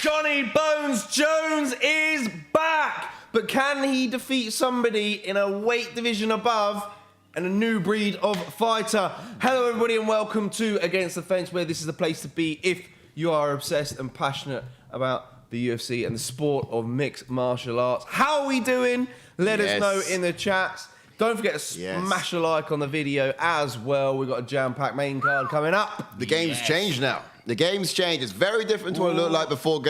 Johnny Bones Jones is back, but can he defeat somebody in a weight division above and a new breed of fighter? Hello everybody and welcome to Against the Fence, where this is the place to be if you are obsessed and passionate about the UFC and the sport of mixed martial arts. How are we doing? Let us know in the chats. Don't forget to smash a like on the video as well. We've got a jam-packed main card coming up. The game's changed now. The game's changed. It's very different to what it looked like before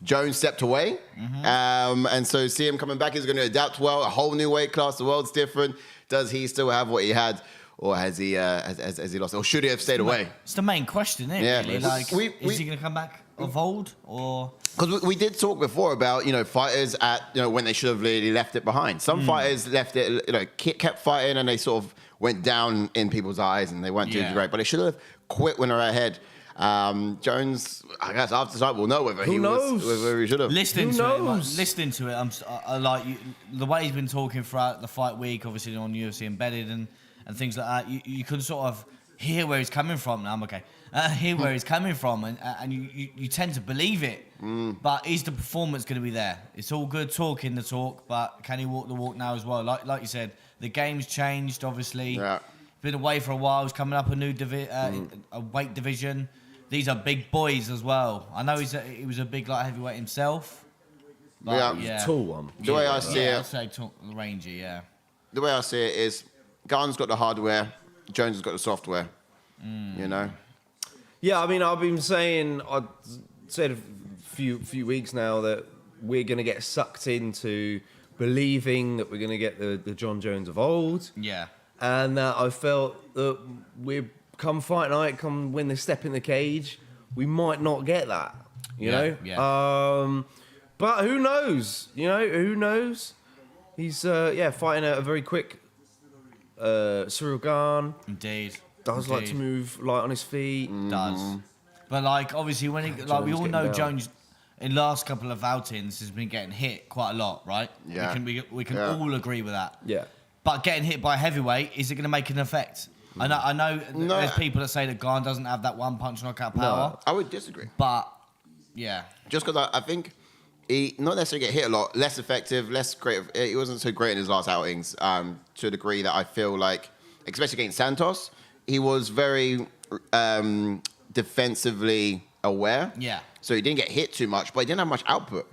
Jones stepped away. And so see him coming back, he's going to adapt well. A whole new weight class. The world's different. Does he still have what he had? Or has he lost? Or should he have stayed away? It's the main question, isn't it? Really? Like, is he going to come back of old, or? Because we did talk before about fighters at when they should have really left it behind. Some fighters left it, kept fighting, and they sort of went down in people's eyes, and they weren't doing great. But they should have quit when they're ahead. Jones, I guess after tonight we'll know whether he should have. Listening to it, I like the way he's been talking throughout the fight week, obviously on UFC Embedded and things like that. You can sort of hear where he's coming from. Now I'm okay. Hear where he's coming from, and you tend to believe it. But is the performance going to be there? It's all good talking the talk, but can he walk the walk now as well? Like you said, the game's changed. Obviously, been away for a while. He's coming up a new a weight division. These are big boys as well. I know he was a big light heavyweight himself. But tall one. The way I see it, I'd say rangy. The way I see it is, Gane's got the hardware, Jones has got the software. Yeah, I mean, I've said a few weeks now that we're going to get sucked into believing that we're going to get the John Jones of old. Yeah. And I felt that we're come fight night, come when they step in the cage, we might not get that. You know? Yeah. But who knows? Who knows? He's fighting a very quick Ciryl Gane. Indeed. Does like to move light on his feet. Does. But obviously when we all know Jones in last couple of outings has been getting hit quite a lot, right? Yeah. We can all agree with that. Yeah. But getting hit by a heavyweight, is it going to make an effect? I know there's people that say that Gane doesn't have that one punch knockout power. No, I would disagree. But yeah. Just because I think he not necessarily get hit a lot, less effective, less creative. He wasn't so great in his last outings to a degree that I feel like, especially against Santos, he was very defensively aware. Yeah. So he didn't get hit too much, but he didn't have much output,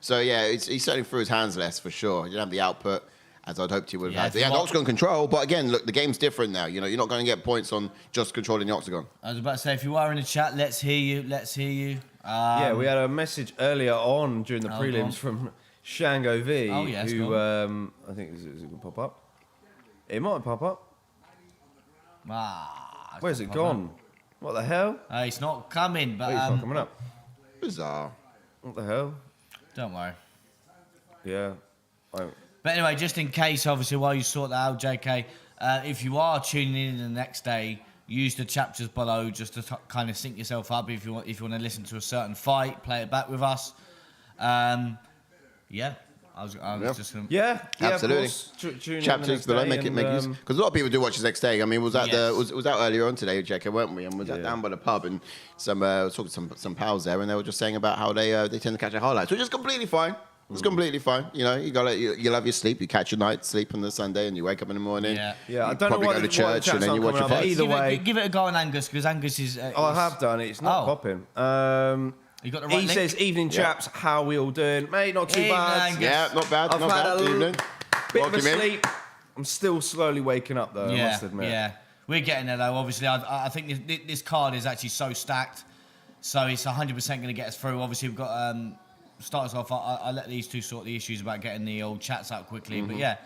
So yeah, he certainly threw his hands less for sure. He didn't have the output as I'd hoped he would have had. He had octagon control, but again, look, the game's different now. You're not going to get points on just controlling the octagon. I was about to say, if you are in the chat, let's hear you. We had a message earlier on during the prelims from Shango V, who I think is it going to pop up? It might pop up. Where's it gone? What the hell? It's not coming, but it's not coming up. Bizarre. What the hell? Don't worry. Yeah. But anyway, just in case, obviously, while you sort that out, JK, if you are tuning in the next day, use the chapters below just to kind of sync yourself up. If you want to listen to a certain fight, play it back with us. I was just going to... absolutely. Chapters below, make it because a lot of people do watch the next day. I mean, was out earlier on today, JK, weren't we? And was out down by the pub, and talking to some pals there, and they were just saying about how they tend to catch their highlights, which is completely fine. It's completely fine. You love your sleep. You catch your night sleep on the Sunday, and you wake up in the morning. Yeah. I don't know go to church, and then you watch your fight. Either way, give it a go on Angus, because Angus is. I have done it. It's not popping. You got the right he says, "Evening, chaps. How we all doing, mate? Not too bad. Angus. Yeah, not bad. I've had a bit of a sleep. In. I'm still slowly waking up, though. I must admit. Yeah, we're getting there though. Obviously, I think this card is actually so stacked, so it's 100% going to get us through. Obviously, we've got. Start us off. I let these two sort the issues about getting the old chats out quickly. But yeah,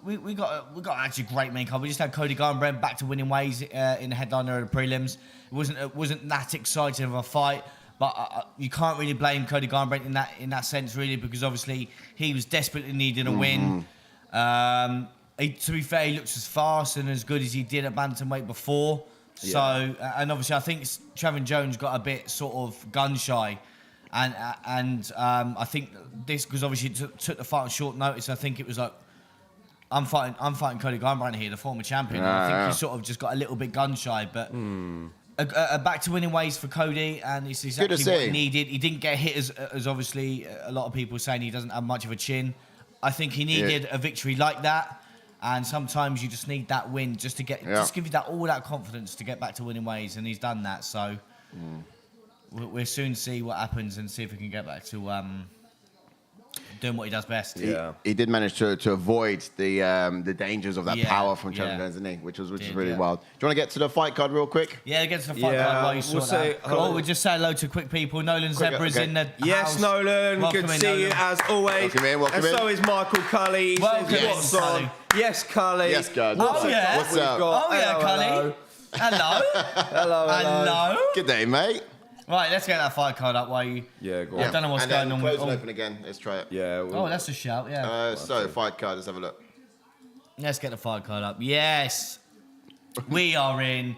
we got actually a great main card. We just had Cody Garbrandt back to winning ways in the headliner of the prelims. It wasn't that exciting of a fight, but you can't really blame Cody Garbrandt in that sense really, because obviously he was desperately needing a win. To be fair, he looks as fast and as good as he did at bantamweight before. Yeah. So and obviously I think Trevin Jones got a bit sort of gun shy. And I think this, because obviously took the fight on short notice. I think it was like, I'm fighting Cody Garbrandt here, the former champion. I think he sort of just got a little bit gun shy, but back to winning ways for Cody, and it's exactly what he needed. He didn't get hit as obviously a lot of people saying he doesn't have much of a chin. I think he needed a victory like that, and sometimes you just need that win just to get just give you all that confidence to get back to winning ways, and he's done that. So we'll soon see what happens and see if we can get back to doing what he does best. He did manage to avoid the dangers of that power from Chandler, didn't he? Which was really wild. Do you want to get to the fight card real quick? Yeah, get to the fight card while you sort that. We'll just say hello to quick people. Nolan Zebra's in the Yes, house. Nolan. Welcome Good to in, see Nolan. you as always. Welcome in. So is Michael Cully. He Welcome says, in, what's on? Cully. Yes, Cully. Yes, guys. What's up? Got, Cully. Hello. Hello. Good day, mate. Right, let's get that fight card up while you... Yeah, go I on. don't know what's going on. Close and open again. Let's try it. Yeah. Oh, that's a shout, yeah. So, fight card. Let's have a look. Let's get the fight card up. Yes. We are in.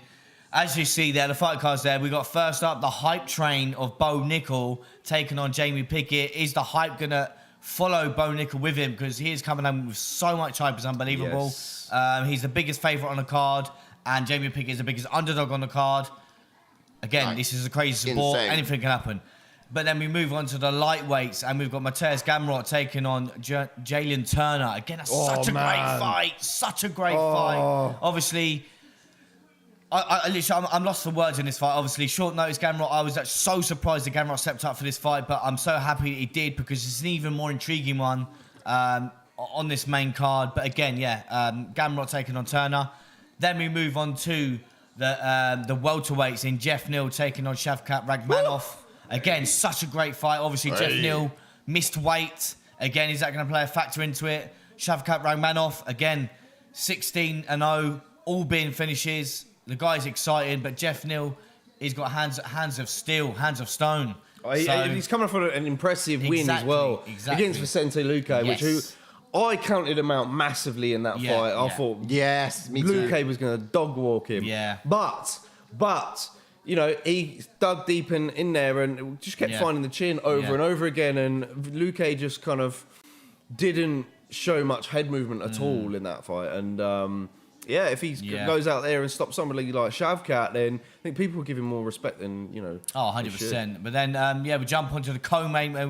As you see there, the fight card's there. We got first up the hype train of Bo Nickal taking on Jamie Pickett. Is the hype going to follow Bo Nickal with him? Because he is coming home with so much hype. It's unbelievable. Yes. He's the biggest favourite on the card. And Jamie Pickett is the biggest underdog on the card. Again, this is a crazy sport. Insane. Anything can happen. But then we move on to the lightweights, and we've got Mateusz Gamrot taking on Jalin Turner. Again, that's such a great fight. Such a great fight. Obviously, I'm lost for words in this fight. Obviously, short notice Gamrot. I was so surprised that Gamrot stepped up for this fight, but I'm so happy he did because it's an even more intriguing one on this main card. But again, Gamrot taking on Turner. Then we move on to the welterweights in Geoff Neal taking on Shavkat Rakhmonov. Again, such a great fight. Obviously, Geoff Neal missed weight. Again, is that going to play a factor into it? Shavkat Rakhmonov, again, 16-0, all being finishes. The guy's excited, but Geoff Neal, he's got hands of steel, hands of stone. He's coming for an impressive win as well against Vicente Luque, which I counted him out massively in that fight. I thought, me too. Luque was going to dog walk him. Yeah. But you know, he dug deep in there and just kept finding the chin over and over again. And Luque just kind of didn't show much head movement at all in that fight. And if he goes out there and stops somebody like Shavkat, then I think people will give him more respect than, you know. Oh, 100%. But then, we jump onto the co-main where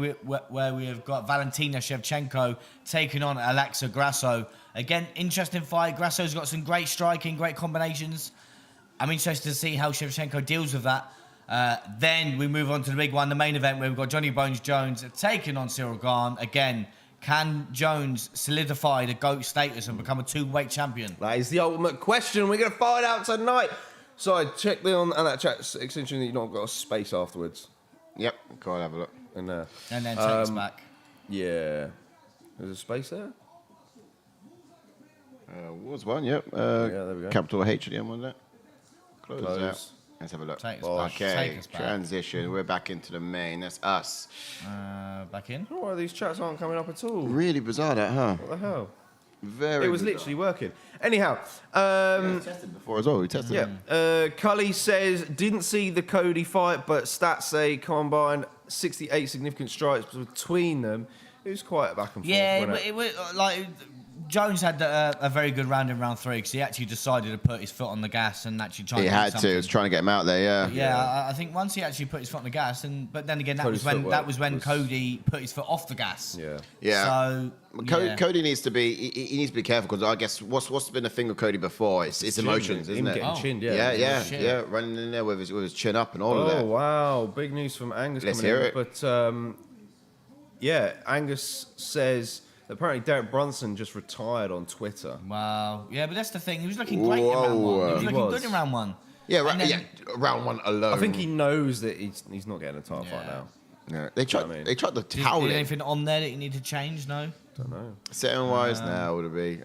we have got Valentina Shevchenko taking on Alexa Grasso. Again, interesting fight. Grasso's got some great striking, great combinations. I'm interested to see how Shevchenko deals with that. Then we move on to the big one, the main event, where we've got Johnny Bones Jones taking on Ciryl Gane. Again, can Jones solidify the GOAT status and become a two-weight champion? That is the ultimate question. We're going to find out tonight. So I checked on that chat extension that you've not got a space afterwards. Yep, go on, have a look. And then take us back. Yeah. There's a space there? Was one, yep. there we go. Capital H at the end, wasn't it? Close. Out. Let's have a look. Take us back. Okay, Take us back. transition. We're back into the main. That's us. Back in. I don't know why these chats aren't coming up at all. Really bizarre, that, huh? What the hell? Very. It was bizarre. literally working. Anyhow, We tested before as well. We tested. it. Cully says didn't see the Cody fight, but stats say combined 68 significant strikes between them. It was quite a back and forth. Yeah, it was like Jones had a very good round in round 3 because he actually decided to put his foot on the gas and actually try. He and had do to. He was trying to get him out there. Yeah, I think once he actually put his foot on the gas, but then again, that was when Cody put his foot off the gas. Yeah. So Cody needs to be. He needs to be careful because I guess what's been the thing with Cody before? It's emotions, isn't it? Getting chinned, Yeah. Running in there with his chin up and all of that. Oh wow! Big news from Angus. Let's coming hear in. it. But Angus says apparently Derek Brunson just retired on Twitter. Wow. Yeah, but that's the thing. He was looking great in round 1. He was looking good in round 1. Yeah, round 1 alone. I think he knows that he's not getting a title fight now. Yeah. They tried. They tried to towel Did it. anything on there that you need to change? No. Don't know. Setting wise now would it be?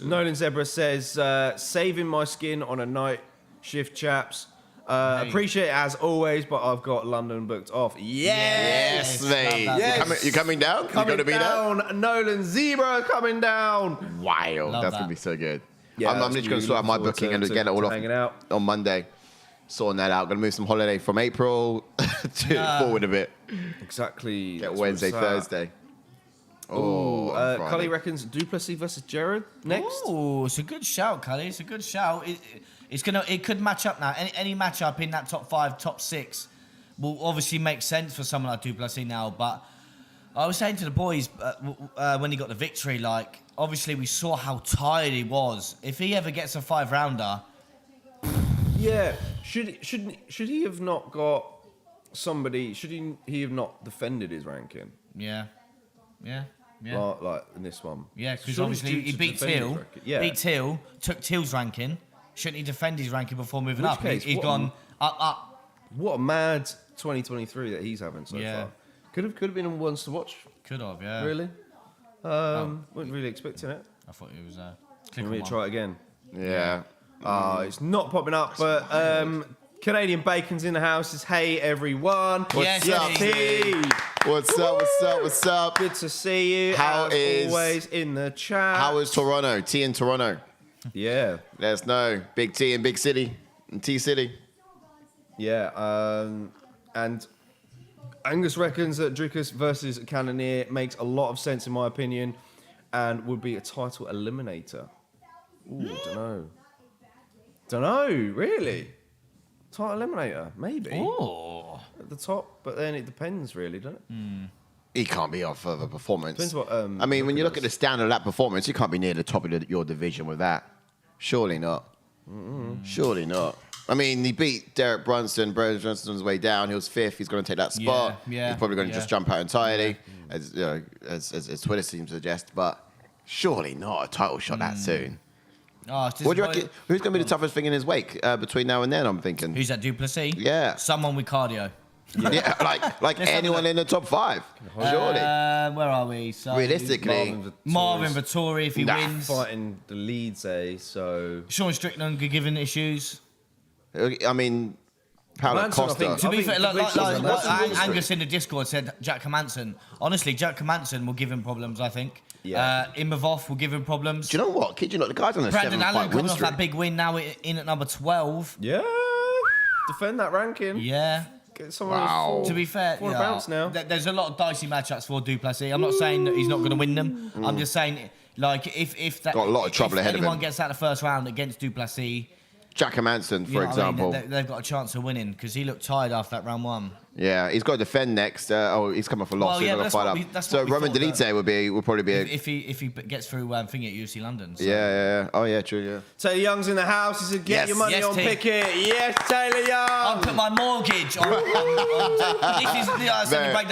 Nolan Zebra says saving my skin on a night shift, chaps. Appreciate it as always, but I've got London booked off. Yes, mate. Yes. You coming down? You Coming gonna be down. there? Nolan Zebra coming down. Wild. Love That's that. gonna be so good. Yeah, I'm literally gonna sort out my booking and get it all off hanging out on Monday. Sorting that out. Gonna move some holiday from April to forward a bit. Exactly. Get That's Wednesday, what's up. Thursday. Cully reckons Duplessis versus Jared next. Oh, it's a good shout, Cully. It's a good shout. It could match up now. Any matchup in that top 5, top 6 will obviously make sense for someone like Duplessis now. But I was saying to the boys when he got the victory, like, obviously we saw how tired he was. If he ever gets a 5-rounder... Yeah, should he have not got somebody? Should he have not defended his ranking? Yeah. Like in this one. Yeah, because obviously he beat Teal. Yeah. Beat Teal, took Teal's ranking. Shouldn't he defend his ranking before moving up? Case, He's gone up. What a mad 2023 that he's having so far. Could have been ones to watch. Could have, yeah. Really? Wasn't really expecting it. I thought it was. Let me try it again. Yeah. It's not popping up, but Canadian Bacon's in the house. It's hey everyone. Yes, T? What's up? Good to see you. Always in the chat. How is Toronto? T in Toronto. Yeah. Let us know. Big T in Big City. In T City. Yeah. And Angus reckons that Dricus versus Cannonier makes a lot of sense in my opinion and would be a title eliminator. Ooh, Dunno, really? Title eliminator, maybe. Oh. At the top, but then it depends really, doesn't it? He can't be off of a performance. Depends what, I mean, when you look at the standard of that performance, you can't be near the top of your division with that. Surely not. Surely not. I mean, he beat Derek Brunson. Brunson's on his way down. He was 5th. He's going to take that spot. Yeah, He's probably going to just jump out entirely, as Twitter seems to suggest. But surely not a title shot that soon. Oh, What do you reckon? Who's going to be the toughest thing in his wake between now and then? I'm thinking. Who's that, Duplessis? Yeah. Someone with cardio. Yeah, like anyone in the top 5. Surely. Where are we? So Realistically, Marvin Vittori, if he wins. Fighting the Leeds, so... Sean Strickland could give him issues. I mean, Paulo Manson, I Costa. think- To be fair, like Angus Angus in the Discord said Jack Hermanson. Honestly, Jack Hermanson will give him problems, I think. Yeah. Imavov will give him problems. Do you know what? Kid you not, the guy's on a Brandon 7-fight Allen win coming off streak. that big win now in at number 12. Yeah. Defend that ranking. Yeah. Get someone Wow. To be fair, Four bounce now. There's a lot of dicey matchups for Duplessis. I'm not saying that he's not going to win them. I'm just saying, like, if that Got a lot of trouble ahead of anyone him. gets out the first round against Duplessis, Jack Hermanson, you for know what I mean? example. They've got a chance of winning because he looked tired after that round 1. Yeah, he's got to defend next. He's come off a loss. Well, So he's yeah, not that's gonna what fight we- up. that's So what we Roman thought, Delite will probably be. If he gets through thing at UFC London. So. Yeah. Oh yeah, true. Yeah. Taylor Young's in the house. He said, get Yes. your money Yes, on T. Pickett. Yes, Taylor Young. I'll put my mortgage on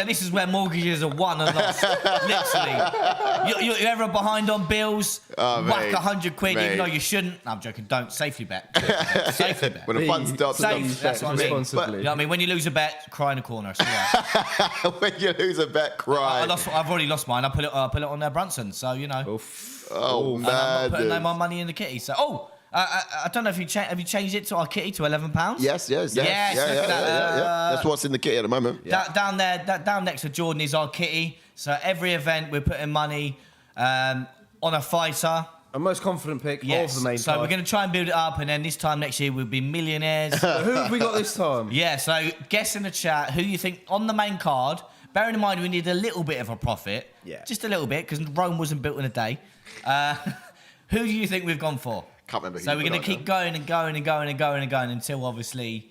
this is where mortgages are won and lost. Literally. You're ever behind on bills, Oh, whack mate. 100 quid, even Mate. though you shouldn't. No, I'm joking. Don't. Safely bet. Safely bet. When the fun stops, Safe. That's what I mean. Responsibly. You know what I mean? When you lose a bet, cry in a corner. So, yeah. when you lose a bet, cry. I've already lost mine. I put it on Brunson. So, you know. Oh And I'm not putting no man. more money in the kitty. So, I don't know if have you changed it to our kitty to £11? Yes. Yes, Yeah. look at that. That's what's in the kit at the moment. Down there, down next to Jordan is our kitty. So every event we're putting money on a fighter. A most confident pick Yes. of the main So card. we're going to try and build it up, and then this time next year we'll be millionaires. Who have we got this time? Yeah. So guess in the chat who you think on the main card. Bearing in mind we need a little bit of a profit. Yeah. Just a little bit because Rome wasn't built in a day. Who do you think we've gone for? Can't remember. So we're going to keep going and going and going and going and going until obviously,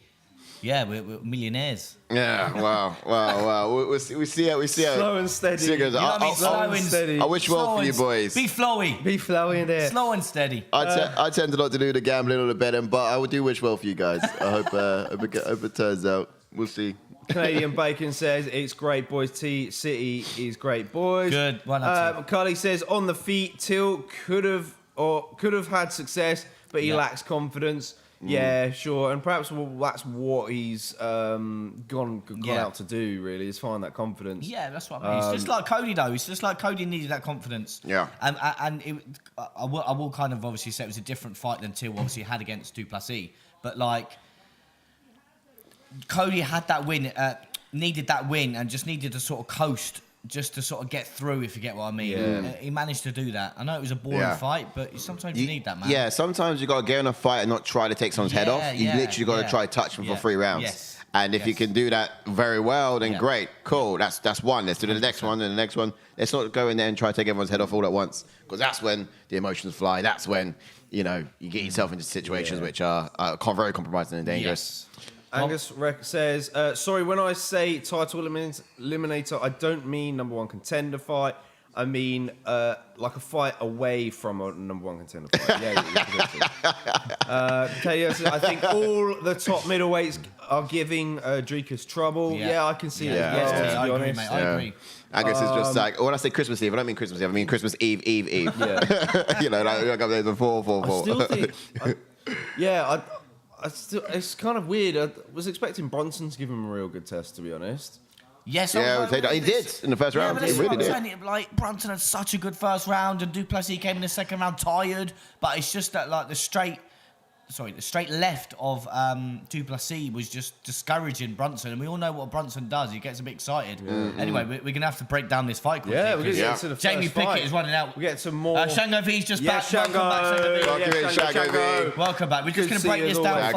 we're millionaires. Yeah. Wow. We see how. Slow and steady. See how it goes. You know what I mean? Slow and steady. I wish well for you boys. Be flowy. Be flowy in there. Slow and steady. I tend to not to do the gambling or the betting, but I do wish well for you guys. I hope it turns out. We'll see. Canadian Bacon says it's great, boys. T City is great, boys. Good. Well done, Carly says on the feet, Till could have had success, but he lacks confidence. Yeah, sure, and perhaps that's what he's gone out to do. Really, is find that confidence. Yeah, that's what I mean. It's just like Cody, though. It's just like Cody needed that confidence. Yeah. And I will kind of obviously say it was a different fight than Till obviously had against Duplessis, but like Cody had that win, needed that win, and just needed to sort of coast. Just to sort of get through, if you get what I mean. Yeah. He managed to do that. I know it was a boring fight, but sometimes you need that, man. Yeah, sometimes you got to get in a fight and not try to take someone's head off. You literally got to try to touch them for 3 rounds. Yes. And if you can do that very well, then great, cool. That's one. Let's do the next one and the next one. Let's not go in there and try to take everyone's head off all at once, because that's when the emotions fly. That's when you get yourself into situations which are very compromising and dangerous. Yes. Angus says, sorry, when I say title eliminator, I don't mean number one contender fight. I mean, like a fight away from a number one contender fight. I think all the top middleweights are giving Dricus trouble. Yeah, I can see it. I agree, mate. I agree. Angus is just like, when I say Christmas Eve, I don't mean Christmas Eve. I mean Christmas Eve. Yeah. Like up there the 4. I still think... it's kind of weird. I was expecting Bronson to give him a real good test, to be honest. Yes, he did in the first round. He really did. Like Brunson had such a good first round, and Duplessis came in the second round tired. But it's just that the straight left of Duplessis was just discouraging Brunson, and we all know what Brunson does. He gets a bit excited. Anyway, we're gonna have to break down this fight. We're gonna get to the first Jamie Pickett is running out. We get some more. Shango V's just back. Welcome back. Welcome back. We're just gonna break this down.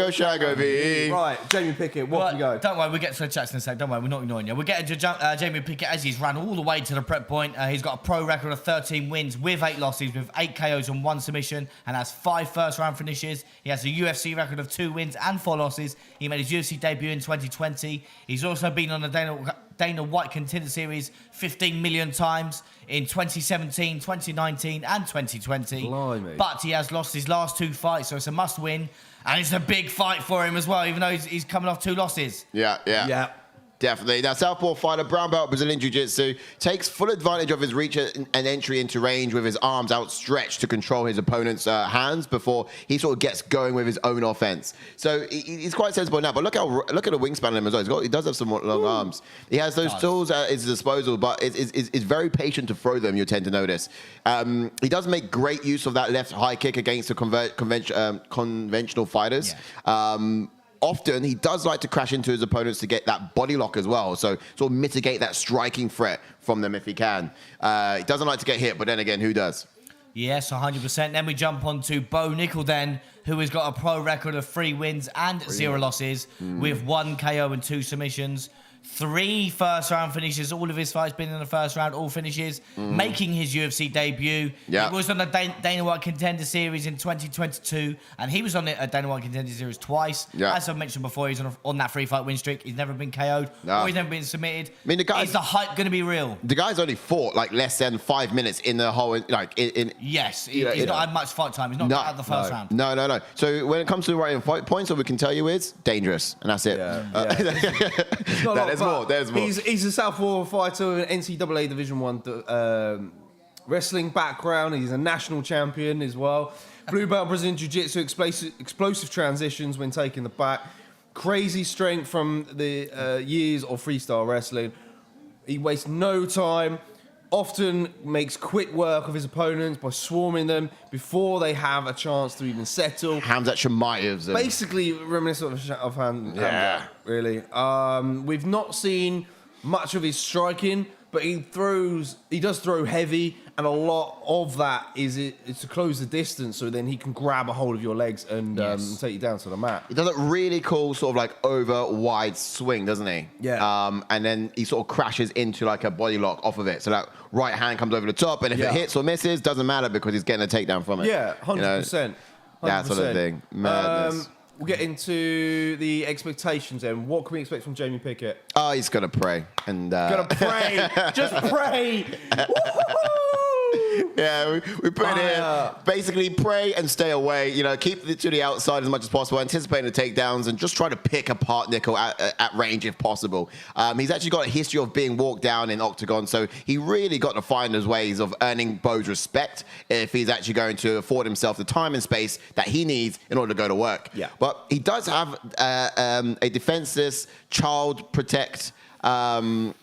Shango V. Right, Jamie Pickett. What you go? Don't worry, we'll get to the chats in a sec. Don't worry, we're not ignoring you. We're getting to Jamie Pickett as he's run all the way to the prep point. He's got a pro record of 13 wins with 8 losses, with 8 KOs and 1 submission, and has 5 first-round finishes. He has a UFC record of 2 wins and 4 losses. He made his UFC debut in 2020. He's also been on the Dana White Contender Series 15 million times in 2017, 2019, and 2020. Blimey. But he has lost his last 2 fights, so it's a must-win. And it's a big fight for him as well, even though he's coming off 2 losses. Yeah. Definitely. Now, southpaw fighter, brown belt, Brazilian Jiu-Jitsu, takes full advantage of his reach and entry into range with his arms outstretched to control his opponent's hands before he sort of gets going with his own offense. So he's quite sensible now. But look at the wingspan on him as well. He does have some long arms. He has those tools at his disposal, but it's very patient to throw them, you tend to notice. He does make great use of that left high kick against the conventional fighters. Yeah. Often, he does like to crash into his opponents to get that body lock as well. So sort of mitigate that striking threat from them if he can. He doesn't like to get hit, but then again, who does? Yes, 100%. Then we jump on to Bo Nickal then, who has got a pro record of 3 wins and 0 losses with 1 KO and 2 submissions. 3 first-round finishes. All of his fights been in the first round, all finishes. Making his UFC debut. Yeah. He was on the Dana White Contender Series in 2022, and he was on the Dana White Contender Series twice. Yeah. As I've mentioned before, he's on that 3-fight win streak. He's never been KO'd, or he's never been submitted. I mean, is the hype going to be real? The guy's only fought like less than 5 minutes in the whole Yes, he's not had much fight time. He's not out of the first round. No. So when it comes to the right fight points, all we can tell you is dangerous, and that's it. There's more. He's a southpaw fighter with an NCAA Division 1 wrestling background. He's a national champion as well. Blue belt Brazilian Jiu-Jitsu, explosive transitions when taking the back. Crazy strength from the years of freestyle wrestling. He wastes no time. Often makes quick work of his opponents by swarming them before they have a chance to even settle. Hamzat Chimaev's. Basically reminiscent of Hamzat, really. We've not seen much of his striking, but he does throw heavy, and a lot of that is to close the distance, so then he can grab a hold of your legs and take you down to the mat. He does a really cool sort of like over wide swing, doesn't he? Yeah. And then he sort of crashes into like a body lock off of it. So that right hand comes over the top, and if it hits or misses, doesn't matter because he's getting a takedown from it. Yeah, 100%. That sort of thing. Madness. We'll get into the expectations then. What can we expect from Jamie Pickett? Oh, he's going to pray. Gonna pray. Just pray. Yeah, we put it here. Basically, pray and stay away. Keep it to the outside as much as possible, anticipating the takedowns, and just try to pick apart Nickal at range if possible. He's actually got a history of being walked down in octagon, so he really got to find his ways of earning Bo's respect if he's actually going to afford himself the time and space that he needs in order to go to work. Yeah. But he does have a defenseless child protect, the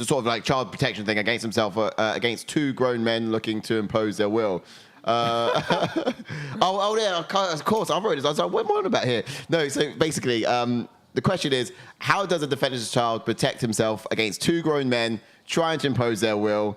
sort of like child protection thing against himself, against 2 grown men looking to impose their will. Yeah, of course, I wrote this. I was like, what am I on about here? No, so basically, the question is, how does a defenseless child protect himself against 2 grown men trying to impose their will?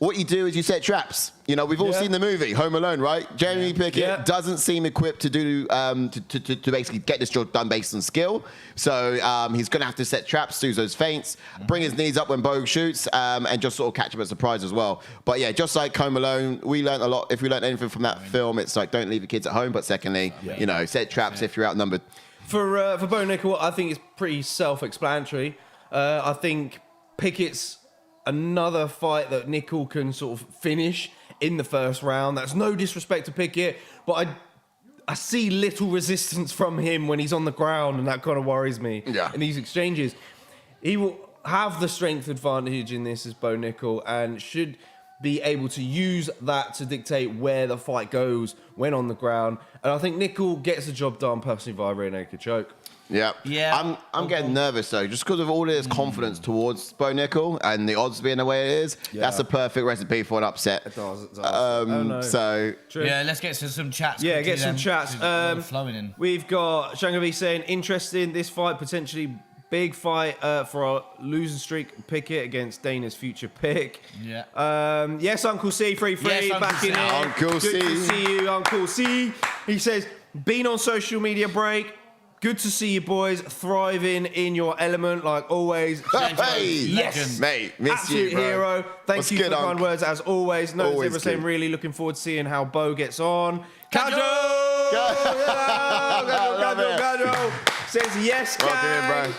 what you do is you set traps. You know, we've all seen the movie Home Alone, right? Jamie Pickett doesn't seem equipped to do to basically get this job done based on skill. So he's going to have to set traps, do those feints, bring his knees up when Bo shoots, and just sort of catch him at surprise as well. But yeah, just like Home Alone, we learned a lot. If we learned anything from that film, it's like don't leave the kids at home. But secondly, you know, set traps if you're outnumbered. For Bo Nickal, I think it's pretty self-explanatory. I think Pickett's another fight that Nickal can sort of finish in the first round. That's no disrespect to Pickett, but I see little resistance from him when he's on the ground, and that kind of worries me in these exchanges. He will have the strength advantage in this as Bo Nickal and should be able to use that to dictate where the fight goes when on the ground. And I think Nickal gets the job done personally via rear naked choke. Yeah. I'm getting nervous though, just because of all this confidence towards Bo Nickal and the odds being the way it is. That's a perfect recipe for an upset. It does. So True. Yeah, let's get to some chats. Yeah, get some chats. Flowing in. We've got Shangavi saying, interesting, this fight potentially big fight for our losing streak. Pickett against Dana's future pick. Yeah. Yes, Uncle C, 3-3, Yes, back Uncle in C. here. Uncle Good C. to see you, Uncle C. He says, been on social media break. Good to see you boys thriving in your element like always. Hey, yes, mate, miss absolute you, bro. hero. Thank What's you good, for the kind Unc? words as always. No, Always ever saying good. really looking forward to seeing how Bo gets on. Kadjo! Kadjo says yes, Welcome in, gang. bro.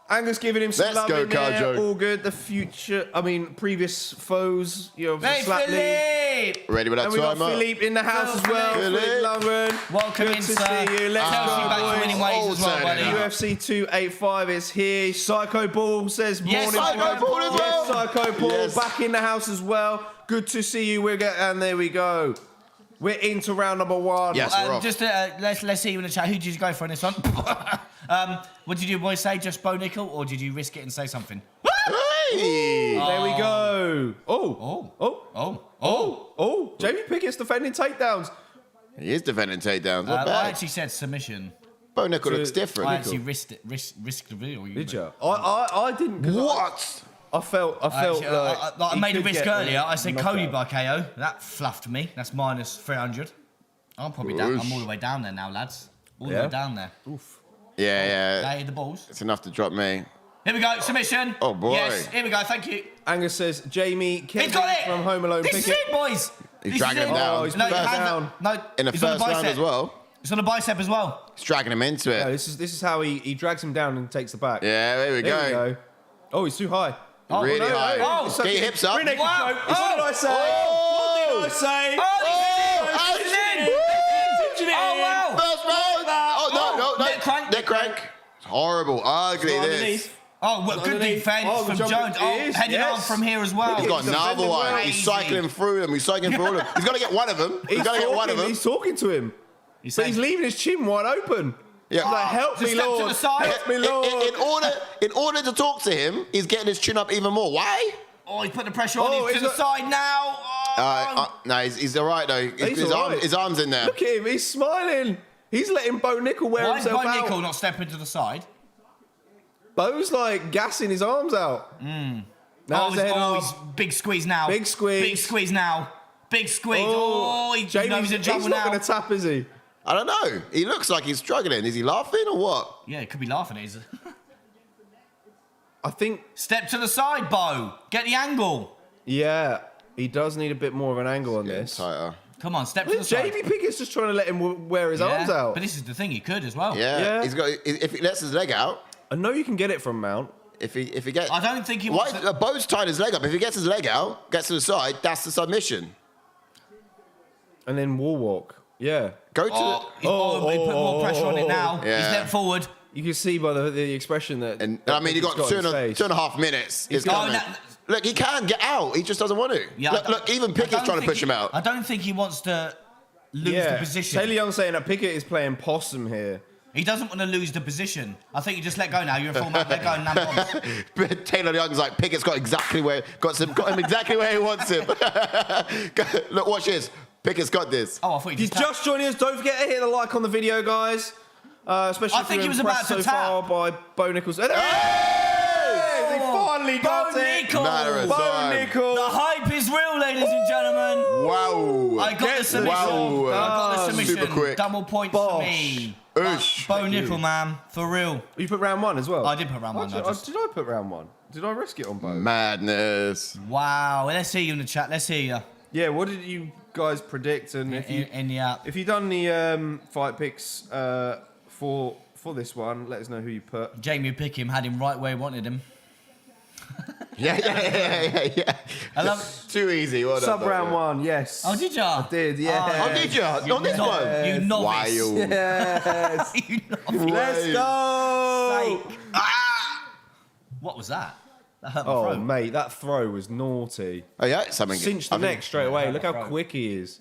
Angus giving him some Let's love go, in there. Kadjo. All good. The future, previous foes, you know, Hey, Slap Lee. Philippe! Ready with that And we got timer? Philippe in the house as well. Philippe. Philippe Lundgren. Welcome Good in, to sir. see you. Let's Chelsea go, back to boys. winning ways as well, buddy. UFC 285 is here. Psycho Ball says Yes, morning. Psycho Ball as well. Yes, Psycho Ball Yes. back in the house as well. Good to see you. And there we go. We're into round number one. Yes. we're off. Just let's see you in the chat. Who did you go for in this one? What did you boys say? Just Bo Nickal, or did you risk it and say something? Hey. There we go. Oh. Jamie Pickett's defending takedowns. He is defending takedowns. Not I bad. actually said submission. Bo Nickal looks different. I actually risked the video. Did you? I didn't. 'Cause What? I felt Actually, like I he made a could risk get earlier. I said knockout. Cody by KO. That fluffed me. That's minus 300. I'm probably down. I'm Whoosh. all the way down there now, lads. All the Yeah? way down there. Yeah. They hit the balls. It's enough to drop me. Here we go. Submission. Oh, boy. Yes. Here we go. Thank you. Angus says Jamie He's Kevin got it. from Home Alone. This is Pickett. it, boys. He's This dragging is him it. down. Oh, he's No, put he that has down. No, In the it's on first round bicep. as well. It's on the bicep as well. He's dragging him into No, it. this is how he drags him down and takes the back. Yeah, there we There we go. go. Oh, he's too high. Really high. Oh, It's such Get your a- hips up. Rear naked Wow. choke. What did I say? Oh. What did I say? Oh, this is it. This is it. Oh, wow. First round. Oh, no. Neck crank. Neck crank. It's horrible. Ugly, this. Underneath. Oh, well, good Underneath. defense Oh, the from jump Jones. Oh, is, heading on yes. from here as well. He's got He's another defending one. well. He's Crazy. cycling through them. He's cycling through all of them. He's got to get one of them. He's got to get one of them. He's talking to him. He's But saying- he's leaving his chin wide open. Yeah. He's like, help Just me, step to Lord. the side. Help me, Lord. In order to talk to him, he's getting his chin up even more. Why? Oh, he's putting the pressure on Oh, him to the he's side now. Oh. No, he's all right though. He's all right. His arm's in there. Look at him. He's smiling. He's letting Bo Nickal wear Why is Bo himself out. Nickal not stepping to the side? Bo's like gassing his arms out. Now it's the head he's up. big squeeze now. Big squeeze. Big squeeze now. Big squeeze. Oh, he knows he's in trouble he's not now. going to tap, is he? I don't know. He looks like he's struggling. Is he laughing or what? Yeah, he could be laughing at his. I think, Step to the side, Bo. Get the angle. yeah, he does need a bit more of an angle on Getting this. tighter. Come on, step to the side. Jamie Pickett's just trying to let him wear his arms out. But this is the thing, he could as well. Yeah. Yeah. He's got. If he lets his leg out, I know you can get it from Mount. if he gets. I don't think he Why? wants to... Bo's tied his leg up. If he gets his leg out, gets to the side, that's the submission. And then wall walk. Yeah. Go to. He put more pressure on it now. Yeah. He stepped forward. You can see by the expression that. And I mean, you got Pickett's two in his face. 2.5 minutes. It's Oh, coming. that- Look, he can get out. He just doesn't want to. Yeah, look, even I Pickett's don't trying to think push him out. I don't think he wants to lose the position. Taylor Young saying that Pickett is playing possum here. He doesn't want to lose the position. I think you just let go now. You're a full man. Let go and land bombs. But Taylor Young's like, Pickett's got him exactly where he wants him. Look, watch this. Pickett's got this. Oh, I thought If you you're just joining us, don't forget to hit the like on the video, guys. Especially I if think you're he was impressed about to so far tap. by Bo Nickal. There he is! He finally got Bo it. Nickal. Matter of Bo time. Nickal. The hype is is real, ladies and gentlemen. Wow. I got the submission. Wow. I got the submission. Super quick. Double points for me. Oosh. Bo Nickal, man. For real. You put round 1 as well? I did put round 1. Did I put round 1? Did I risk it on both? Madness. Wow. Let's hear you in the chat. Let's hear you. Yeah, what did you guys predict? And In the app. if you've done the fight picks for this one, let us know who you put. Jamie Pickett had him right where he wanted him. Yeah. I love Too easy. Well done, Sub though, round yeah. 1, yes. Oh, did ya? I did, yeah. Oh, did you? On this no- one? You novice. Wild. Yes. You novice. Let's go. Sake. What was that? That hurt my Oh, throat. mate, that throw was naughty. Oh, yeah? Something. Cinch the I think- neck straight away. Look how Right. quick he is.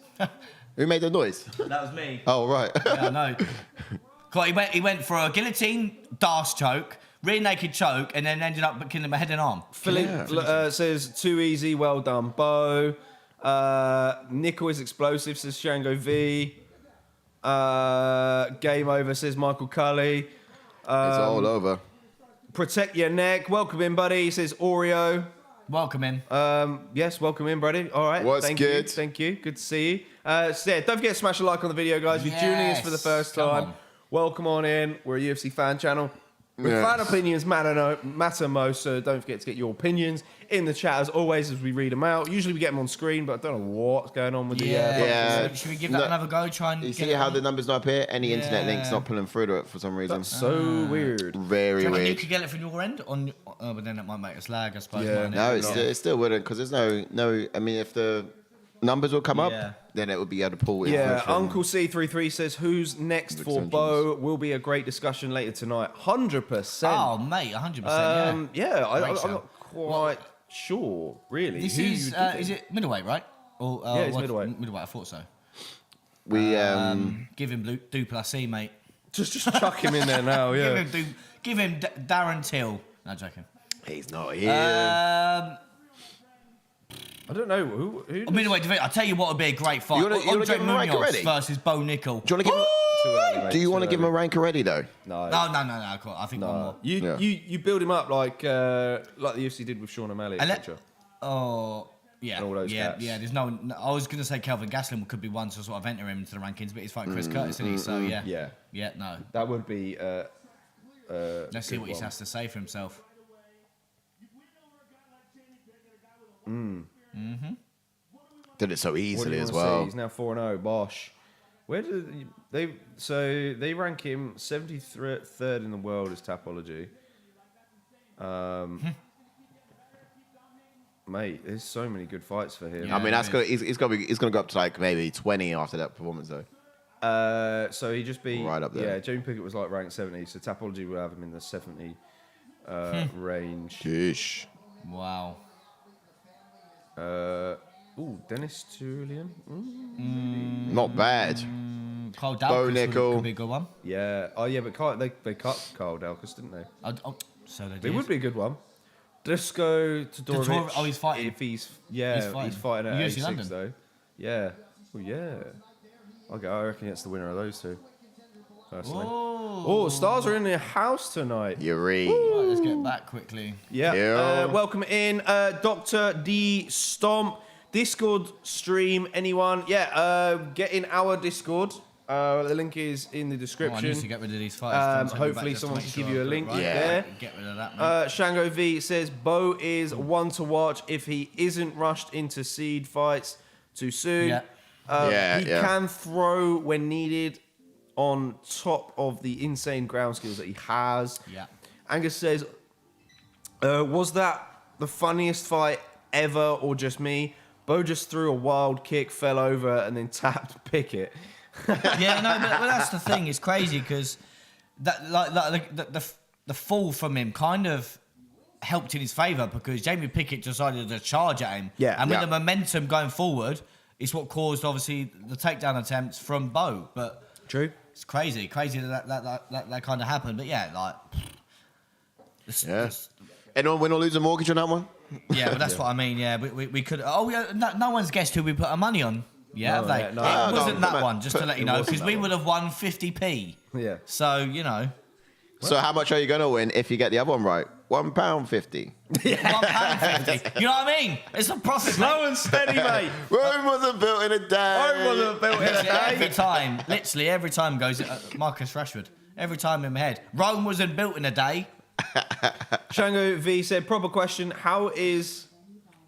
Who made the noise? That was me. Oh, right. Yeah, I know. God, he went for a guillotine, darce choke, rear naked choke, and then ended up killing him a head and arm. Philip says, too easy, well done, Bo. Nickal is explosive, says Shango V. Game over, says Michael Cully. It's all over. Protect your neck. Welcome in, buddy, says Oreo. Welcome in. Yes, welcome in, buddy. All right. What's thank good? You. Thank you. Good to see you. So yeah, don't forget to smash a like on the video, guys. If you're tuning us for the first Come time, on. welcome on in. We're a UFC fan channel. Yes. Fan opinions matter most, so don't forget to get your opinions in the chat as always as we read them out. Usually we get them on screen, but I don't know what's going on with the... Yeah. Should we give that Look, another go? Try and You get see it how on? the numbers not appear? Any internet Yeah. link's not pulling through to it for some reason. That's so weird. Very Do you reckon you weird. could get it from your end? But then that might make us lag, I suppose. Yeah. mightn't it? No, it still wouldn't, because there's no. I mean, if the numbers will come Yeah. up, then it would be able to pull. Yeah, info from- Uncle C33 says, who's next for extensions. Bo? Will be a great discussion later tonight. 100%. Oh, mate, 100%. Yeah, Great I'm show. not quite sure, really. This who is, you would think. is it middleweight, right? Or, Yeah, it's middleweight. Middleweight, I thought so. We Give him Duplessis, mate. Just chuck him in there now, yeah. Give him Darren Till. No, joking. he's not here. I don't know who. Middleweight division. I'll tell you what would be a great fight. You wanna Andre give him a rank Munoz already? versus Bo Nickal. do you want to give? Too early, mate, Do you too want to give him a early. rank already though? No. No. Cool. I think one more. Yeah. You build him up like the UFC did with Sean O'Malley, And etc. Oh, yeah. All those yeah, cats. yeah. There's no. I was going to say Kelvin Gastelum could be one to sort of enter him into the rankings, but he's fighting Chris Curtis, isn't he? So, yeah. Yeah. Yeah, no. That would be. Let's see good what he one. has to say for himself. Did it so What do easily you as wanna see? well. He's now 4-0. Bosh. Where did they? So they rank him 73rd in the world as Tapology. Mate, there's so many good fights for him. Yeah. I mean, that's good. He's going to go up to like maybe 20 after that performance though. So he just beat Right up there. Yeah, Jamie Pickett was like ranked 70, so Tapology will have him in the 70 range. Sheesh. Wow. Dennis Tulian. Not bad. Carl Bo Dalkus Nickal. could be a good one. Yeah. Oh yeah, but they cut Carl Dalkus, didn't they? So they It did. would be a good one. Dusko Todorovic. Oh, he's fighting. If he's He's fighting fighting. at UFC 86 London. though. Yeah. Well, yeah. Okay, I reckon it's the winner of those two. Personally. Oh, stars are in the house tonight. Yuri. Right, let's get back quickly. Yeah. Yeah. Welcome in, Dr. D Stomp. Discord stream, anyone? Yeah, get in our Discord. The link is in the Oh, I description. need to get rid of these fighters. Hopefully someone can give you a link there. Get rid of that, mate. Shango V says Bo is one to watch if he isn't rushed into seed fights too soon. Yeah. He can throw when needed on top of the insane ground skills that he has. Yeah. Angus says, was that the funniest fight ever or just me? Bo just threw a wild kick, fell over, and then tapped Pickett. Yeah, no, but that's the thing. It's crazy because that the fall from him kind of helped in his favour because Jamie Pickett decided to charge at him. Yeah. And with Yeah. the momentum going forward, it's what caused obviously the takedown attempts from Bo. But True. it's crazy that kind of happened. But yeah, like. Yeah. Anyone win or lose a mortgage on that one? Yeah, but that's what I mean. Yeah, we could. Oh, yeah, no one's guessed who we put our money on. Yeah, have they? yeah, no. It No, wasn't no, that one, just to let you know, wasn't because that we one. would have won 50p. Yeah. So, you know. So how much are you going to win if you get the other one right? £1.50. £1.50. You know what I mean? It's a profit. Slow and steady, mate. Rome wasn't built in a day. Rome wasn't built in a day. Literally every time goes Marcus Rashford. Every time in my head. Rome wasn't built in a day. Shango V said, proper question, how is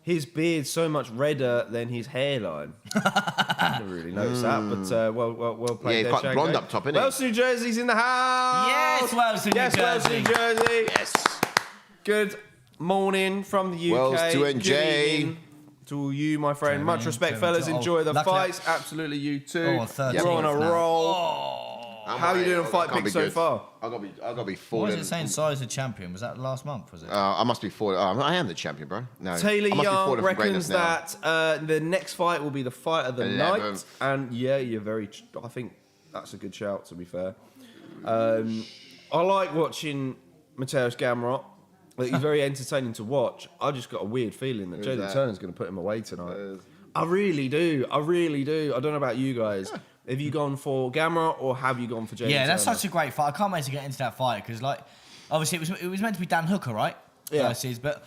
his beard so much redder than his hairline? I didn't really notice that, but well played. Yeah, he's there, quite Shango. blonde up top, isn't he? Wales, New Jersey's in the house. Yes, Wales to New Yes, Wales, Jersey. New Jersey. Yes. Good morning from the UK. Wales to Good NJ. evening to you, my friend. Much respect, fellas. Enjoy the fights. Absolutely, you too. 13 We're on a now. roll. How are you doing on Fight Pick so far? I gotta be What falling. was it saying? Size of champion? Was that last month? Was it? I must be falling. I am the champion, bro. No. Taylor I must be Young falling from reckons greatness now. that the next fight will be the fight of the 11th. night. And yeah, you're very. I think that's a good shout, to be fair. I like watching Mateusz Gamrot. Like, he's very entertaining to watch. I just got a weird feeling that Jalin Turner's going to put him away tonight. I really do. I don't know about you guys. Have you gone for Gamrot or have you gone for Jalin Yeah, that's Turner? such a great fight. I can't wait to get into that fight because, like, obviously it was meant to be Dan Hooker, right? Yeah. Versus, but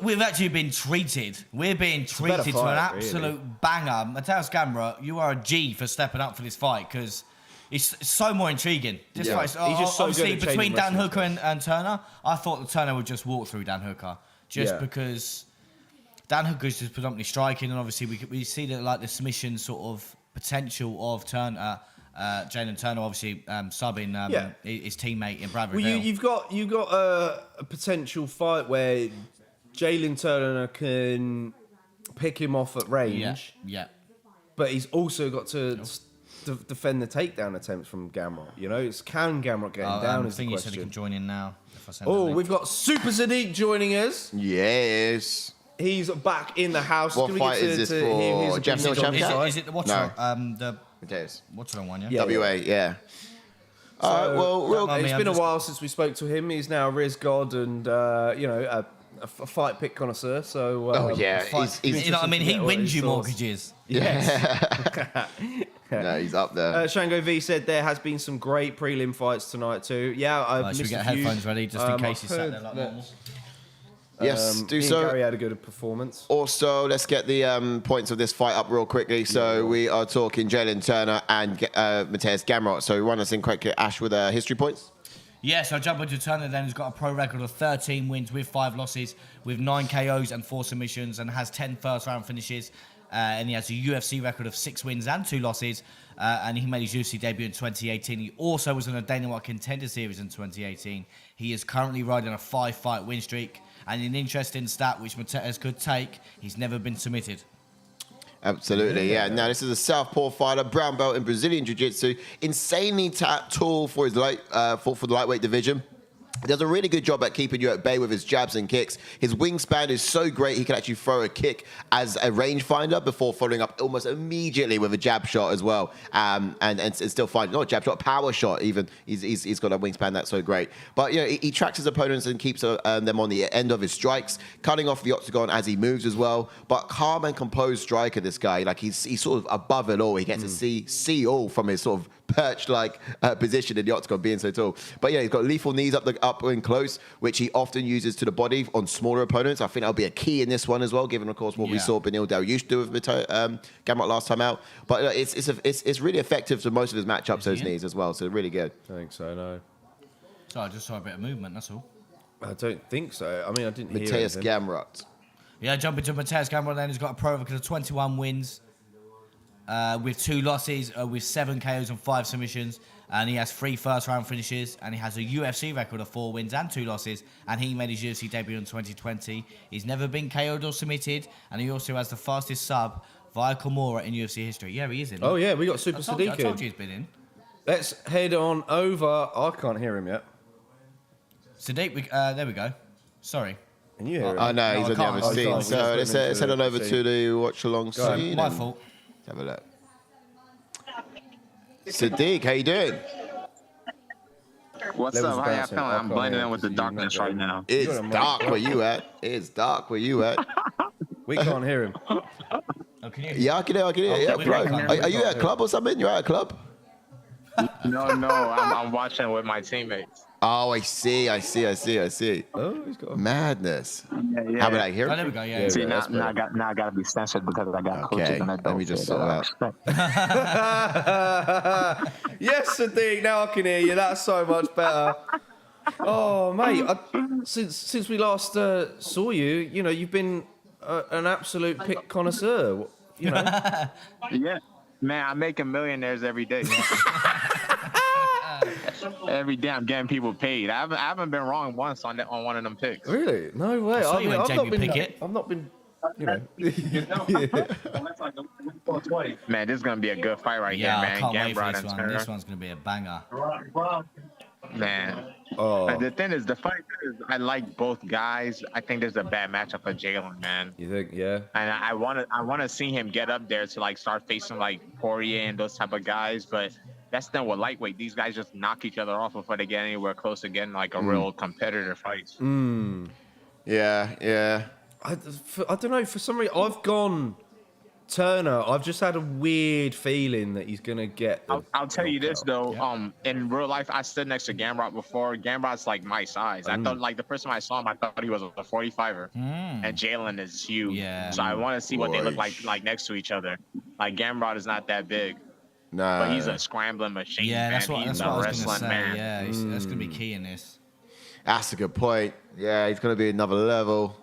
we've actually been treated. We're being treated to fight, an absolute banger. Mateusz Gamrot, you are a G for stepping up for this fight because it's so more intriguing. This fight's He's just so good obviously at between changing Dan wrestling Hooker and Turner. I thought that Turner would just walk through Dan Hooker because Dan Hooker's just predominantly striking, and obviously we see that like the submission sort of potential of Turner. Jalin Turner obviously subbing his teammate in Bradbury. Well, you've got a potential fight where Jalin Turner can pick him off at range. Yeah. But he's also got to defend the takedown attempts from Gamrot. You know, can Gamrot get him down? I Is the think you said he question. can join in now. If I send Oh, we've got Super Sadiq joining us. Yes. He's back in the house. What Can we fight get is this hear for? his Jeff opinions Neal on this Shavkat? fight? Is it the what's No. the Mateus. what's the one? Yeah. WA, yeah. So, well, it's been a while since we spoke to him. He's now Riz God and a fight pick connoisseur. So he's you know what I mean? He get what wins he you thought. mortgages. Yes. No, he's up there. Shango V said there has been some great prelim fights tonight too. Yeah, I've Right, should we missed get a few. headphones ready just in case I've he's sat heard there like that, normal? Yes, do me and so. Gary had a good performance. Also, let's get the points of this fight up real quickly. So we are talking Jalin Turner and Mateusz Gamrot. So run us in quickly, Ash, with history points. Yeah, so jump into Turner then, who's got a pro record of 13 wins with 5 losses, with 9 KOs and 4 submissions, and has 10 first-round finishes. And he has a UFC record of 6 wins and 2 losses. And he made his UFC debut in 2018. He also was in a Dana White Contender Series in 2018. He is currently riding a 5-fight win streak. And an interesting stat which Mateusz could take, he's never been submitted. Absolutely, yeah. Now, this is a southpaw fighter, brown belt in Brazilian Jiu-Jitsu, insanely tall for his for the lightweight division. He does a really good job at keeping you at bay with his jabs and kicks. His wingspan is so great, he can actually throw a kick as a rangefinder before following up almost immediately with a jab shot as well. And still find, not a jab shot, power shot even. He's got a wingspan that's so great. But, you know, he tracks his opponents and keeps them on the end of his strikes, cutting off the octagon as he moves as well. But calm and composed striker, this guy. Like, he's sort of above it all. He gets to see all from his sort of perch-like position in the octagon, being so tall. But yeah, he's got lethal knees up and close, which he often uses to the body on smaller opponents. I think that'll be a key in this one as well, given, of course, what we saw Benil Dariush do with Gamrot last time out. But it's really effective to most of his matchups, those knees as well. So really good. I think so. No, So I just saw a bit of movement, that's all. I don't think so. I mean, I didn't hear Mateusz anything. Gamrot. Yeah, jumping to Mateusz Gamrot then, who's got a pro record of 21 wins. With 2 losses, with 7 KOs and 5 submissions, and he has 3 first-round finishes, and he has a UFC record of 4 wins and 2 losses, and he made his UFC debut in 2020. He's never been KO'd or submitted, and he also has the fastest sub via Kimura in UFC history. Yeah, he is in. Oh yeah, we got Super I Sadiq told you in. he's been in. Let's head on over. I can't hear him yet. Sadiq, there we go. Sorry. Can you hear him? Oh no, he's I on the can't. other Oh, scene. can't. So Let's let's head on over see. to the watch along scene. My and fault. Have a look. Sadiq, how you doing? What's Levels up? How y'all bouncing. feeling? I I'm can't blending hear in with the because you're darkness not right now. It's got a mic. dark where you at. It's dark where you at. We can't hear him. Oh, can you? Yeah, I can hear. Yeah, we bro. can't Are you at a club or something? You're at a club? No, I'm watching with my teammates. Oh, I see. Oh, he's got Madness. Yeah. How about I hear Oh, it? there we go. Yeah. See, that's now I got to be censored because I got coaches and I Let don't me just feel sort that out. respect. Yes, Sadiq. Now I can hear you. That's so much better. Oh, mate. Since we last saw you, you've been an absolute pick connoisseur. Yeah, man, I'm making millionaires every day. Every day I'm getting people paid. I haven't been wrong once on one of them picks. Really? No way. saw you when Jamie Pickett. I've not been. Man, this is gonna be a good fight right Yeah, here, I man. can't wait for Gamrot this and one. Turner. This one's going to be a banger. Man. Oh, The thing is, the fight is, I like both guys. I think there's a bad matchup for Jalin, man. you think? Yeah. And I want to see him get up there to like start facing like Poirier and those type of guys. But that's the thing with lightweight. These guys just knock each other off before they get anywhere close to getting like a real competitor fight. Yeah. I don't know. For some reason, I've gone Turner. I've just had a weird feeling that he's gonna get. I'll tell you this though. Yeah. In real life, I stood next to Gamrot before. Gamrot's like my size. I thought like the first time I saw him, I thought he was a 45er, and Jalin is huge. Yeah. So I want to see what they look Boy. like next to each other. Like Gamrot is not that big, Nah. but he's a scrambling machine. Yeah, man. that's what He's I a was going to wrestling say. man. Yeah, that's going to be key in this. That's a good point. Yeah, he's going to be another level.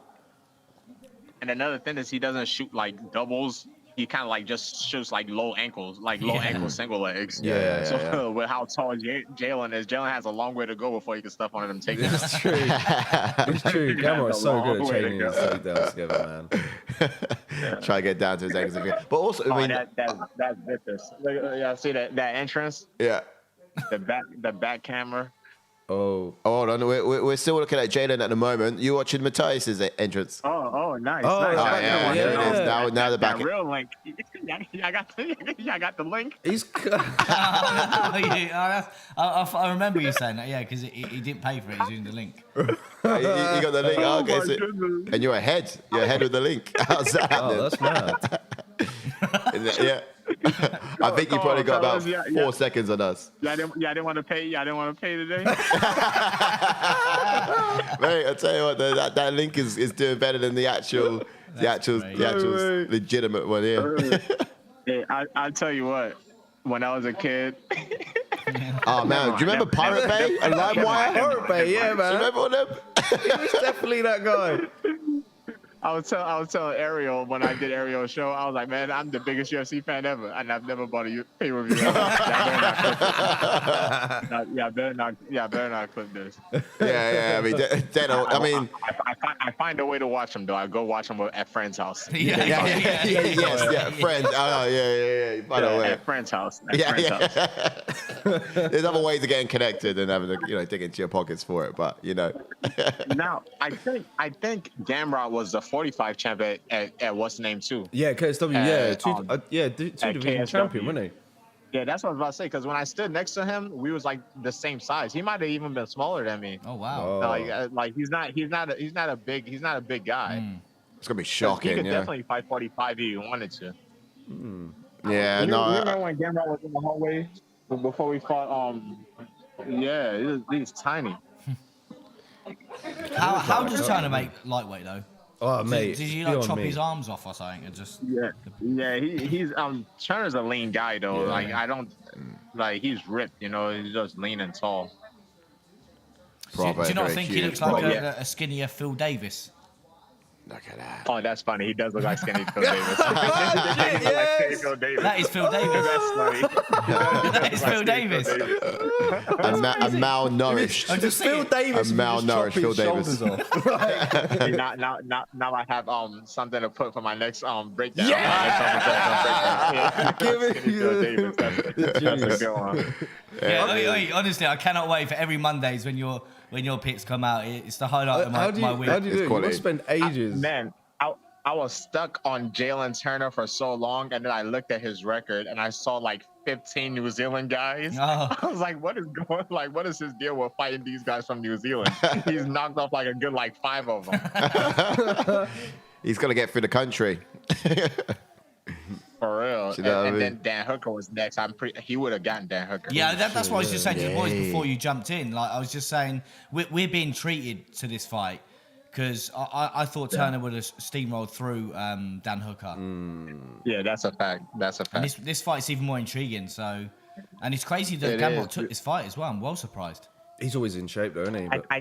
And another thing is he doesn't shoot like doubles. He kind of like just shoots like low ankles, like low ankle single legs. Yeah. So with how tall Jalin is, Jalin has a long way to go before he can stuff one of them takedowns. It's true. It's true. Gamrot's so good at chaining his takedowns together, man. Try to get down to his ankles again. But also, I mean, that's vicious. Yeah, see that entrance, yeah. the back camera. Oh. Hold on, we're still looking at Jalin at the moment. You watching Mateusz's entrance? Oh, nice. Oh, nice. Oh, yeah, yeah. here it is. Now the back. That real link. I got the link. He's. I remember you saying that, yeah, because he didn't pay for it. He's using the link. You got the link. Oh, Okay, my so, goodness. and you're ahead. You're ahead with the link. How's that Oh, happening? that's mad. Yeah. I think you probably got about fellas, 4 seconds on us. I didn't want to pay. Y'all didn't want to pay today. Mate, I tell you what, that link is doing better than the actual legitimate one here. Hey, I'll tell you what. When I was a kid. Oh man, do you remember Pirate Bay and LimeWire? Pirate Bay, yeah, Do you man. remember all them? He was definitely that guy. I was telling Ariel when I did Ariel's show, I was like, man, I'm the biggest UFC fan ever, and I've never bought a pay-per-view. Yeah, better not clip this. Yeah. I mean, I find a way to watch them though. I go watch them at friend's house. yeah, friend. Oh, yeah. By the way, At friend's house. There's other ways of getting connected than having to, dig into your pockets for it. But Now, I think Gamrot was the 45 champ at what's the name too. Yeah, KSW. Two division KSW. champion, wasn't he? Yeah, that's what I was about to say. Because when I stood next to him, we was like the same size. He might have even been smaller than me. Oh wow. Oh. Like he's not a big guy. it's gonna be He shocking. could Yeah. definitely fight 45 if he wanted to. Yeah. You No. remember when Gamrot was in the hallway before we fought? Yeah, he's tiny. How does Turner make lightweight though? Oh, mate. Did you beyond chop me. his arms off or something? And just Yeah. He's Turner's a lean guy though. Yeah. Like I don't like he's ripped. He's just lean and tall. do you not think he looks like Yeah. a skinnier Phil Davis? Look at that. Oh, that's funny. He does look like skinny Phil Davis. Yes. Phil Davis. That is Phil Davis. That's funny. That is Phil Davis. A malnourished. I'm just Phil saying. Davis. A malnourished Phil Davis. See, now I have something to put for my next breakdown. Give it- Skinny Phil Davis. That's a good one. Yeah, oi, honestly, I cannot wait for every Mondays when your picks come out. It's the highlight of my week. How do you do it? You quality. must spend ages. Man, I was stuck on Jalin Turner for so long, and then I looked at his record, and I saw like 15 New Zealand guys. Oh. I was like, what is his deal with fighting these guys from New Zealand? He's knocked off like a good 5 of them. He's gonna get through the country. For real. And then Dan Hooker was next. He would have gotten Dan Hooker. Yeah, that's what I was just saying to the boys before you jumped in. Like I was just saying, we're being treated to this fight because I thought Turner would have steamrolled through Dan Hooker. Yeah, that's a fact. That's a fact. And this fight's even more intriguing. So, and it's crazy that Gamrot took this fight as well. I'm well surprised. He's always in shape, though, isn't he? But... I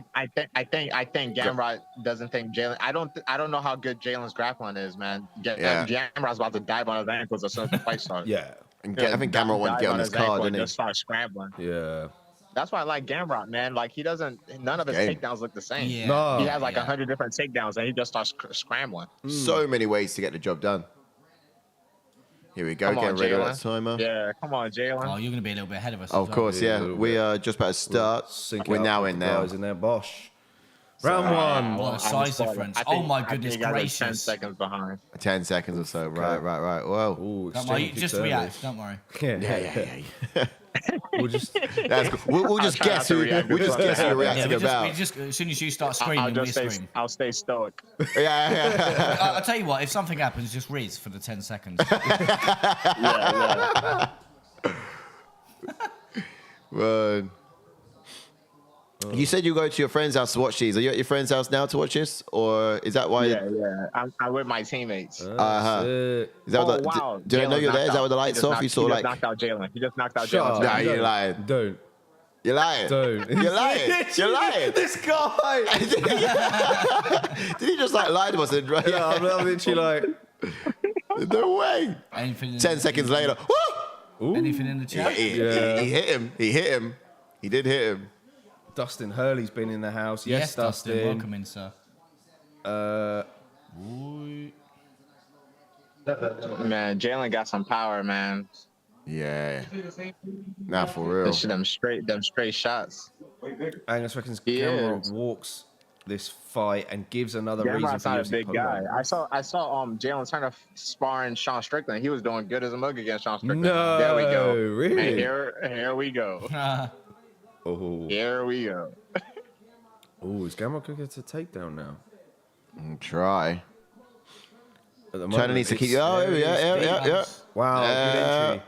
think Gamrot doesn't think Jalin. I don't know how good Jalen's grappling is, man. Gamrot's about to dive on his ankles as soon as the fight starts. Yeah, and I think Gamrot won't get on his card, didn't he? Just start scrambling. Yeah. That's why I like Gamrot, man. Like none of his takedowns look the same. Yeah. No. He has like 100 different takedowns, and he just starts scrambling. So many ways to get the job done. Here we go, getting rid of that timer. Yeah, come on, Jalen. Oh, you're going to be a little bit ahead of us. Of course, yeah. We are just about to start. We're now in now. Guys in there, Bosch. Round one. What a size difference. Oh my goodness gracious. 10 seconds behind. 10 seconds or so. Right. Whoa. Ooh, Don't worry, just react. Don't worry. Yeah. We'll just... That's cool. We'll just guess who you're reacting about. As soon as you start screaming, we scream. I'll stay stoic. Yeah. I'll tell you what, if something happens, just Riz for the 10 seconds. Yeah. Run. You said you go to your friend's house to watch these. Are you at your friend's house now to watch this? Or is that why? Yeah. I'm with my teammates. Is that wow. Did I know you're there? Is that with the lights off? You saw like... knocked out Jalen. He just knocked out Shut Jalen. Nah, you're lying. Don't. You're lying. Don't. You're lying. You're lying. This guy. Did he just like lie to us? Yeah, I'm literally like... No way. 10 seconds later. Woo! Anything in the chat? He hit him. He did hit him. Dustin Hurley's been in the house. Yes, Dustin. Welcome in, sir. Man, Jalen got some power, man. Yeah. Nah, for real. Them straight shots. Angus reckons Gamrot walks this fight and gives another reason Gamrot's for not a UFC big guy. Poland. I saw Jalen Turner sparring Sean Strickland. He was doing good as a mug against Sean Strickland. No, there we go. Really? And here we go. Oh. Here we go. Oh, is Gamrot going to get a takedown now? Try. At the Turner needs to keep... Oh, yeah. Wow, good entry.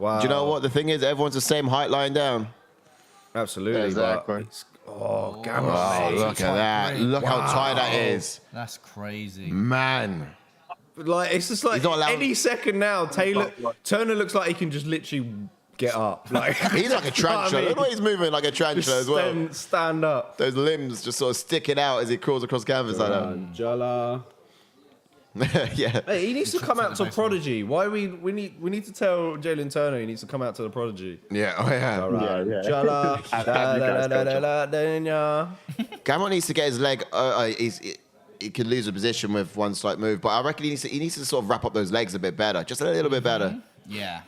Wow. Do you know what the thing is? Everyone's the same height lying down. Absolutely. Exactly. Gamrot. Oh, look at that. Look how tight that is. That's crazy. Man. Like, it's just like any second now, Turner looks like he can just literally get up. Like he's like a tarantula. Look at he's moving like a tarantula as well. Stand up. Those limbs just sort of sticking out as he crawls across canvas like that. Jala. Yeah. Hey, he needs to come out to Prodigy. Why we need to tell Jalin Turner he needs to come out to the Prodigy. Yeah. Oh yeah. Yeah. Jala. Gamrot needs to get his leg. He could lose a position with one slight move, but I reckon he needs to sort of wrap up those legs a bit better, just a little bit better. Yeah.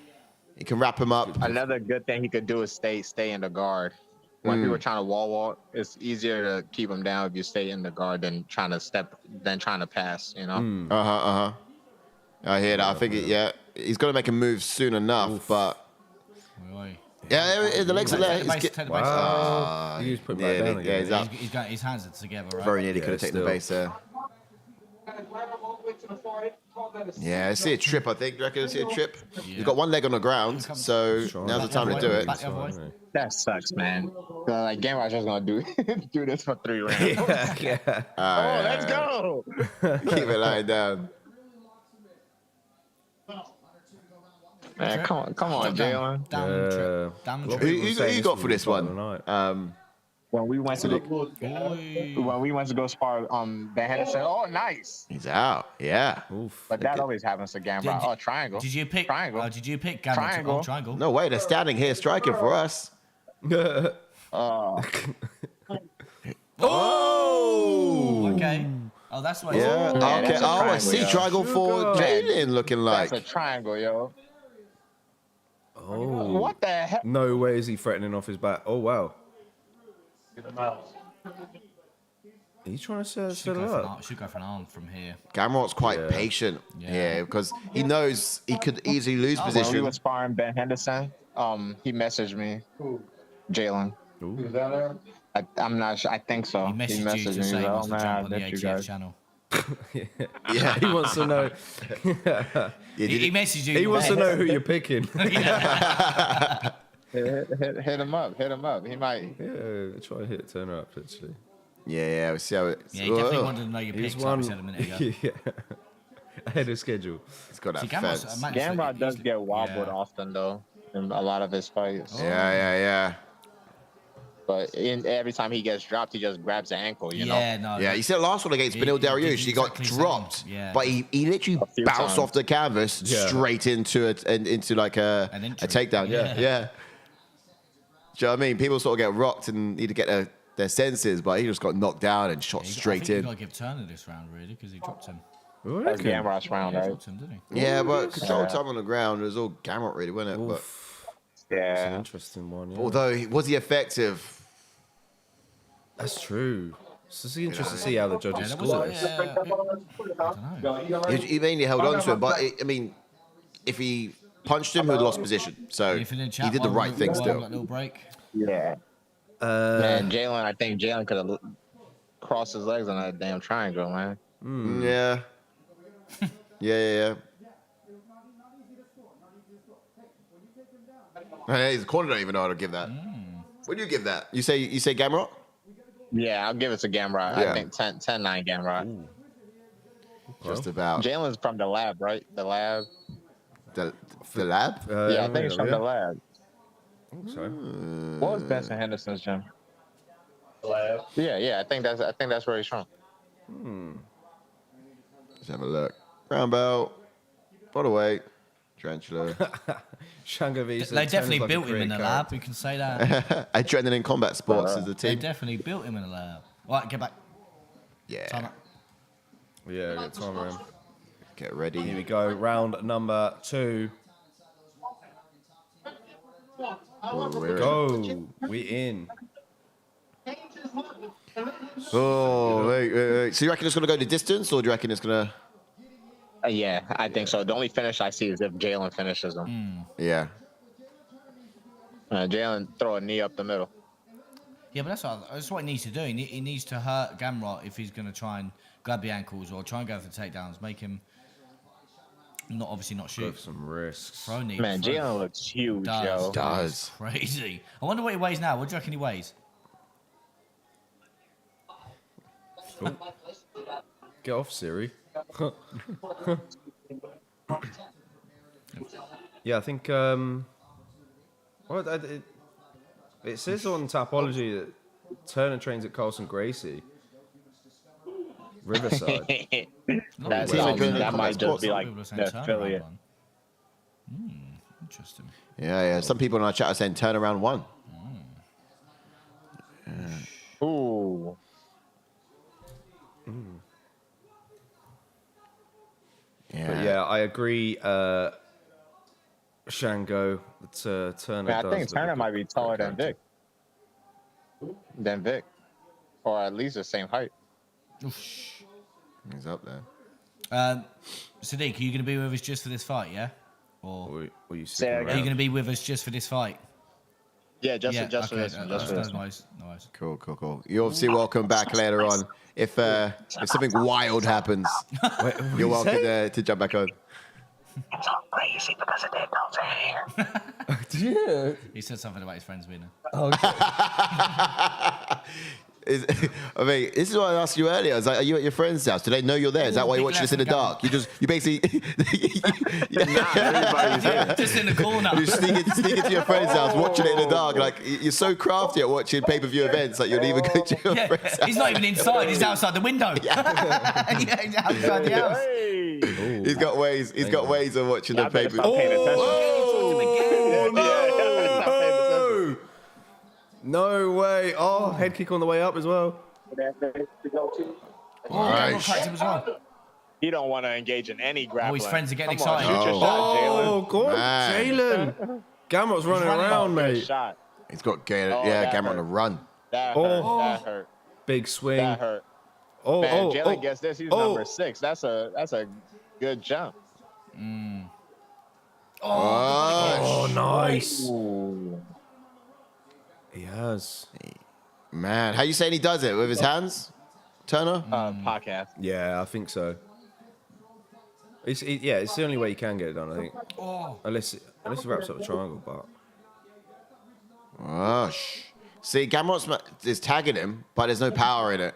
He can wrap him up. Another good thing he could do is stay in the guard. When people are trying to wall walk, it's easier to keep him down if you stay in the guard than trying to pass. You know. I hear that. I think he's got to make a move soon enough, but the legs are there. Wow. He's put back down again. He's up. He's got his hands together, right? Very nearly could have taken the base there. Yeah, I see a trip, I think. Do you reckon I see a trip? Yeah. He's got one leg on the ground, so now's the time to do it. That sucks, man. Like, Gamrot's just going to do this for 3 rounds. Let's go. Keep it lying down. Man, come on, Jalen. Who you got for this one? When we went to go spar Ben Henderson, nice. He's out, yeah. Oof. But that always happens to Gamrot. Triangle. Did you pick triangle? Did you pick Gamrot? Triangle. Triangle. No way, they're standing here striking for us. Oh. Okay. Oh, that's what. Yeah. Okay. I see triangle for Jalin looking like. That's a triangle, yo. Oh. What the heck? No way is he threatening off his back. Oh wow. He's trying to set it up. Should go for an arm from here. Gamrot's quite patient here because he knows he could easily lose position. When we were sparring Ben Henderson, he messaged me, Jalin. I'm not sure. I think so. He messaged you to say he wants to jump on the ATF channel. Yeah. He wants to know. He messaged you. He wants to know who you're picking. Hit him up. Hit him up. He might. Yeah, try and hit Turner up, actually. Yeah, we'll see how it. Yeah, he definitely wanted to know your picks, like we said a minute ago. Yeah. Ahead of schedule. It's got that See, fence. Gamrot does get wobbled yeah. often, though, in a lot of his fights. Yeah. But every time he gets dropped, he just grabs the ankle, you know? Yeah, you see the last one against Benil Dariush, he got dropped, but he literally bounced off the canvas straight into like a takedown. Yeah. Do you know what I mean? People sort of get rocked and need to get their senses, but he just got knocked down and shot straight in. You got to give Turner this round, really, because he dropped him. That's Gamrot's round, right? Him, didn't he? Yeah, but control time on the ground was all Gamrot, really, wasn't it? But, It's an interesting one. Yeah. although, was he effective? That's true. It's just interesting to see how the judges score this. I don't know. He mainly held on to him, but I mean, if he punched him, he would have lost position. So Anything in he chat did the while right thing while still. that little break? Yeah. Man, Jalin, I think Jalin could have crossed his legs on that damn triangle, man. Yeah. Hey, the corner don't even know how to give that. What do you give that? You say Gamrot? Yeah, I'll give it to Gamrot. Yeah. I think 10-9 Gamrot. Just about. Jalen's from the lab, right? The lab. The lab? Yeah, I think he's from the lab. Sorry. What was Benson Henderson's gym? Lab. Yeah. I think that's where he's from. Let's have a look. Brown belt. Bottle weight. Tarantula. Shangovisa. They definitely built him in the lab. We can say that. Adrenaline Combat Sports is the They team. definitely built him in the lab. All right, get back. Yeah. Time up. Yeah, get time around. Get ready. Here we go. Round number 2. Go. We in. Oh, wait. So you reckon it's going to go the distance, or do you reckon it's going to... Yeah, I think so. The only finish I see is if Jalin finishes him. Yeah. Jalin throw a knee up the middle. Yeah, but that's what he needs to do. He needs to hurt Gamrot if he's going to try and grab the ankles or try and go for the takedowns. Make him obviously not Go shoot. for some risks. Throw knee. Man, Jalin looks huge, yo. Does. Crazy. I wonder what he weighs now. What do you reckon he weighs? Get off, Siri. Yeah, I think. It says on Tapology that Turner trains at Carlson Gracie, Riverside. that might just be like People are saying the turnaround affiliate. one. Interesting. Yeah. Some people in our chat are saying turn around 1. Ooh. But yeah, I agree. Shango, that Turner. Man, I does think look Turner a might be good taller than character. Vic. Or at least the same height. He's up there. Sadiq, are you going to be with us just for this fight, yeah? Or Or you Say are you sticking going to around? be with us just for this fight? Yeah, just yeah, for this one. Just for this one. nice. Cool. You're obviously welcome back later on. If something wild happens, you're welcome to jump back on. It's all crazy because it didn't know Yeah. He said something about his friends winning. I mean, this is what I asked you earlier. I was like, are you at your friend's house? Do they know you're there? Is that why you're watching this in the dark? You basically... everybody's here. Just in the corner. You sneak into your friend's house, watching it in the dark. Like, you're so crafty at watching pay-per-view events, like you'll even go to your Yeah, friend's house. he's not even inside. He's outside the window. Yeah, he's outside the house. Hey. He's got ways of watching the Y'all better pay-per-view. stop paying attention. No way. Oh, head kick on the way up as well. Gamrot cracked him as well. He don't want to engage in any grappling. His friends are getting Come on, excited. shoot your shot, Oh, go on, Man. Jalen. Gamrot's running running around, Jalen. Shoot your mate. shot. He's got Oh, that Gamrot on hurt. a run. That Oh. hurt. That hurt. Big swing. That hurt. Oh, Man, oh, Jalin oh. gets this. He's Oh. number 6. That's a good jump. Oh, Oh, nice. Ooh. He has. man. How you saying he does it? With his hands? Turner? Podcast. Yeah, I think so. It's the only way you can get it done, I think. Unless he wraps up the triangle, but See, Gamrot is tagging him, but there's no power in it.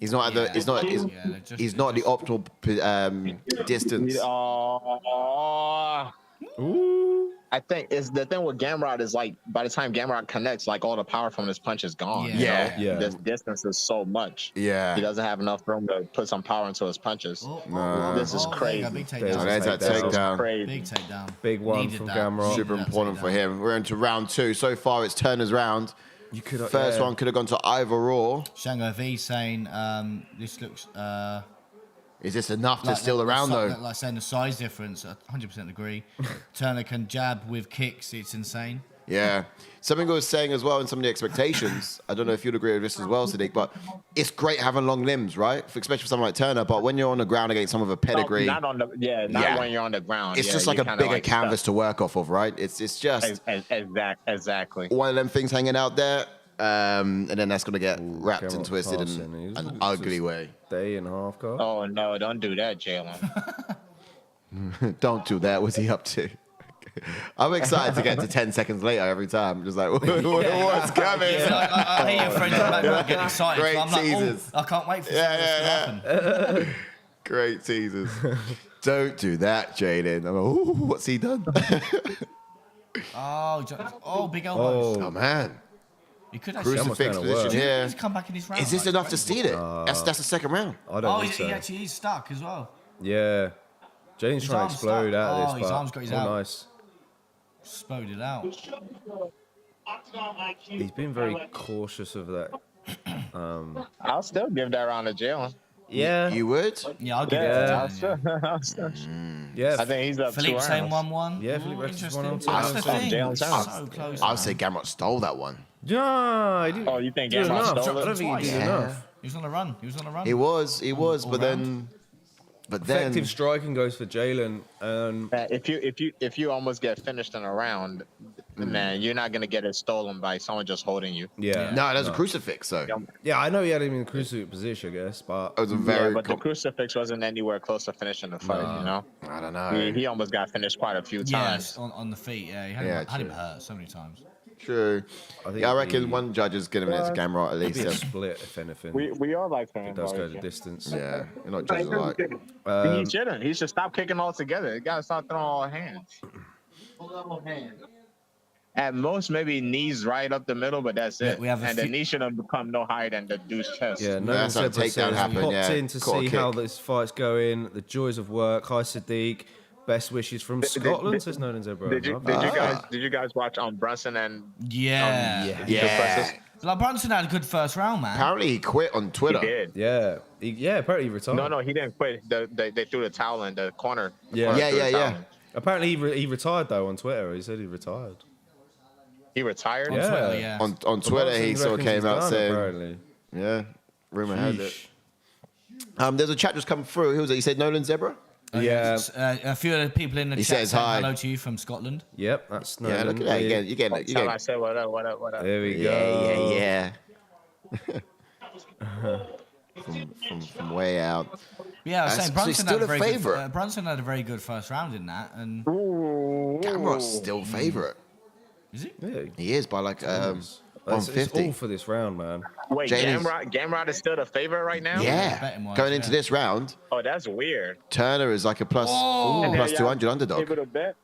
He's not at the. He's not. He's not at the optimal distance. I think it's the thing with Gamrot is like by the time Gamrot connects, like all the power from his punch is gone. Yeah. Yeah. This distance is so much. Yeah. He doesn't have enough room to put some power into his punches. This is there you go, crazy. big There's takedown. There's that takedown. Crazy. Big takedown. big one Needed from that. Gamrot. Super That important for takedown. him. We're into round 2. So far, it's Turner's round. You could First one could have gone to either or. Shango V saying this looks Is this enough to steal the round, though? like saying the size difference. 100% agree. Turner can jab with kicks. It's insane. Yeah. Something I was saying as well in some of the expectations, I don't know if you'd agree with this as well, Sadiq, but it's great having long limbs, right? Especially for someone like Turner, but when you're on the ground against someone with a pedigree, Not on the when you're on the ground. it's Yeah, just like you're a kinda bigger canvas stuck. to work off of, right? It's just Exactly. one of them things hanging out there, and then that's going to get wrapped Gamrot and twisted in passing. He's an just- ugly way. Day and a half, car. Oh no! Don't do that, Jalin. Don't do that. What's he up to? I'm excited to get to 10 seconds later every time. Just like, what's coming? Yeah, I hear your friends in the background getting excited. Great So I'm like, teasers. I can't wait for this to happen. Great teasers. Don't do that, Jaden. I'm like, ooh, what's he done? Big elbows. Oh, man. He could actually. Crucifix kinda position work. here. He's come back in his round. Is this like, enough to crazy. steal it? That's the second round. I don't think He so. actually is stuck as well. Yeah. Jaden's His trying to arm's explode stuck. out of this, Oh, his but arm's got his oh, out. nice. Exploded out. He's been very cautious of that. I'll still give that round to Jalin. Yeah. You would? Yeah, I'll give Yeah. it to Jalin, I'll still. Yeah. I think he's up 2 Philippe saying rounds. 1-1. Yeah, Philippe Rex is Interesting. 1-1. That's the Oh, thing. Jalen's out. So close. I would say Gamrot stole that one. Yeah. He didn't Oh, you think do Gamrot enough. stole I it? don't think he did Twice. enough. He was on the run. He was, all but then... Effective striking goes for Jalin. If you almost get finished in a round, man, you're not gonna get it stolen by someone just holding you. Yeah. No, that's a crucifix, though. Yeah, I know he had him in the crucifix position, I guess, but It was a Yeah, very... but the crucifix wasn't anywhere close to finishing the fight. You know, I don't know. he almost got finished quite a few times. Yes, on the feet. Yeah, he had, Yeah, him, had him true. hurt so many times. True. think I reckon the- one judge is giving it to Gamrot at it'd least. be a split, if anything. We all like him. It does go the distance. Yeah, you're not judging alike. He shouldn't. He should stop kicking altogether. He gotta stop throwing all hands. At most, maybe knees right up the middle, but that's it. We have a and the few- knee shouldn't become no higher than the dude's chest. Yeah, no That's how one takedown says happened, popped yeah. in to Caught a see kick. how this fight's going. The joys of work. Hi, Sadiq. Best wishes from Scotland, says Nolan Zebra. Did you guys watch Brunson and Yeah. Yeah. Like Brunson had a good first round, man. Apparently he quit on he Twitter. did? Yeah. Apparently he retired. No, he didn't quit. They threw the towel in the corner. The Yeah. corner Yeah, threw the yeah, towel yeah. in. Apparently he retired, though, on Twitter. He said he retired. He retired. Yeah. Twitter, yeah. On Twitter, he Brunson sort of reckons came he's out done, saying, apparently. yeah, rumor has it. Sheesh. There's a chat just come through. Who was it? He said Nolan Zebra? Yeah. A few of the people in the He chat says saying hi. hello to you from Scotland. Yep, that's Yeah, Nolan. look at that. You get it. You Tell get I said what up. There we Yeah, go. yeah. from way out. Yeah, I was saying So he's Brunson still had a a very good. favourite. Brunson had a very good first round in that, and Gamrot's still favourite. is he? Yeah. He is by like It's 150. all for this round, man. Wait, James- Gamrot is still the favorite right now? Yeah. betting wise, Going into yeah. this round, Oh, that's weird. Turner is like a plus Oh. plus Yeah, 200 underdog. Able to bet.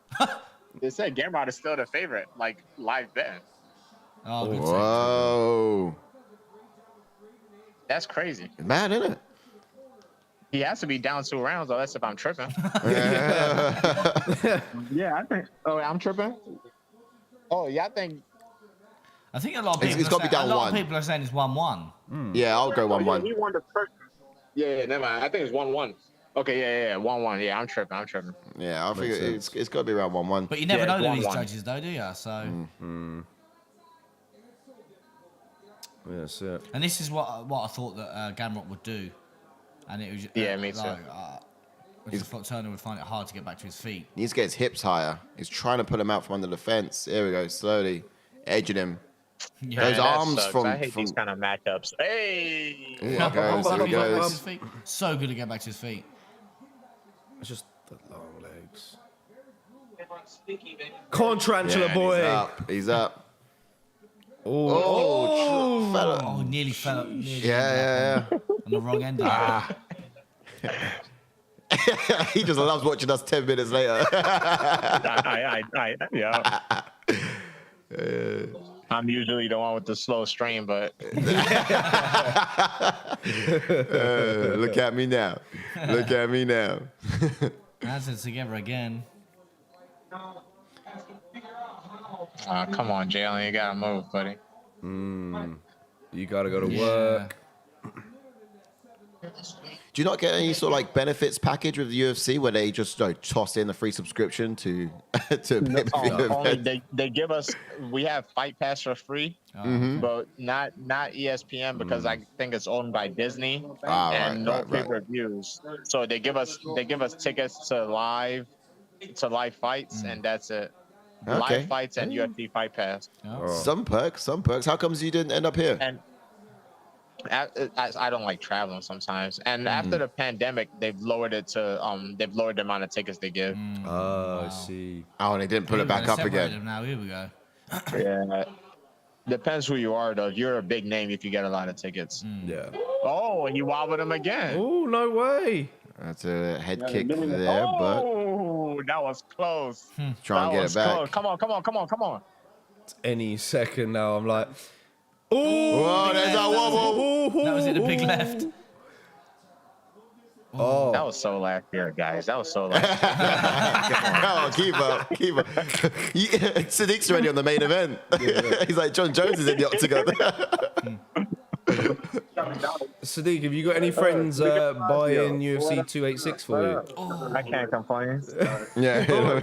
They said Gamrot is still the favorite, like live betting. Oh, good. Whoa. That's crazy. It's mad, isn't it? He has to be down 2 rounds, though. That's if I'm tripping. Yeah, I think. Oh, I'm tripping. Oh, yeah, I think. I think a lot of It's- people. it's gotta be down a lot one. of people are saying it's 1-1. Yeah, I'll go Oh, yeah, 1-1. he won the first. Yeah, never mind. I think it's 1-1. Okay, yeah, 1-1. Yeah, I'm tripping. Yeah, I think Makes it's got to be around 1-1. But you never Yeah, know these 1-1. judges, though, do you? So, Yeah, that's it. and this is what I thought that Gamrot would do, and it was Yeah, me too. I just thought Turner would find it hard to get back to his feet. He needs to get his hips higher. He's trying to pull him out from under the fence. Here we go, slowly edging him. Yeah. Those that arms sucks. from. I hate these kind of matchups. Hey. Here it goes. Here it goes. So good to get back to his feet. It's just the long legs. Contrantula Yeah, boy. He's up. Oh, Fella. Oh, nearly fell up. Nearly Yeah. on the wrong end. Of it. He just loves watching us 10 minutes later. Yeah. I'm usually the one with the slow stream, but Look at me now. Look at me now. That's it together again. come on, Jalin, you gotta move, buddy. you gotta go to work. Do you not get any sort of like benefits package with the UFC where they just toss in the free subscription to pay-per-view Only events? they give us. We have Fight Pass for free, but not ESPN because I think it's owned by Disney and no pay-per-views. So they give us tickets to live fights and that's it. Okay. Live fights and UFC Fight Pass. Some perks. How comes you didn't end up here? And I don't like traveling sometimes. And after the pandemic, they've lowered the amount of tickets they give. I see. Oh, and they didn't put it back up again. Now here we go. Yeah. Depends who you are, though. If you're a big name, you can get a lot of tickets. Yeah. Oh, he wobbled him again. Oh, no way. That's a head kick there, but Oh, that was close. try and get it back. Close. Come on. Any second now, I'm like, oh, Whoa, there's that wobble. That was it, the big left. Oh, That was so last year, guys. That was so last year. Come on, keep up. Sadiq's already on the main event. He's like, John Jones is in the octagon. Sadiq, have you got any friends buying UFC 286 for you? I can't complain. Yeah. Oh,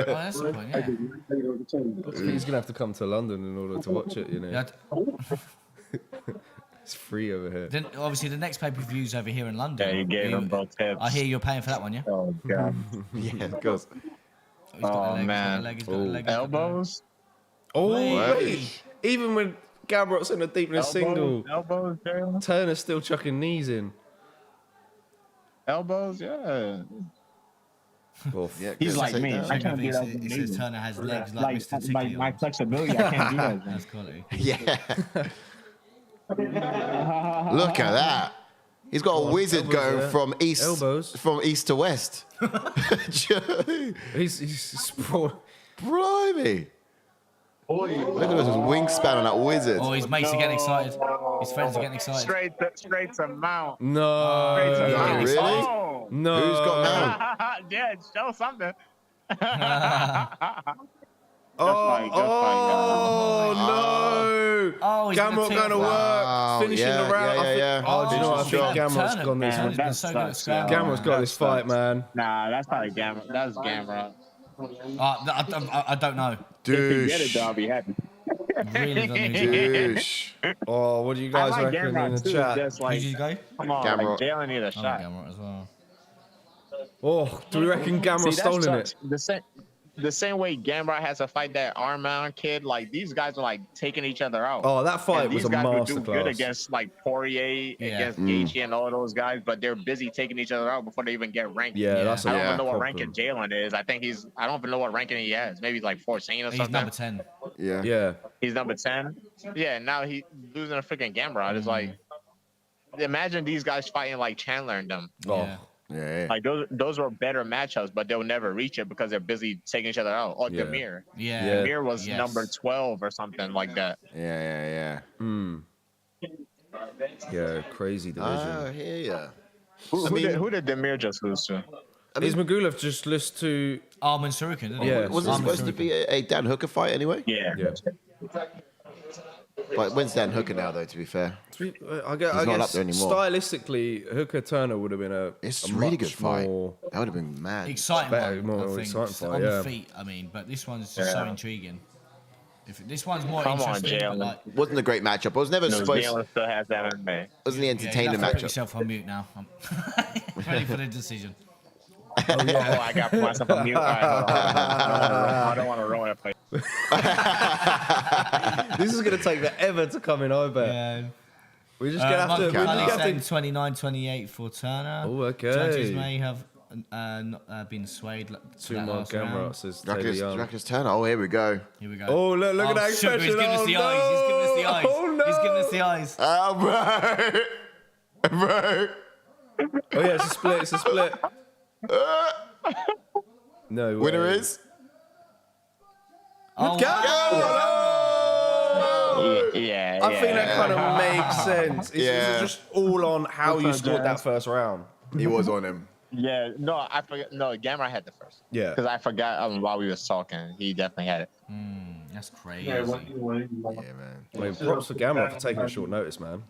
that's the point, yeah. He's gonna have to come to London in order to watch it, you know. Yeah, It's free over here. then obviously the next pay-per-view's over here in London. Yeah, you gave him both tips. I hear you're paying for that one, yeah? Oh, God. Yeah, of course. He's got the leg, man. He's got the leg, he's got the leg. Elbows? Oh, Wait. wait. Even when Gamrot's in a deep in a single, Elbows, Jalen? Turner's still chucking knees in. Elbows, yeah. Well, Yeah, He's good like take me. down. I can't He do that. says, he says Turner has legs like Like Mr. Ticky. my flexibility, I can't do that. That's quality. Yeah. Look at that. He's got a wizard elbows going there. from east to west. he's sprawled. Blimey. Look at this wingspan on that wizard. Oh, his mates are getting excited. His friends are getting excited. Straight to mount. No. Really? Oh. No. Who's got mount? Yeah, show something. Oh no! Oh, he's gonna Gamrot take going to that. work, Wow, finishing yeah, the round. yeah, I think, yeah. Oh, do you know what? I think Sure. Gamrot's Turner, got this man, one. has been so good at scrapping. Gamrot's got this fight, man. Nah, that's probably Gamrot. That's Gamrot. I don't know. If you get it, Douche. though, I'll be happy. Really don't know. Douche. Oh, what do you I guys like reckon in Gamrot the too. chat? Just Who like, did you go? come on, Gamrot. like Jalin need a I shot. like Gamrot as well. Oh, do we reckon Gamrot's stolen it? The same way Gamrot has to fight that Armand kid, like these guys are like taking each other out. Oh, that fight And was these a guys would do good masterclass. against like Poirier, Yeah. against Gaethje and all those guys, but they're busy taking each other out before they even get ranked. Yeah, that's a I don't Yeah. even know what problem. ranking Jalin is. I don't even know what ranking he has. Maybe like 14 or He's something. number 10. Yeah. Yeah. He's number 10. Yeah, now he's losing a freaking Gamrot. It's like, imagine these guys fighting like Chandler and them. Oh, Yeah. Yeah. Like those were better matchups, but they'll never reach it because they're busy taking each other out. Or Yeah. Demir. Yeah. Yeah. Demir was Yes. number 12 or something like that. Yeah. yeah, crazy division. Oh, hear ya. Who did Demir just lose to? Is Magulov just list to? Armin Sarukin, didn't he? Yeah. Was it supposed to be a Dan Hooker fight anyway? Yeah. Yeah. But when's Dan Hooker now, though, to be fair? I guess not up there anymore. stylistically, Hooker Turner would have been It's a a really much good fight. more- That would have been mad. Exciting Better, one, more I think. exciting fight, on yeah. the feet, I mean, but this one's just so Yeah. intriguing. If this one's more Come on, interesting, but Jalin. like, Wasn't a great matchup. It was never No, supposed. Jalin still has that MMA. Wasn't the yeah, entertaining you have to put matchup. yourself on mute now. I'm ready for the decision. Oh, I got myself a mute. All right, hold on. I don't want to ruin it for you. This is going to take forever to come in, I bet. Yeah. We're just going to have to... Cully we're saying 29-28 for Turner. Oh, okay. Judges may have not been swayed. Two more Gamrot says Taylor Young. Drakus Turner. Oh, here we go. Here we go. Oh, look at that sugar, expression. He's giving us the eyes. He's giving us the eyes. Oh, no. He's giving us the eyes. Oh, bro. Oh, yeah, it's a split. It's a split. No way. Winner is? Oh, Yeah. I think that kind of makes sense. It's just all on how you scored that first round. He was on him. Yeah, no, I forgot. No, Gamrot had the first. Yeah. Because I forgot while we was talking. He definitely had it. That's crazy. Yeah, man. I mean, props for Gamrot for taking a short notice, man.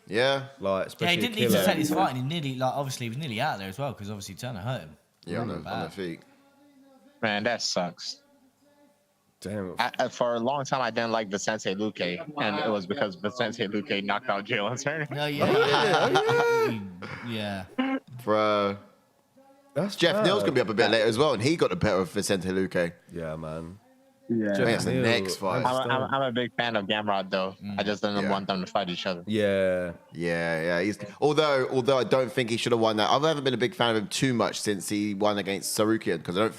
Yeah. Like, Yeah, especially he didn't need to take his fight, and he nearly, obviously, he was nearly out there as well, because obviously Turner hurt him. Yeah, on the feet. Man, that sucks. Damn. For a long time, I didn't like Vicente Luque, and it was because Vicente Luque knocked out Jalin Turner. Oh, yeah. Yeah. For That's Jeff bad. Neal's going to be up a bit later as well, and he got the better of Vicente Luque. Yeah, man. Yeah. I think that's the Neal, next fight. I'm a big fan of Gamrot, though. I just didn't want them to fight each other. Yeah. Yeah. Although I don't think he should have won that. I haven't been a big fan of him too much since he won against Sarukian, because I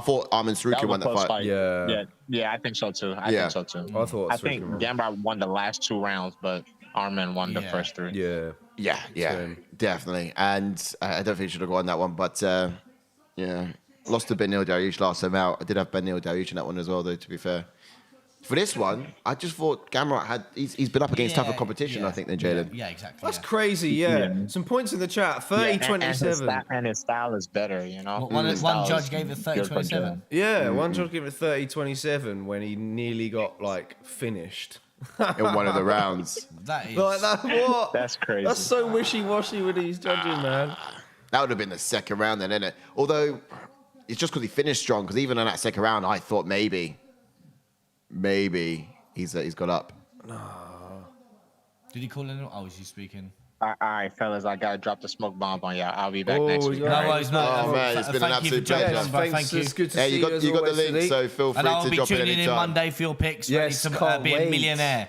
thought Arman That Sarukian was won a that close fight. fight. Yeah. Yeah, I think so too. I Yeah. think so too. I thought I think Sarukian won. Gamrot won the last 2 rounds, but Arman won the first 3. Yeah. Yeah, Same. definitely. And I don't think he should have won that one, but yeah. Lost to Benil Dariush last time out. I did have Benil Dariush in that one as well, though, to be fair. For this one, I just thought Gamrot he's been up against tougher competition, I think, than Jalin. Yeah, exactly. That's crazy, yeah. Some points in the chat. 30-27. And his style is better, you know. One Style judge is gave it good for 30-27. Jalin. Yeah, one judge gave it 30-27 when he nearly got, finished. In one of the rounds. That is. Like that, what? That's crazy. That's so wishy-washy with these judging, man. That would have been the second round then, innit? Although, it's just because he finished strong, because even in that second round, I thought maybe he's got up. Did he call in? Oh, is he speaking? All right, fellas, I gotta drop the smoke bomb on y'all. I'll be back next week. you got No worries, mate. Oh, man, it's been an Thank you for absolute jumping pleasure. on, bro. Thanks, Thank you. it's good to Hey, see you got as the always, link, Sadiq. so feel free And I'll to be drop it tuning in anytime. Monday for your picks. Yes, ready to can't be a wait. millionaire.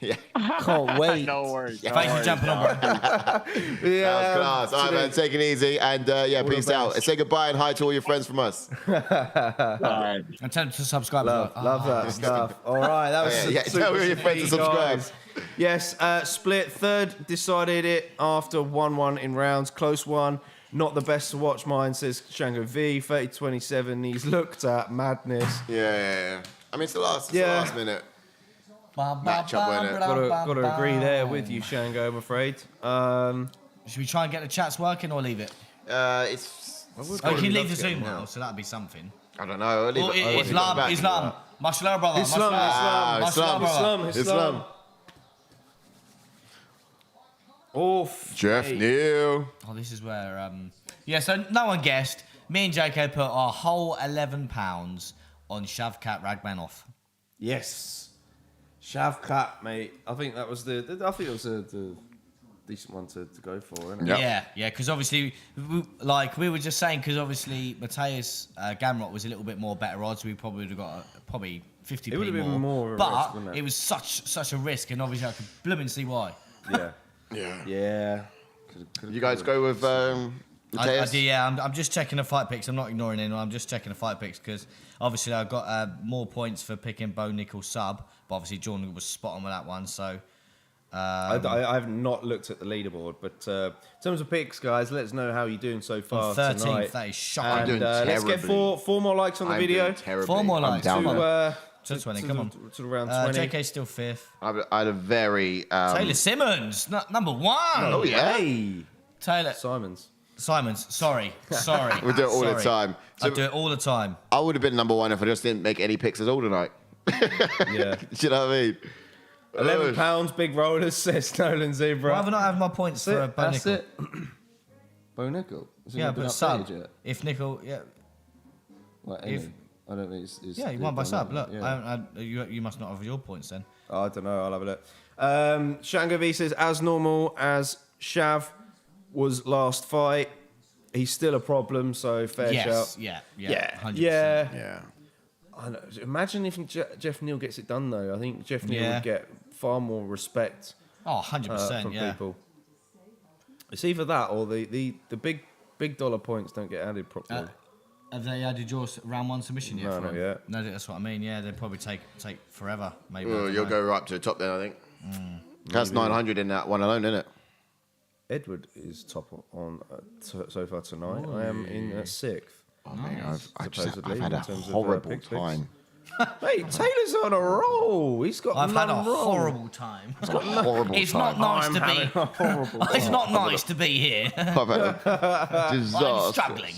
Yeah. Can't wait. No worries. Thank you for jumping on, bro. That was class. All right, man, take it easy. And peace out. Say goodbye and hi to all your friends from us. All right. And tell them to subscribe. Love that stuff. All right, that was Yeah, tell all your friends to subscribe. guys. Yes, split third, decided it after 1-1 in rounds. Close one. Not the best to watch, mine, says Shango V. 30-27. He's looked at. Madness. Yeah. I mean, it's the last minute. Match up, wasn't it? Got to agree there with you, Shango, I'm afraid. Should we try and get the chats working or leave it? It's. Oh, you can leave the Zoom now, so that'd be something. I don't know. I'll leave Oh, it. Islam. Mashallah, brother. Islam. Oh, Jeff Neal. Oh, this is where. So no one guessed. Me and JK put our whole £11 on Shavkat Rakhmonov. yes. Shavkat, mate. I think that was the decent one to go for, isn't it? Yep. Yeah, because obviously, we were just saying, because obviously Mateusz Gamrot was a little bit more better odds. We probably would have got probably 50p It would have been more of a but risk, wouldn't it? it was such a risk, and obviously I could blooming see why. Yeah. You guys go with Mateusz? I'm just checking the fight picks. I'm not ignoring anyone. I'm just checking the fight picks because obviously I got more points for picking Bo Nickal sub, but obviously Jordan was spot on with that one. So I have not looked at the leaderboard, but in terms of picks, guys, let us know how you're doing so far 13th, tonight. that is shocking. And doing let's get terribly. four more likes on the video. 4 more likes. I'm Come down on. there. To 20, come on. To around 20. JK's still 5th. I had a very. Taylor Simmons, number 1. Oh, yeah. Hey. Taylor Simons. Sorry. We do it all the time. I So do it all the time. I would have been number 1 if I just didn't make any picks at all tonight. Yeah. Do you know what I mean? £11, big rollers, says Nolan Zebra. Why have I not had my points for Bo That's Nickal? it. Bo Nickal? Has it Yeah, not been but sub. updated yet? If Nickal, yeah. Like, If- I don't think it's Yeah, you won by sub. Look, Yeah. you must not have your points then. I don't know. I'll have a look. Shango V says, as normal as Shav was last fight, he's still a problem. So fair shout. Yeah, Yeah, 100%. yeah. Yeah. I know. Imagine if Geoff Neal gets it done, though. I think Geoff Neal would get far more respect. Oh, 100%, from people. It's either that or the big dollar points don't get added properly. Have they added your round 1 submission yet? No, not yet. No, that's what I mean. Yeah, they'd probably take forever. Maybe. Well, you'll go right up to the top then, I think. That's 900 in that one alone, isn't it? Edward is top on so far tonight. I am in 6th. Oh, man, I've Supposedly, had a in terms of, horrible picks. time. Mate, Taylor's on a roll. He's got I've had a none wrong. horrible time. Horrible It's time. not nice to having be. a horrible It's not nice to be here. I've had a disaster. I'm struggling.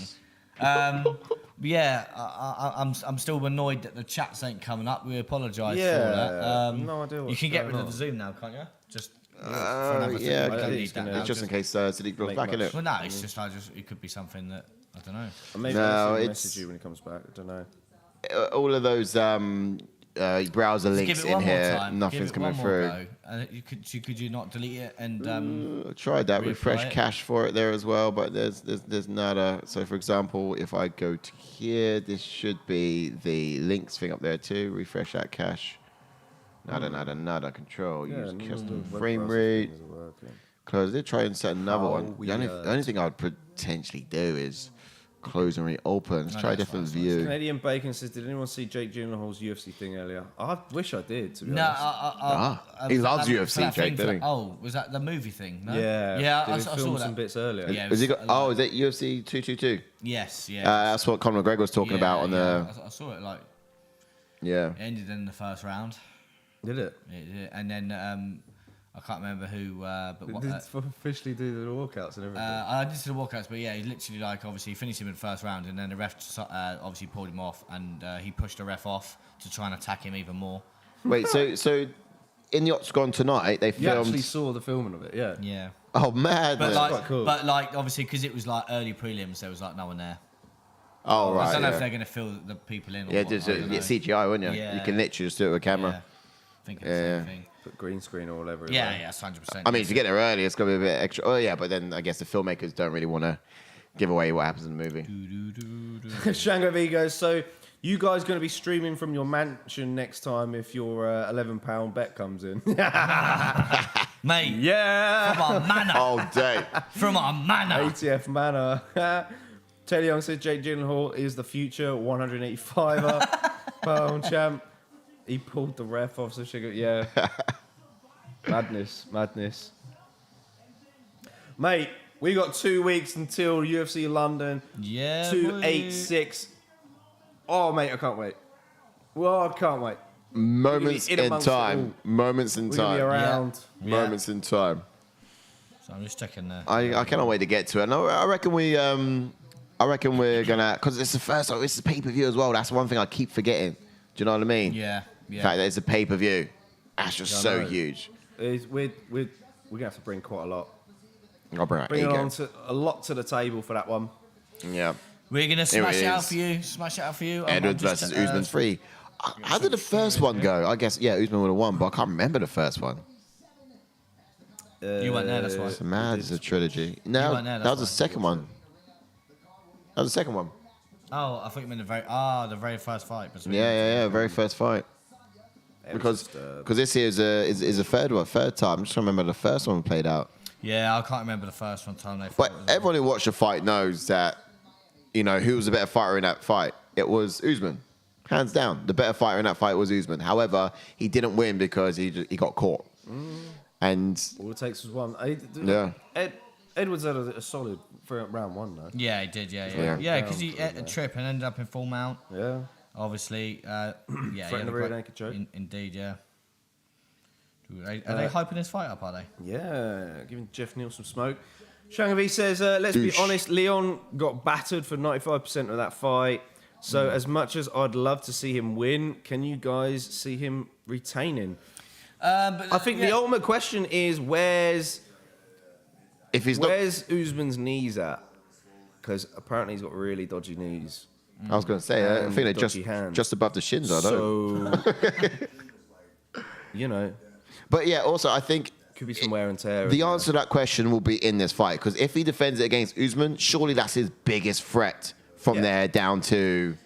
Yeah, I'm still annoyed that the chats ain't coming up. We apologise for that. no idea what's you can get going rid on. of the Zoom now, can't you? Just Yeah, we don't okay. need that now. it's just in case Sadiq goes make back in it. Well, no, it's just it could be something that I don't know. Maybe No, I'll it's- message you when he comes back. I don't know. All of those browser Just links give it in one more here, time. nothing's Give it coming one more through. go. Could you not delete it and I tried that, reapply refresh it? cache for it there as well, but there's nada. So for example, if I go to here, this should be the links thing up there too. Refresh that cache. Nada. Control. Use custom frame rate. Close it. Try and set another one. The only thing I'd potentially do is close and reopen. Let's try a different view. Canadian Bacon says, did anyone see Jake Gyllenhaal's UFC thing earlier? I wish I did, to be No, Ah, he loves UFC, Jake, doesn't he? Oh, was that the movie thing? No? honest. Yeah. Yeah, Did I he saw film that. some bits earlier. Yeah, Has he got? a lot. Oh, is it UFC 222? Yes, yeah. That's what Conor McGregor was talking about on the. I saw it like Yeah. it ended in the first round. Did it? And then I can't remember who, but what, Did officially do the walkouts and everything? I did see the walkouts, but yeah, he literally obviously finished him in the first round, and then the ref obviously pulled him off, and he pushed the ref off to try and attack him even more. Wait, so in the Octagon tonight they you filmed. actually saw the filming of it, yeah. Yeah, Oh, mad! but quite cool. obviously because it was like early prelims, there was like no one there. Oh, right. I don't know if Yeah, they're gonna fill the people in. Or yeah what, just I don't know. CGI, wouldn't you? Yeah. You can literally just do it with a camera. Yeah, I think it's Yeah, the yeah. same thing. Put green screen or whatever. Yeah, 100%. I mean, if you get there early, it's gonna be a bit extra. Oh yeah, but then I guess the filmmakers don't really want to give away what happens in the movie. Shango V goes, so you guys going to be streaming from your mansion next time if your £11 bet comes in? Mate, Yeah. from our manor. All day. From our manor. ATF Manor. Taylor Young says Jake Gyllenhaal is the future 185er pound champ. He pulled the ref off, so she go, yeah. Madness. Mate, we got 2 weeks until UFC London. Yeah, 286. Oh, mate, I can't wait. Well, I can't wait. Moments in in amongst it time. all. Moments in We're going to be time. around. Yeah. Moments in time. So I'm just checking there. I cannot wait to get to it. And I reckon we're gonna, because it's the first. It's a pay per view as well. That's one thing I keep forgetting. Do you know what I mean? Yeah. The fact that it's a pay per view. That's just Yeah, I so know. huge. We're going to have to bring quite a lot. I'll bring Bring ego. a lot to the table for that one. Yeah. We're gonna smash it it out is. for you. Smash it out for you. Edwards versus Usman's free. How did the first one go? I guess, yeah, Usman would have won, but I can't remember the first one. You weren't there, that's why. It's mad. It's a trilogy. No, weren't there, that that's was the why. second one. That was the second one. Oh, I thought you meant the very first fight. Yeah. Very first fight. Because this here is a third time. I'm just trying to remember the first one played out. Yeah, I can't remember the first one time they fought. But as well. everyone who watched the fight knows that, who was the better fighter in that fight? It was Usman. Hands down. The better fighter in that fight was Usman. However, he didn't win because he got caught. And All it takes was one. Yeah. Edwards had a solid round one, though. Yeah, he did. Yeah. Yeah, because he ate a trip and ended up in full mount. Yeah. Obviously, yeah. Threatened a rear naked choke. Indeed, yeah. Are they hyping this fight up? Are they? Yeah, giving Geoff Neal some smoke. Shangavi says, let's be Douche. honest, Leon got battered for 95% of that fight. So as much as I'd love to see him win, can you guys see him retaining? But, I think the ultimate question is where's Usman's knees at? Because apparently he's got really dodgy knees. I was going to say, I And think they're dodgy hands. just above the shins, I know. So, But yeah, also I think could be some wear and tear. the answer to that question will be in this fight. Because if he defends it against Usman, surely that's his biggest threat from Yeah. there down to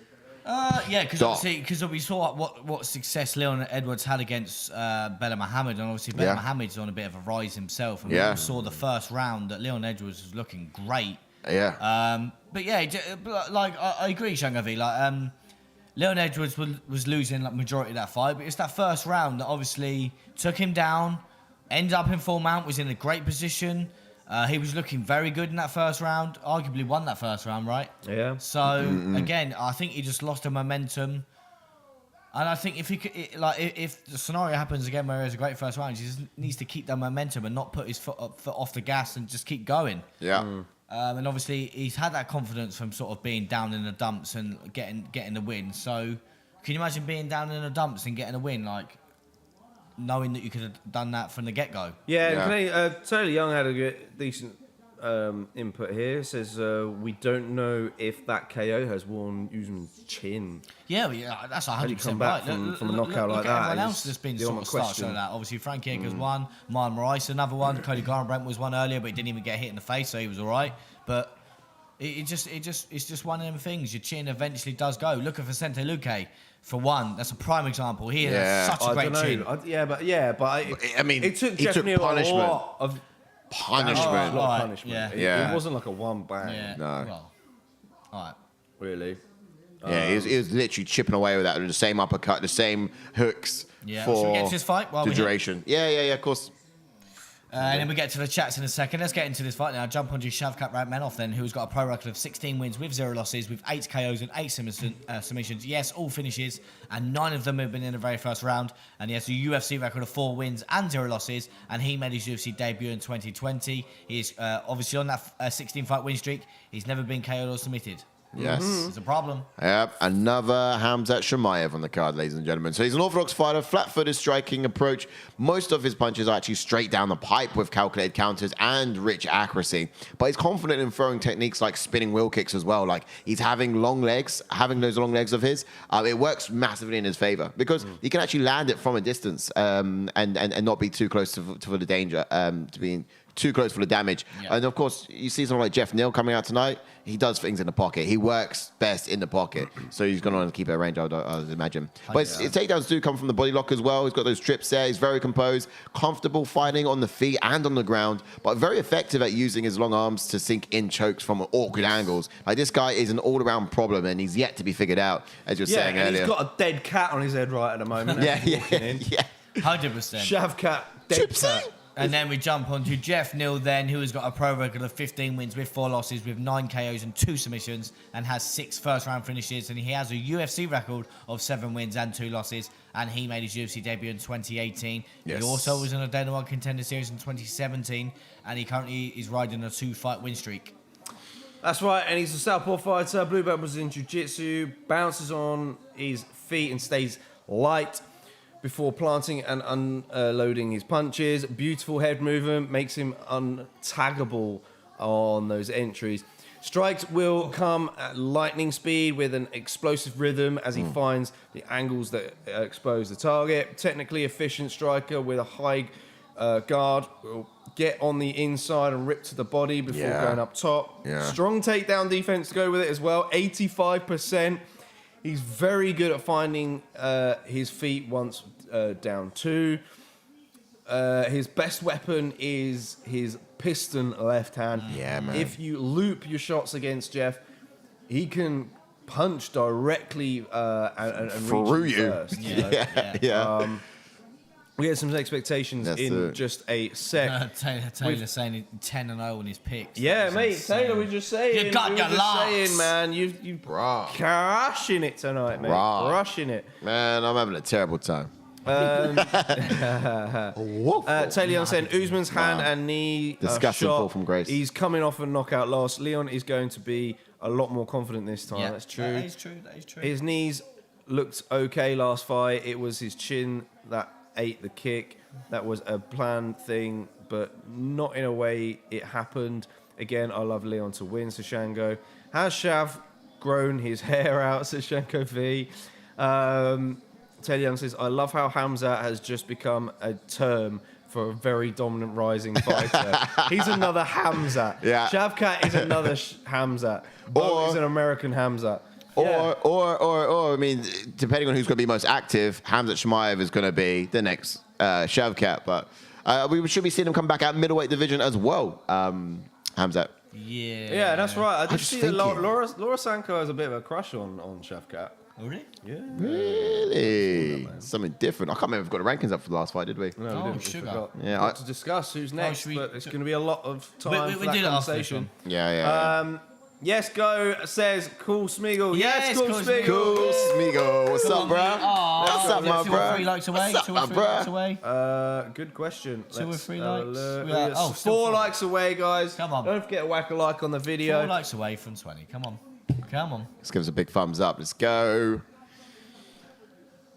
Yeah, because we saw what success Leon Edwards had against Belal Muhammad, and obviously Belal Muhammad's on a bit of a rise himself. And we all saw the first round that Leon Edwards was looking great. Yeah. But yeah, like I agree, Shangavi. Like Leon Edwards was losing like majority of that fight, but it's that first round that obviously took him down. Ended up in full mount, was in a great position. He was looking very good in that first round. Arguably won that first round, right? Yeah. So again, I think he just lost the momentum. And I think if he could, if the scenario happens again where he has a great first round, he just needs to keep that momentum and not put his foot off the gas and just keep going. Yeah. And obviously he's had that confidence from sort of being down in the dumps and getting the win. So can you imagine being down in the dumps and getting a win, like knowing that you could have done that from the get-go? Yeah. Taylor Young had a decent input here. It says we don't know if that KO has worn Usman's chin. Yeah, that's 100% right. From a knockout like that. Everyone else has been sort of starts like that. Obviously, Frankie Edgar's one, Marlon Moraes another one, Cody Garbrandt was one earlier, but he didn't even get hit in the face, so he was all right. But it's just one of them things. Your chin eventually does go. Look at Vicente Luque for one. That's a prime example. He has such a great chin. I mean, it took Geoff Neal a lot of punishment. punishment. It wasn't like a one bang. Yeah. No. Well, all right. Really. Yeah, he was literally chipping away with that, the same uppercut, the same hooks Yeah. for Should we get to this fight? the duration. Yeah, of course. And then we get to the chats in a second. Let's get into this fight now. Jump onto Shavkat Rakhmonov then, who's got a pro record of 16 wins with 0 losses, with 8 KOs and 8 submissions. Yes, all finishes, and 9 of them have been in the very first round. And he has a UFC record of 4 wins and 0 losses, and he made his UFC debut in 2020. He is obviously on that 16-fight win streak. He's never been KO'd or submitted. Yes. It's a problem. Yep, another Khamzat Chimaev on the card, ladies and gentlemen. So he's an orthodox fighter, flat-footed striking approach. Most of his punches are actually straight down the pipe with calculated counters and rich accuracy. But he's confident in throwing techniques like spinning wheel kicks as well. Like he's having long legs, having those long legs of his. It works massively in his favor because he can actually land it from a distance and not be too close to the danger, to being too close for the damage. Yeah. And of course, you see someone like Geoff Neal coming out tonight. He does things in the pocket. He works best in the pocket. So he's going to keep it at range, I would imagine. But his takedowns do come from the body lock as well. He's got those trips there. He's very composed, comfortable fighting on the feet and on the ground, but very effective at using his long arms to sink in chokes from awkward angles. Like this guy is an all-around problem, and he's yet to be figured out, as you're saying earlier. He's got a dead cat on his head right at the moment. 100%. Shavkat, dead cat. And then we jump on to Geoff Neal then, who has got a pro record of 15 wins with 4 losses, with 9 KOs and 2 submissions, and has 6 first-round finishes. And he has a UFC record of 7 wins and 2 losses, and he made his UFC debut in 2018. Yes. He also was in a Dana White Contender Series in 2017, and he currently is riding a 2-fight win streak. That's right, and he's a southpaw fighter. Blue belt was in jiu-jitsu, bounces on his feet and stays light before planting and unloading his punches. Beautiful head movement, makes him untaggable on those entries. Strikes will come at lightning speed with an explosive rhythm as he finds the angles that expose the target. Technically efficient striker with a high guard. Will get on the inside and rip to the body before going up top. Yeah. Strong takedown defense to go with it as well, 85%. He's very good at finding his feet once down 2. His best weapon is his piston left hand. Yeah, man. If you loop your shots against Geoff, he can punch directly and through reach you. First, Yeah. We had some expectations just a sec. Taylor saying 10-0 on his picks. Yeah, mate. Insane. Taylor, we're just saying. You got your laughs. Man, you crushing it tonight, mate. Crushing it. Man, I'm having a terrible time. Taylor Young saying Usman's hand and knee disgusting fall from grace. He's coming off a knockout loss. Leon is going to be a lot more confident this time. Yeah, that's true. That is true. His knees looked okay last fight. It was his chin that ate the kick. That was a planned thing, but not in a way it happened. Again, I love Leon to win, Shevchenko. Has Shav grown his hair out, Shevchenko V? Taylor Young says, I love how Khamzat has just become a term for a very dominant rising fighter. He's another Khamzat. Yeah. Shavkat is another Khamzat. Bo is an American Khamzat. Or I mean, depending on who's going to be most active, Khamzat Chimaev is going to be the next Shavkat. But we should be seeing him come back out middleweight division as well, Khamzat. Yeah, that's right. I did see that Laura Sanko has a bit of a crush on Shavkat. Oh, really? Yeah. Really? Something different. I can't remember if we got the rankings up for the last fight, did we? No, we didn't. sugar. We forgot. Yeah, To discuss who's next, but it's going to be a lot of time for We that did it after this conversation. one. Yeah. Yes, go says Cool Smeagol. Yes, Cool Smeagol. Cool, Smeagol. What's up, bro? What's up, my bro? 2 or 3 likes away. What's up, 2 or my 3 bro? likes away. Good question. 2 or Let's 3 have a likes. look. Yeah, Oh, still 4 4. likes away, guys. Come on. Don't forget to whack a like on the video. 4 likes away from 20. Come on. Let's give us a big thumbs up. Let's go.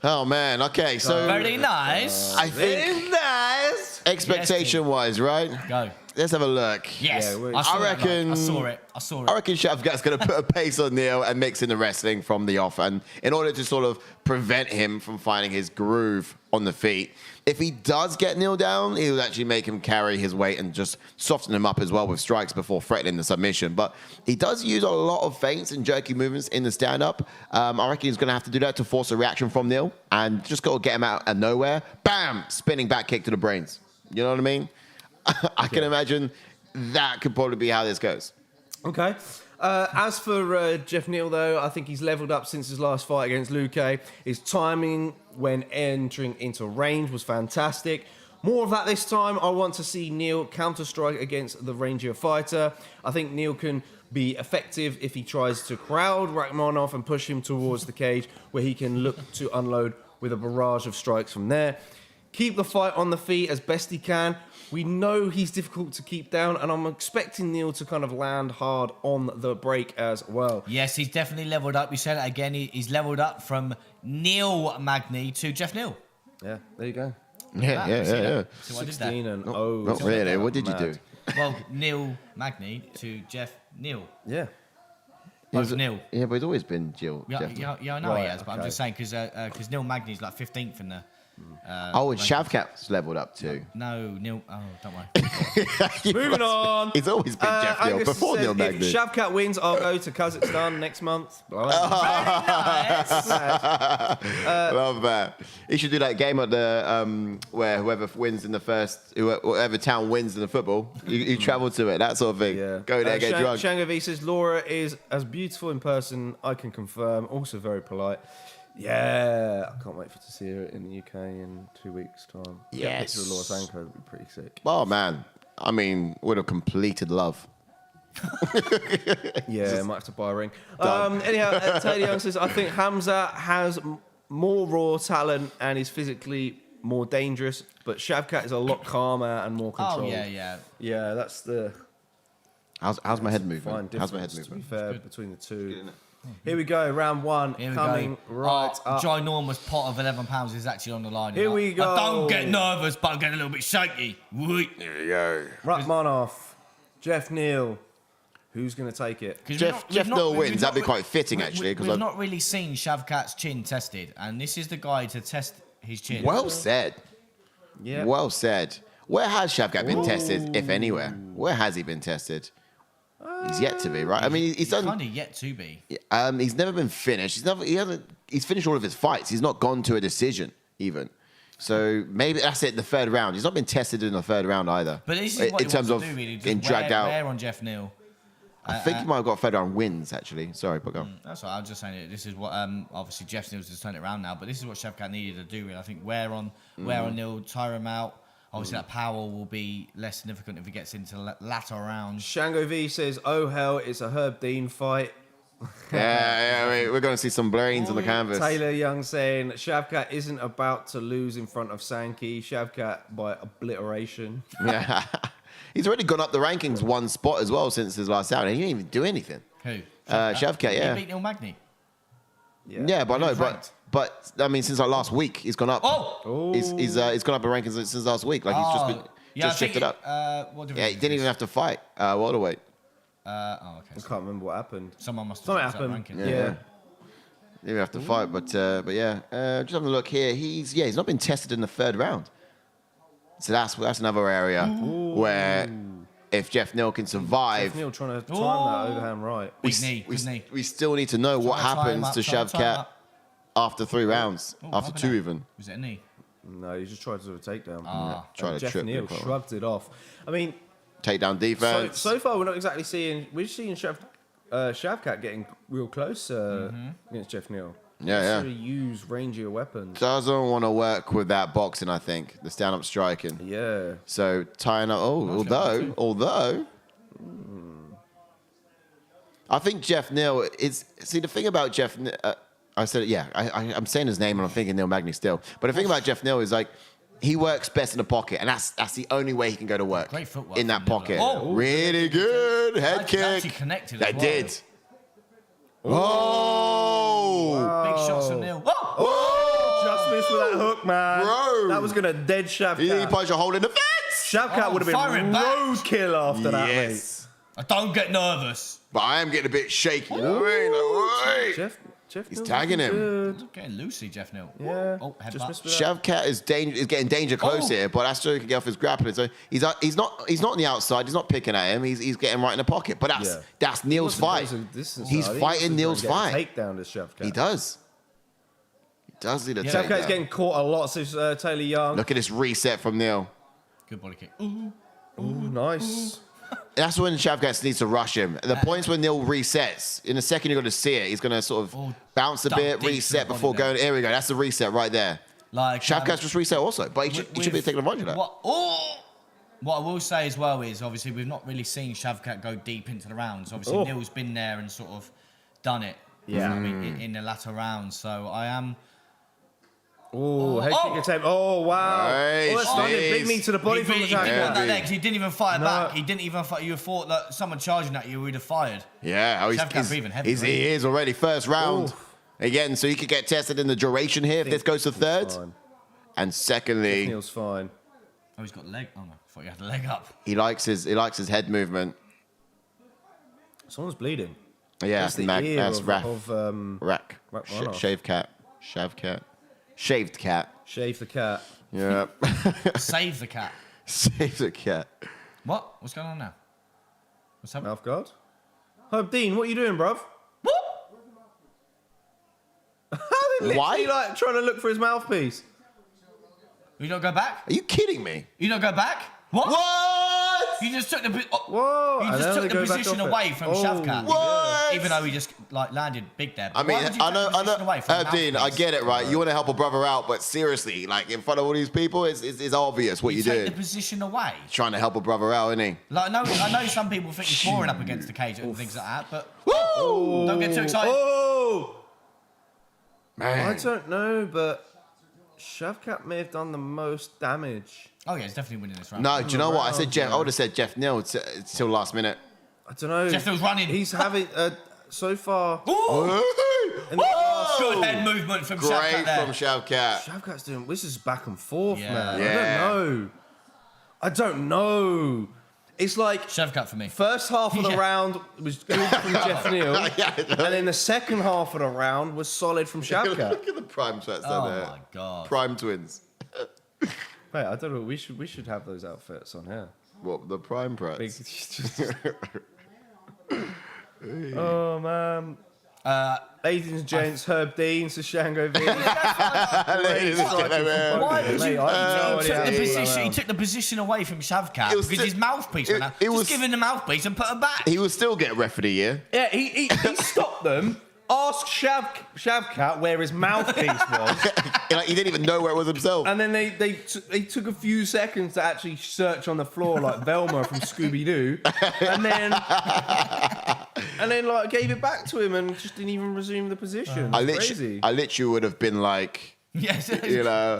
Oh, man. Okay, so Very nice. I think Very nice. expectation-wise, right? Go. Let's have a look. Yes. Yeah, I reckon- saw it. I reckon Shavkat's going to put a pace on Neal and mix in the wrestling from the off, and in order to sort of prevent him from finding his groove on the feet. If he does get Neal down, he'll actually make him carry his weight and just soften him up as well with strikes before threatening the submission. But he does use a lot of feints and jerky movements in the stand-up. I reckon he's going to have to do that to force a reaction from Neal and just got to get him out of nowhere. Bam! Spinning back kick to the brains. You know what I mean? I can imagine that could probably be how this goes. Okay. As for Geoff Neal, though, I think he's leveled up since his last fight against Luque. His timing when entering into range was fantastic. More of that this time. I want to see Neal counter-strike against the rangier fighter. I think Neal can be effective if he tries to crowd Rakhmonov and push him towards the cage, where he can look to unload with a barrage of strikes from there. Keep the fight on the feet as best he can. We know he's difficult to keep down, and I'm expecting Neal to kind of land hard on the break as well. Yes, he's definitely leveled up. You said it again. He's leveled up from Neal Magny to Geoff Neal. Yeah, there you go. Yeah. So I did 16 that. and Not really. What did you do? Well, Neal Magny to Geoff Neal. Yeah. Both Neal. Yeah, but he's always been Jill. Yeah, I know Right, he has, but I'm okay. just saying because Neal Magny's like 15th in the. And rankings. Shavkat's leveled up too. No, Neal. Oh, don't worry. Moving on. He's always been Geoff Neal Angus before said, Neal if Magny. Shavkat wins, I'll go to Kazakhstan next month. Nice. Love that. He should do that game at the where whoever wins in the first, whoever town wins in the football, you travel to it, that sort of thing. Yeah. Go there, get drunk. Shango V says Laura is as beautiful in person. I can confirm. Also very polite. Yeah, I can't wait to see her in the UK in 2 weeks' time. Get a Yes. picture of Laura Sanko would be pretty sick. Oh man, I mean, would have completed love. Yeah, might have to buy a ring. Done. Anyhow, Taylor Young says, I think Khamzat has more raw talent and is physically more dangerous, but Shavkat is a lot calmer and more controlled. Oh yeah. Yeah, that's the How's my head fine movement? How's my head difference, to be movement? fair, between the two. Here we go, round one, Here we coming go. right Our up. ginormous pot of £11 is actually on the line. Here we go. I don't get nervous, but I get a little bit shaky. Wait. Here we go. Rakhmonov, Geoff Neal. Who's going to take it? Jeff Neal wins. That'd be quite fitting, actually, 'cause We've I've- not really seen Shavkat's chin tested, and this is the guy to test his chin. Well said. Yeah. Well said. Where has Shavkat been tested, if anywhere? Where has he been tested? He's yet to be, right? I mean, he's done. Kind of yet to be. He's never been finished. He's finished all of his fights. He's not gone to a decision even. So maybe that's it. The third round. He's not been tested in the third round either. But this is what in he terms wants of to do, really. Just being dragged out. Where on Geoff Neal. I think he might have got third round wins actually. Sorry, but go. That's what I was just saying. This is what obviously Geoff Neal's just turned it around now, but this is what Shavkat needed to do. Really, I think where on Neal, tire him out. Obviously, that power will be less significant if he gets into the latter rounds. Shango V says, oh hell, it's a Herb Dean fight. We're going to see some brains on the canvas. Taylor Young saying, Shavkat isn't about to lose in front of Sankey. Shavkat by obliteration. Yeah. He's already gone up the rankings one spot as well since his last out, and he didn't even do anything. Who? Shavkat, yeah. He beat Neal Magny. Yeah, but I know, Who's ranked? but I mean, since like last week, he's gone up. Oh! He's gone up in rankings since last week. Like he's just been Yeah, just I think shifted up. What Yeah, he division didn't is even have to fight welterweight. okay. I can't remember what happened. Someone must have Something changed that happened. ranking. Yeah. Didn't even have to fight, but yeah. Just having a look here. He's not been tested in the third round. So that's another area where if Geoff Neal can survive. Geoff Neal trying to time that overhand right. We still need to know what happens to Shavkat after 3 rounds, after 2 even. Was it a knee? No, he just tried to do a takedown. Tried to Geoff trip Neal Nickal. shrugged it off. I mean, takedown defense. So far, we're not exactly seeing. We're seeing Shavkat getting real close against Geoff Neal. Yeah. Use rangier weapons. Doesn't want to work with that boxing, I think. The stand-up striking. Yeah. So tying up. Although. I think Geoff Neal is. See, the thing about Geoff. I said it. Yeah. I'm saying his name and I'm thinking Neil Magny still. But the thing about Geoff Neal is like. He works best in the pocket, and that's the only way he can go to work. Great footwork in that pocket. Oh. Really good head kick. Actually connected. They did. Oh! Big shots from Neal. Just missed with that hook, man. Bro. That was gonna dead Shavkat. He punched a hole in the fence. Shavkat would have been roadkill after that, mate. I don't get nervous. But I am getting a bit shaky. You know what I mean? Jeff He's tagging him. good. Getting loosey, Geoff Neal. Yeah. Oh, Just headbutt. missed with that. Shavkat is getting danger close here, but that's so he can get off his grappling. So he's not on the outside. He's not picking at him. He's getting right in the pocket. But that's Neal's fight. He's fighting Neal's fight. Takedown to Shavkat. He does. He does need a takedown. Shavkat's getting caught a lot since Taylor Young. Look at this reset from Neal. Good body kick. Ooh, nice. That's when Shavkat needs to rush him. The points when Neal resets, in a second you're going to see it. He's going to sort of bounce a bit, reset before going. Here we go. That's the reset right there. Like Shavkat's just reset also, but he should be taking advantage of that. What I will say as well is, obviously, we've not really seen Shavkat go deep into the rounds. Obviously, Neal's been there and sort of done it. Yeah. I mean, in the latter rounds. So I am. Head kick attempt. Oh, wow. Nice. That's not a big knee to the body from the He didn't Shavkat. want that leg. He didn't even fire No. back. He didn't even fire. You thought that someone charging at you would have fired. Yeah, Shavkat breathing heavy. he is already first round. Again, so he could get tested in the duration here if this goes to third. Fine. And secondly, Neal's fine. Oh, he's got the leg. Oh, no. I thought you had the leg up. he likes his head movement. Someone's bleeding. Yeah, That's the Mac, ear that's of Rakhmonov. Shavkat. Shaved cat. Shave the cat. Yeah. Save the cat. Save the cat. What? What's going on now? What's happening? Mouth guard. Herb Dean, what are you doing, bruv? Why? He like trying to look for his mouthpiece. You don't go back? Are you kidding me? You don't go back? What? What? You just took the Whoa! you And just then took they the go back position off it. away from Shavkat. What? Even though he just like landed big there. I mean, Why would you I take the position away from the Dean, I mouthpiece? get it, right? You want to help a brother out, but seriously, like in front of all these people, it's obvious what You you're take the doing. position away. Trying to help a brother out, isn't he? Like, I know some people think he's boring up against the cage and things like that, but Woo! don't get too excited. Oh! Man. I don't know, but Shavkat may have done the most damage. Oh yeah, he's definitely winning this round. No, do you know what? I said round, Geoff. yeah. I would have said Geoff Neal till last minute. I don't know. Geoff Neal's running. He's having so far. Ooh! In the last, Good head movement from Great Shavkat there. from Shavkat. Shavkat's doing. This is back and forth, Yeah. man. Yeah. I don't know. It's like Shavkat for me. first half of the Yeah. round was good from Geoff Neal, Yeah, and then the second half of the round was solid from Shavkat. Look at the prime shots Oh down there. my god. Prime twins. Wait, I don't know. We should have those outfits on here. What, the prime Big, prats? oh man. Ladies and gents, Herb Dean, Shevchenko V. Ladies and gentlemen. Why would Mate, you? I He don't know he took the position away from Shavkat It was because sti- his mouthpiece went out. it Just was- give him the mouthpiece and put her back. He will still get ref of the year. Yeah, he stopped them. Asked Shavkat where his mouthpiece was, Like, he didn't even know where it was himself. and then they took a few seconds to actually search on the floor like Velma from Scooby Doo, and then like gave it back to him and just didn't even resume the position. I Crazy. literally would have been like, Yes, You know.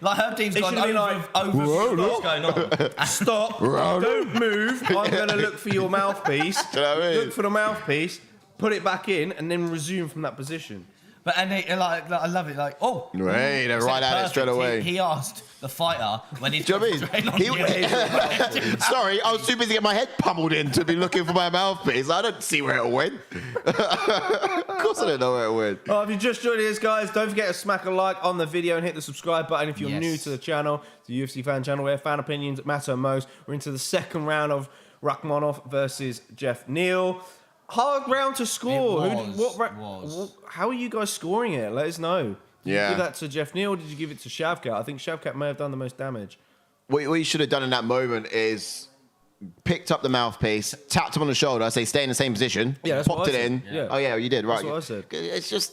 like her team's It gone should have over, been over what's going on. Stop! Don't move! I'm gonna look for your mouthpiece. Do you know what I mean? Look for the mouthpiece. Put it back in and then resume from that position. But like I love it. Like right, they're right at it straight perfect. away. He asked the fighter when he's Do you know what I mean? Sorry, I was too busy getting my head pummeled in to be looking for my mouthpiece. I don't see where it went. Of course I don't know where it went. Oh, if you're just joining us, guys, don't forget to smack a like on the video and hit the subscribe button if you're Yes. new to the channel, the UFC fan channel, where fan opinions matter most. We're into the second round of Rakhmonov versus Geoff Neal. Hard round to score. It was. How are you guys scoring it? Let us know. Did you give that to Geoff Neal or did you give it to Shavkat? I think Shavkat may have done the most damage. What you should have done in that moment is picked up the mouthpiece, tapped him on the shoulder, say stay in the same position, popped it in. Yeah. Oh yeah, you did, right. That's what I said. It's just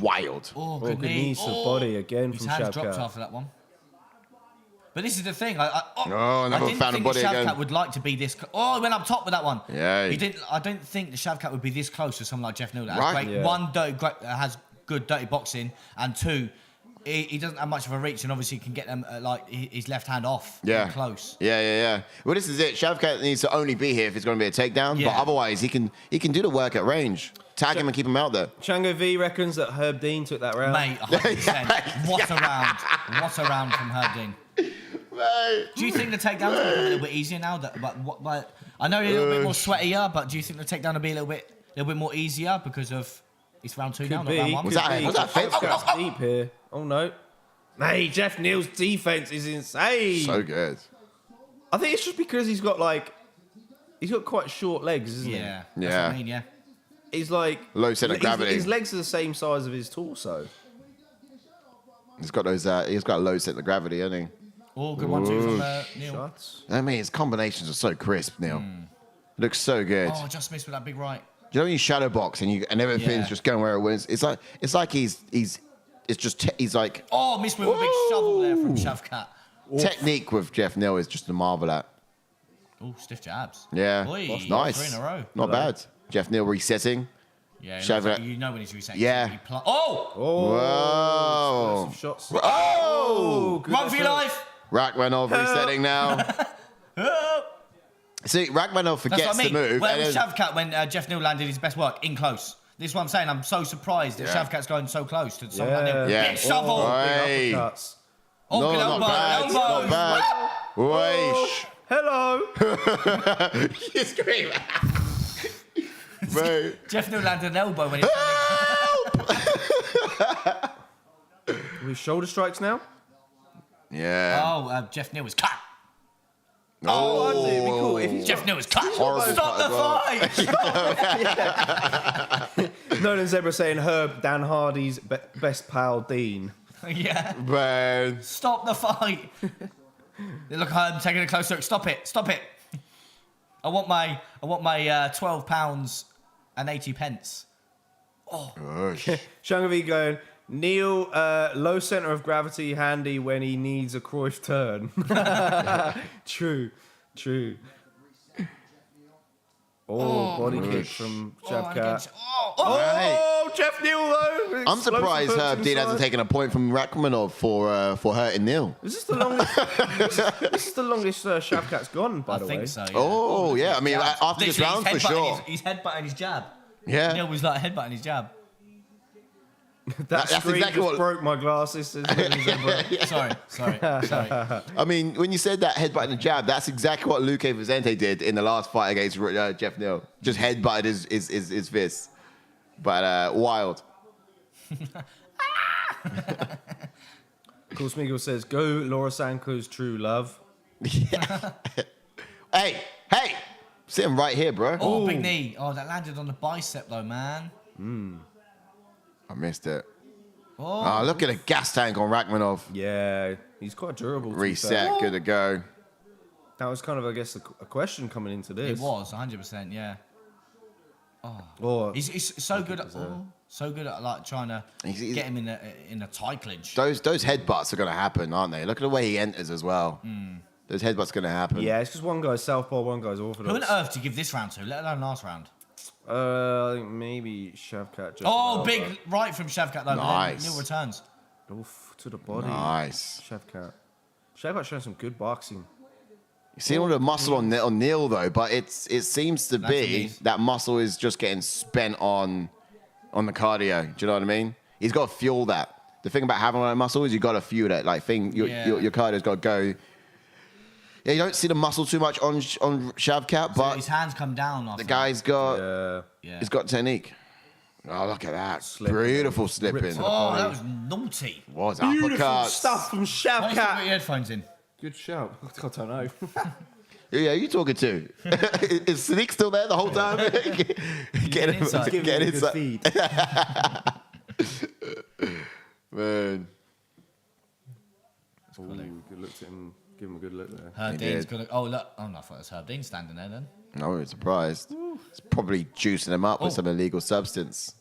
wild. Good knee to the body again His from hands Shavkat. dropped after that one. But this is the thing. Another I didn't found a think body the Shavkat again. would like to be this. He went up top with that one. Yeah. He didn't. I don't think the Shavkat would be this close to someone like Geoff Neal. Right. Great. One, has good dirty boxing, and two, he doesn't have much of a reach, and obviously can get them his left hand off. Close. Yeah. Well, this is it. Shavkat needs to only be here if it's going to be a takedown, but otherwise he can do the work at range. Tag him and keep him out there. Chango V reckons that Herb Dean took that round. Mate, 100%. What a round! What a round from Herb Dean. Right. Do you think the takedown's going to become a little bit easier now? But I know a little bit more sweatier, but do you think the takedown will be a little bit more easier because of it's round 2 now, not round 1? Was that fence? Shavkat's deep here. Oh no. Hey, Geoff Neal's defense is insane. So good. I think it's just because he's got quite short legs, isn't he? Yeah. That's what I mean, yeah. He's like low center of gravity. His legs are the same size of his torso. He's got those. He's got low center of gravity, hasn't he? Oh, good 1-2 from Neal. Shots. I mean, his combinations are so crisp, Neal. Looks so good. Oh, just missed with that big right. You know when you shadow box and everything's just going where it wins. It's like he's like. Oh, missed with a big shovel there from Shavkat. Technique with Geoff Neal is just a marvel at. Oh, stiff jabs. Yeah, Oy, nice. 3 in a row. Not bad. Geoff Neal resetting. Yeah, Shavkat. you know when he's resetting. Yeah. Whoa. Shots. Oh. Run for your life. Rakhmonov resetting now. See, Rakhmonov forgets That's what I mean. the move. Where and was then- Shavkat when Geoff Neal landed his best work? In close. This is what I'm saying. I'm so surprised that Shavkat's going so close to someone like Neal. Yeah. Big shovel. Hey. Big uppercuts. Oh, No, good not elbow. bad. Elbows. Not bad. Weesh. Hello. You scream. Bro. Geoff Neal landed an elbow when he With shoulder strikes now. Yeah. Oh, Geoff Neal was cut. Oh, I think it'd be cool if he's Geoff Neal was cut. Horrible Stop cut the as fight. Nolan Zebra saying Herb, Dan Hardy's best pal Dean. Yeah. Man. Stop the fight. Look, I'm taking a close look. Stop it. Stop it. I want my £12 and 80 pence. Shangavi going, Neal, low center of gravity, handy when he needs a Cruyff turn. True. Body kick from Shavkat. Geoff Neal though. I'm surprised Herb Dean hasn't taken a point from Rakhmonov for hurting Neal. Is this the longest? This is the longest Shavkat's gone, by the way. I think so, yeah. Oh, yeah. I mean, Jabs. after this Literally, round, for sure. He's headbutting his jab. Yeah. Neal was like headbutting his jab. That That's screen exactly just what- broke my glasses. Sorry. I mean, when you said that headbutt and the jab, that's exactly what Luque Vicente did in the last fight against Geoff Neal. Just headbutted his fist. But wild. Cool Smeagol says, go Laura Sanko's true love. Hey, sitting right here, bro. Oh, big knee. Oh, that landed on the bicep though, man. I missed it. Oh, Look at the gas tank on Rakhmonov. Yeah, he's quite durable. to be Reset, fair. good to go. That was kind of, I guess, a question coming into this. it was 100%. Yeah. Oh, He's so good at like trying to He's- get him in a tight clinch. Those headbutts are going to happen, aren't they? Look at the way he enters as well. Those headbutts going to happen. yeah, it's because one guy's southpaw, one guy's orthodox. Who on earth do you give this round to? Let alone last round. I think maybe Shavkat. Just Oh, about, big right from Shavkat though. Nice. Neal returns. but- Oof, to the body. Nice. Shavkat showing some good boxing. You see all the muscle on Neal though, but it seems to be amazing. that muscle is just getting spent on the cardio. Do you know what I mean? He's got to fuel that. The thing about having all that muscle is you got to fuel that. Like your cardio's got to go. Yeah, you don't see the muscle too much on Shavkat, but His hands come down. After the guy's got Yeah. he's got technique. Oh, look at that! Slipping. Beautiful slipping. Ripped Oh, that was naughty. Was Beautiful uppercuts. stuff from Why don't you put Shavkat. your headphones in? Good shout. I don't know. Yeah, you talking to? Is Sadiq still there the whole time? Get him inside. Get inside. Feed. Man. Ooh, good look to him. Give him a good look there. Herb Dean's got. Oh look! Oh no, I thought it was Herb Dean standing there then. I was surprised. It's probably juicing him up with some illegal substance.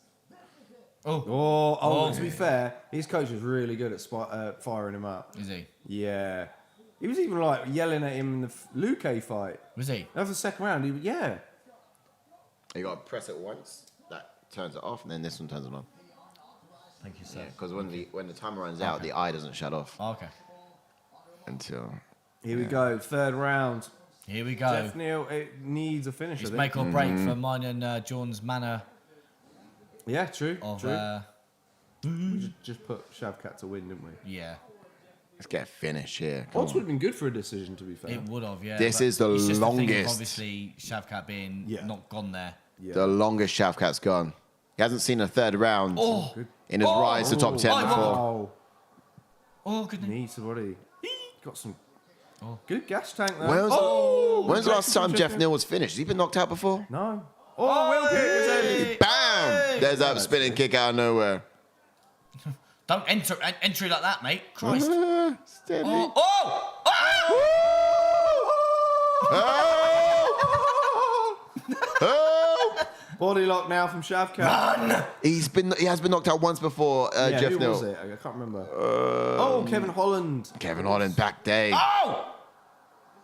To be fair, his coach was really good at firing him up. Is he? Yeah. He was even like yelling at him in the Luque fight. Was he? That was the second round. You got to press it once. That turns it off, and then this one turns it on. Thank you, sir. Yeah, because when the timer runs out, the eye doesn't shut off. Oh, okay. Until. Here we go. Third round. Here we go. Geoff Neal, it needs a finish. It's make or break for mine and John's manner. Yeah, true. Of, we just put Shavkat to win, didn't we? Yeah. Let's get a finish here. Odds would have been good for a decision, to be fair. It would have, yeah. This is the it's just longest. The thing of obviously, Shavkat being not gone there. Yeah. The longest Shavkat's gone. He hasn't seen a third round in his rise to top 10 before. Oh, goodness. Knee to body. Got some good gas tank there. When's the last time Geoff Neal was finished? Has he been knocked out before? No. Will kick. Bam! There's that spinning kick out of nowhere. Don't entry like that, mate. Christ. Steady. Body lock now from Shavkat. He has been knocked out once before, Geoff who Neal. was it? I can't remember. Kevin Holland. Kevin Holland, back day. Oh!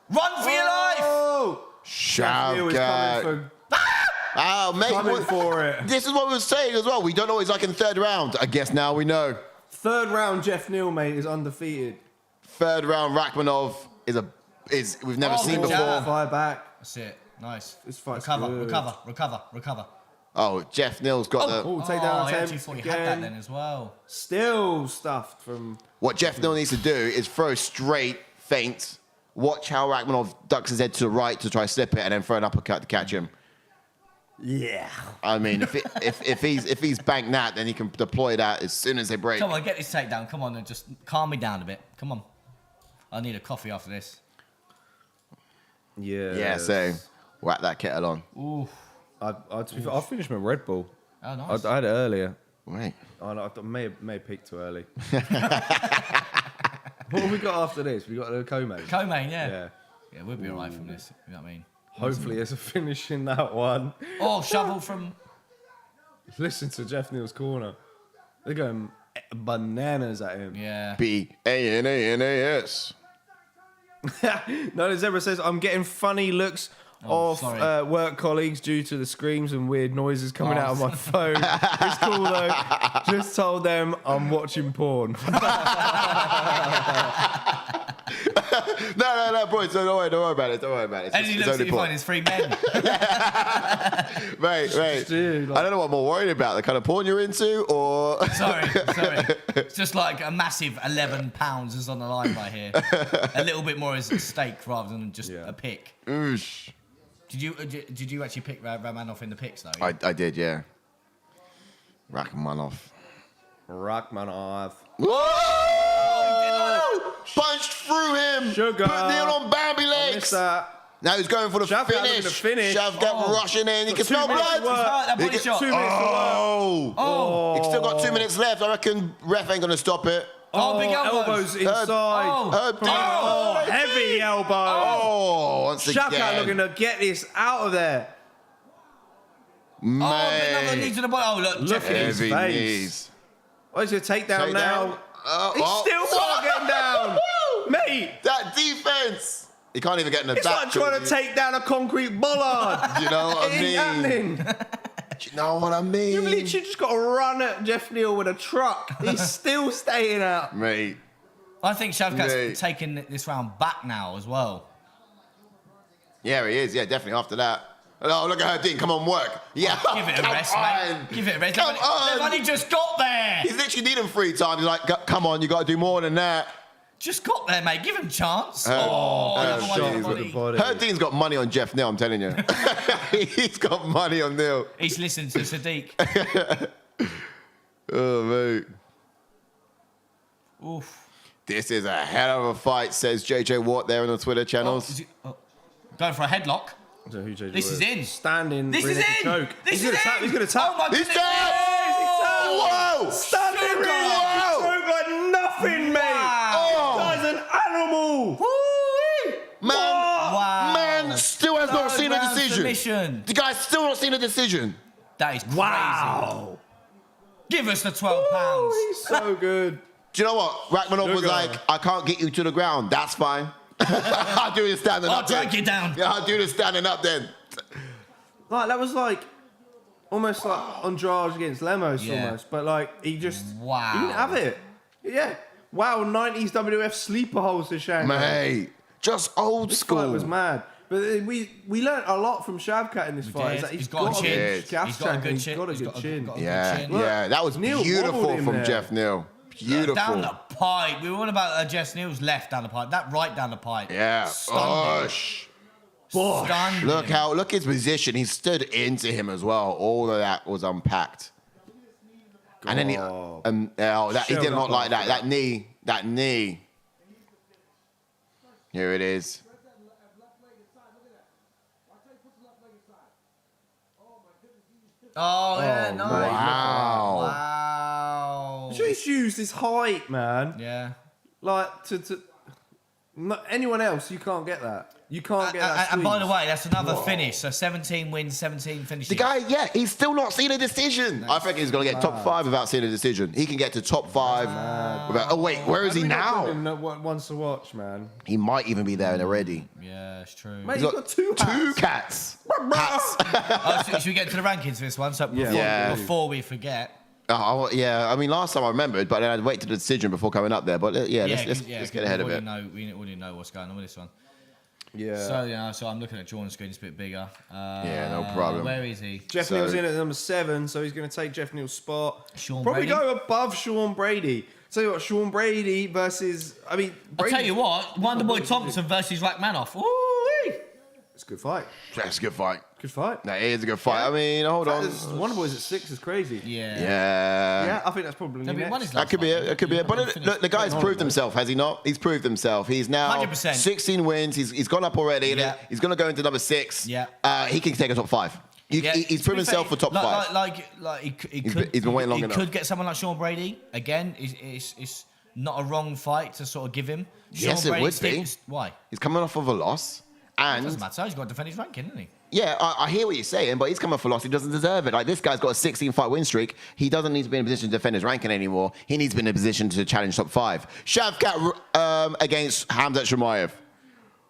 Run for your life! Shavkat. Oh, mate. Coming for it. This is what we were saying as well. We don't know what he's like in the third round. I guess now we know. Third round, Geoff Neal, mate, is undefeated. Third round, Rakhmonov is we've never seen before. Fire back. That's it. Nice. This fight's Recover. Oh, Geoff Neal's got the... Take down I attempt actually thought you had that then as well. Still stuffed from... What Geoff Neal needs to do is throw straight, feint, watch how Rakhmonov ducks his head to the right to try to slip it, and then throw an uppercut to catch him. Yeah. I mean, if he's banked that, then he can deploy that as soon as they break. Come on, get this takedown. Come on, and just calm me down a bit. Come on. I need a coffee after this. Yeah. Yeah, so whack that kettle on. Ooh. I finished my Red Bull. Oh, nice. I had it earlier. Wait. I may have peaked too early. What have we got after this? We got the co-main. Co-main, yeah. Yeah. Yeah, we'll be all right from this. You know what I mean? Hopefully there's a finish in that one. Oh, shovel from... Listen to Geoff Neal's corner. They're going bananas at him. Yeah. BANANAS. No, the Zebra says, I'm getting funny looks off work colleagues due to the screams and weird noises coming out of my phone. It's cool though. Just told them I'm watching porn. No, boys, don't worry about it. And he looks at your phone, it's 3 men. Mate. Dude, like... I don't know what I'm more worried about, the kind of porn you're into, or... Sorry. It's just like a massive 11 pounds is on the line right here. A little bit more is at stake rather than just a pick. Oosh. Did you actually pick Rakhmonov in the picks though? I did, yeah. Rakhmonov. Whoa! Punched through him. Sugar. Put Neal on Bambi legs. Missed that. Now he's going for the finish. Shavkat rushing in. He can smell blood. That body shot. 2 minutes to work. He's still got 2 minutes left. I reckon ref ain't going to stop it. Big elbows. Inside. Heavy elbow. Once again. Shavkat looking to get this out of there. Another knee to the body. Look at his face. Knees. Oh, he's going to take down now. He's still not getting down. Mate. That defense. He can't even get in the back. It's like trying to take down a concrete bollard. Do you know what I mean? Happening. Do you know what I mean? You've literally just got to run at Geoff Neal with a truck. He's still staying out. Mate. I think Shavkat's taking this round back now as well. Yeah, he is. Yeah, definitely after that. Oh, look at her, Dean. Come on, work. Yeah. Give it a rest, mate. Give it a rest. Come on. They've only just got there. He's literally needing 3 times. He's like, come on, you got to do more than that. Just got there, mate. Give him a chance. Her Dean's got money on Geoff Neal, I'm telling you. He's got money on Neal. He's listening to Sadiq. Oh, mate. Oof. This is a hell of a fight, says JJ Watt there on the Twitter channels. Going for a headlock. This is in. Standing. This is in. Choke. This He's is gonna tap. in. He's gonna tap. Oh my He's goodness. down. Whoa! Standing Sugar. really choke like nothing, mate. Oh. Guy's an animal. Man still has not seen a decision. Submission. The guy's still not seen a decision. That is crazy. Wow. Give us the £12. He's so good. Do you know what? Rakhmonov was Sugar. like, I can't get you to the ground. That's fine. I'll do the standing I'll up drag then. you down. Yeah, I'll do the standing up then. Like that was like almost like Andrade against Lemos Yeah. almost, but like he just Wow. he didn't have it. Yeah. Wow, 90s WF sleeper holes to Shavkat. Mate, just old This school. fight was mad. But we learned a lot from Shavkat in this fight. Is that He's got a chin. gas He's got a good chin. He's got a good chin. got a Yeah, good chin. yeah, that was Neal wobbled beautiful him from there. Geoff Neal. Beautiful. Down the pipe. We were on about Jeff Neal's left down the pipe. That right down the pipe. Yeah. Stunned him. Stunned him. Look his position. He stood into him as well. All of that was unpacked. And then he did not like that. That knee. Here it is. Oh, yeah, nice. Wow. Wow. I'm sure he's used his height, man. Yeah. Like not anyone else, you can't get that. You can't get that. And by the squeeze. way, that's another finish. So 17 wins, 17 finishes. The guy, he's still not seen a decision. I think he's going to get top 5 without seeing a decision. He can get to top 5. Without, oh, wait, where is he now? Once to watch, man. He might even be there already. Yeah, it's true. Mate, he's got two cats. Should we get to the rankings for this one? So before we forget. I mean, last time I remembered, but then I'd wait to the decision before coming up there. But let's get ahead of it. We already know what's going on with this one. Yeah. So I'm looking at Jordan's screen. It's a bit bigger. No problem. Where is he? Jeff Neal's in at number 7, so he's going to take Jeff Neal's spot. Sean Probably Brady? go above Sean Brady. Tell you what, Sean Brady versus, Brady. I'll tell you what, Wonderboy Thompson versus Rakhmonov. Ooh-wee. It's a good fight. That's a good fight. Good fight. That is a good fight. I mean, hold on. Wonderboy's at 6 is crazy. Yeah, I think that's probably No, but next. one is That could be it. That could be it. But look, the guy's proved himself, has he not? He's proved himself. He's now 100%. 16 wins. He's gone up already. Yeah. He's going to go into number 6. Yeah. He can take a top 5. He's proven himself for top 5. He's been waiting long he enough. could get someone like Sean Brady. Again, it's not a wrong fight to sort of give him. Yes, Sean it would be. Why? He's coming off of a loss. It And doesn't matter. He's got to defend his ranking, hasn't he? yeah, I hear what you're saying, but he's coming for loss. He doesn't deserve it. Like, this guy's got a 16-fight win streak. He doesn't need to be in a position to defend his ranking anymore. He needs to be in a position to challenge top 5. Shavkat against Khamzat Chimaev.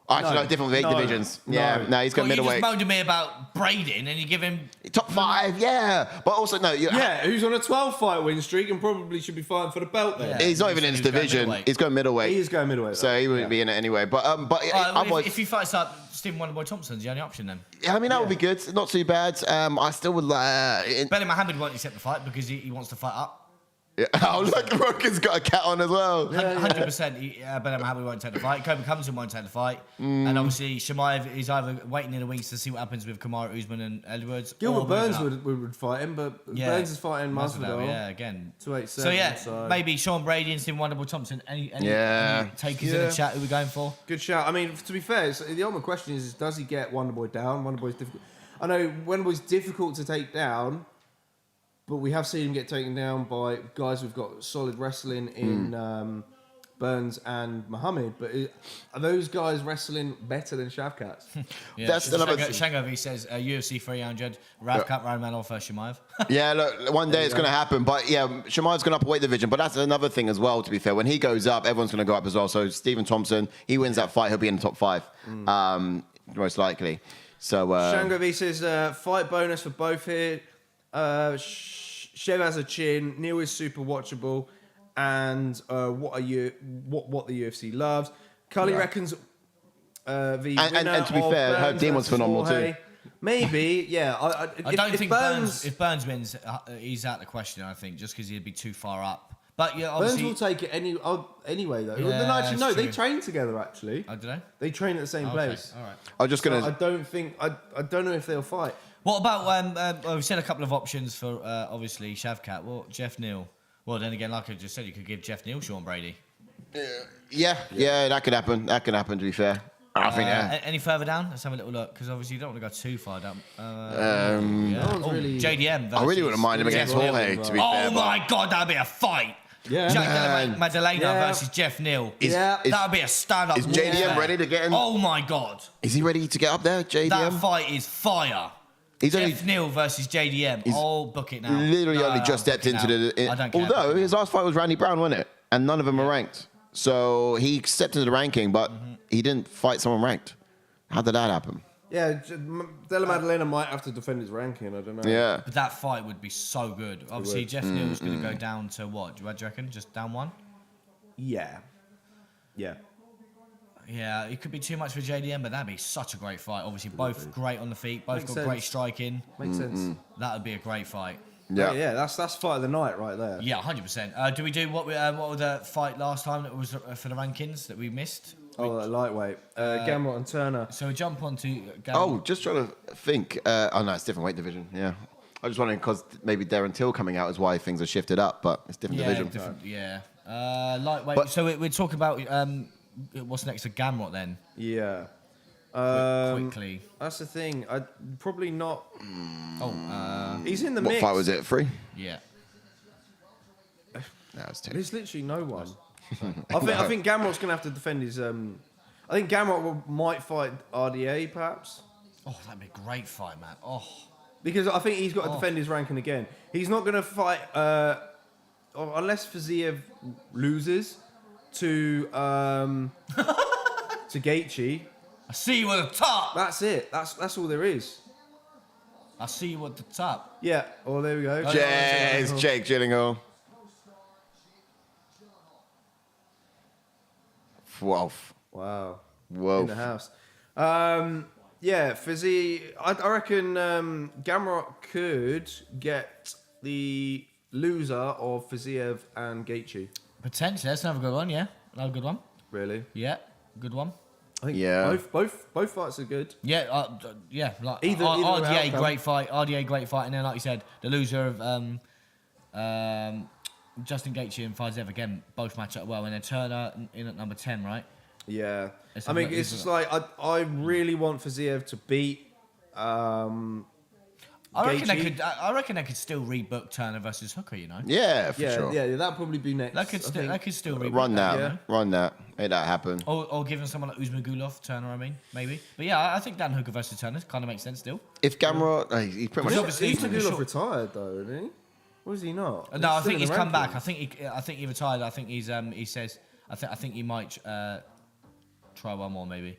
Actually, no, different weight divisions. Yeah, no, he's got You just middleweight. moaned to me about Braden and you give him... Top 5, yeah. But also, no. Who's on a 12-fight win streak and probably should be fighting for the belt there. Yeah. He's not even in his division. He's going middleweight. He is going middleweight. So he wouldn't be in it anyway. But otherwise, if he fights up Stephen Wonderboy Thompson's the only option then. I mean, that would be good. Not too bad. I still would like... Belly Muhammad won't accept the fight because he wants to fight up. Yeah. Oh, look, Rokin's got a cat on as well. 100%. Belly Muhammad won't take the fight. Kobe Covington won't take the fight. And obviously, Chimaev is either waiting in the wings to see what happens with Kamaru Usman and Edwards. Gilbert or Burns moving up. would fight him, but Burns is fighting Masvidal. Yeah, again. 287. So maybe Sean Brady and Stephen Wonderboy Thompson. Any takers in the chat who we're going for? Good shout. I mean, to be fair, the ultimate question is does he get Wonderboy down? Wonderboy's difficult. I know Wonderboy's difficult to take down, but we have seen him get taken down by guys who've got solid wrestling in Burns and Muhammad. But are those guys wrestling better than Shavkat? Yeah, That's another thing. Shango V says UFC 300, Ravkat, Rakhmonov versus Chimaev. Yeah, look, one day it's going to happen. But yeah, Chimaev's going up a weight division. But that's another thing as well, to be fair. When he goes up, everyone's going to go up as well. So Stephen Thompson, he wins that fight, he'll be in the top 5, most likely. So Shango V says fight bonus for both here. Shev has a chin. Neal is super watchable, and what the UFC loves. Cully reckons the winner and to be fair, her Burns Dean was versus phenomenal Jorge. too. Maybe, yeah. I don't think if Burns wins, he's out of the question. I think just because he'd be too far up. But yeah, obviously Burns will take it anyway though. Yeah, Actually, no, that's they true. train together. Actually, I don't know. they train at the same place. All right. I'm just going So I to... don't think I don't know if they'll fight. What about we've said a couple of options for obviously Shavkat. Well, Jeff Neal. Well, then again, like I just said, you could give Jeff Neal Sean Brady. Yeah, that could happen. That could happen, to be fair. I think Any further down? Let's have a little look, because obviously you don't want to go too far down. JDM. I really wouldn't mind him against Jorge, to be fair. Oh my God, that'd be a fight. Yeah. Jack Maddalena versus Geoff Neal. That'd be a stand-up. Is JDM ready to get in? Oh my God. Is he ready to get up there, JDM? That fight is fire. Geoff Neal versus JDM. Book it now. Literally only just stepped into the... I don't care. Although his last fight was Randy Brown, wasn't it? And none of them are ranked. So he stepped into the ranking, but he didn't fight someone ranked. How did that happen? Yeah, Della Maddalena might have to defend his ranking. I don't know. Yeah. But that fight would be so good. Obviously, Geoff Neal's going to go down to what? Do you reckon? Just down one? Yeah. Yeah. Yeah, it could be too much for JDM, but that'd be such a great fight. Obviously, both great on the feet, both got great striking. Makes sense. That would be a great fight. Yeah. Yeah, that's fight of the night right there. Yeah, 100%. Do we do what was the fight last time that was for the rankings that we missed? Oh, lightweight. Gamrot and Turner. So we jump on to Gamrot. Oh, just trying to think. Oh, no, it's different weight division. Yeah. I was just wondering because maybe Darren Till coming out is why things are shifted up, but it's different division. Lightweight. But- So we're talking about what's next for Gamrot then? Yeah. Quickly. That's the thing. I probably not. Oh, He's in the What mix. fight was it? 3? yeah. No, it's 2. There's literally no one. I think Gamrot's gonna have to defend his. I think Gamrot might fight RDA perhaps. Oh, that'd be a great fight, man. Oh. Because I think he's got to defend his ranking again. He's not going to fight unless Fiziev loses to Gaethje. I see you at the top. That's it. That's all there is. I see you at the top. Yeah. Oh, there we go. It's Jake Gyllenhaal. 12. Wow. Whoa. In the house. Yeah, Fizzy. I reckon Gamrot could get the loser of Fiziev and Gaethje. Potentially, that's another good one. Yeah, another good one. Really? Yeah, good one. I think Yeah. both fights are good. Yeah, yeah. Like Either RDA, outcome. great fight. RDA, great fight. And then, like you said, the loser of Justin Gaethje and Fiziev again, both match up well. And then Turner in at number 10, right? Yeah. It's I mean, a- it's just like I really want Fiziev to beat. I reckon they Gaethje. could. I reckon they could still rebook Turner versus Hooker. You know, Yeah, for Yeah, sure. yeah, that'd probably be next. they could I still. think. They could still rebook Run that. Yeah. Run that. Make that happen. Or giving someone like Uzmagulov, Turner. I mean, maybe. But yeah, I think Dan Hooker versus Turner kind of makes sense still. If Gamrot... he's pretty much... obviously he took a He's short- retired though, isn't he? Or is he not? No, I still think in he's the come back. rankings. I think he retired. I think he's. He says. I think he might try one more maybe.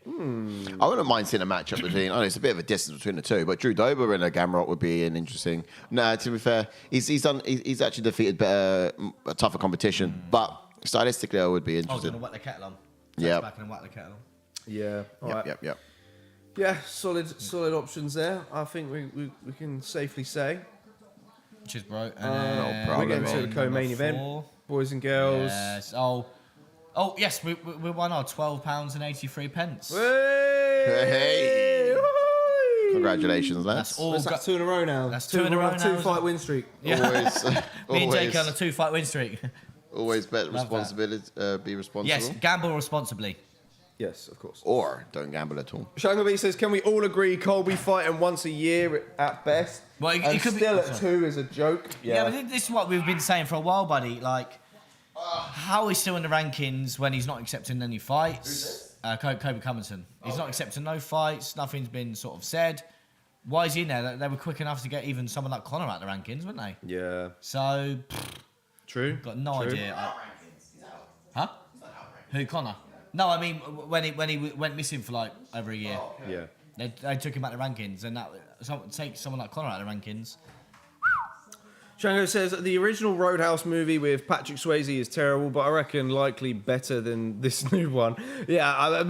I wouldn't mind seeing a matchup between... I know it's a bit of a distance between the two, but Drew Dober and a Gamrot would be an interesting... No, to be fair, he's actually defeated better, tougher competition, but stylistically I would be Oh, interested. gonna whack the kettle on. Yeah. Back and whack the kettle on. Yeah. All right. Yep. Yeah. Solid options there. I think we can safely say. Cheers, bro. no We're problem. getting to the Number co-main 4. event, boys and girls. Yes. Oh, yes. We won our £12.83. Hey. Woo-hoo! Congratulations, lads. That's all. That's 2 in a row now. That's 2 in a row now, Two is fight it? win streak. Always, Me and Jake on a always, 2-fight win streak. always bet that. responsibility, be responsible. Yes, gamble responsibly. Yes, of course. Or don't gamble at all. Shangobi says, "Can we all agree Colby fighting once a year at best? Well, it and could be- still at sorry. 2 is a joke." Yeah, but this is what we've been saying for a while, buddy. Like, how is he still in the rankings when he's not accepting any fights? Kobe Covington. He's not accepting no fights. Nothing's been sort of said. Why is he in there? They were quick enough to get even someone like Conor out the rankings, weren't they? Yeah. So, True. got no True. idea. Huh? Who, Conor? No, I mean when he went missing for like over a year. Yeah. They took him out the rankings, and take someone like Conor out the rankings. Shango says the original Roadhouse movie with Patrick Swayze is terrible, but I reckon likely better than this new one. Yeah, I've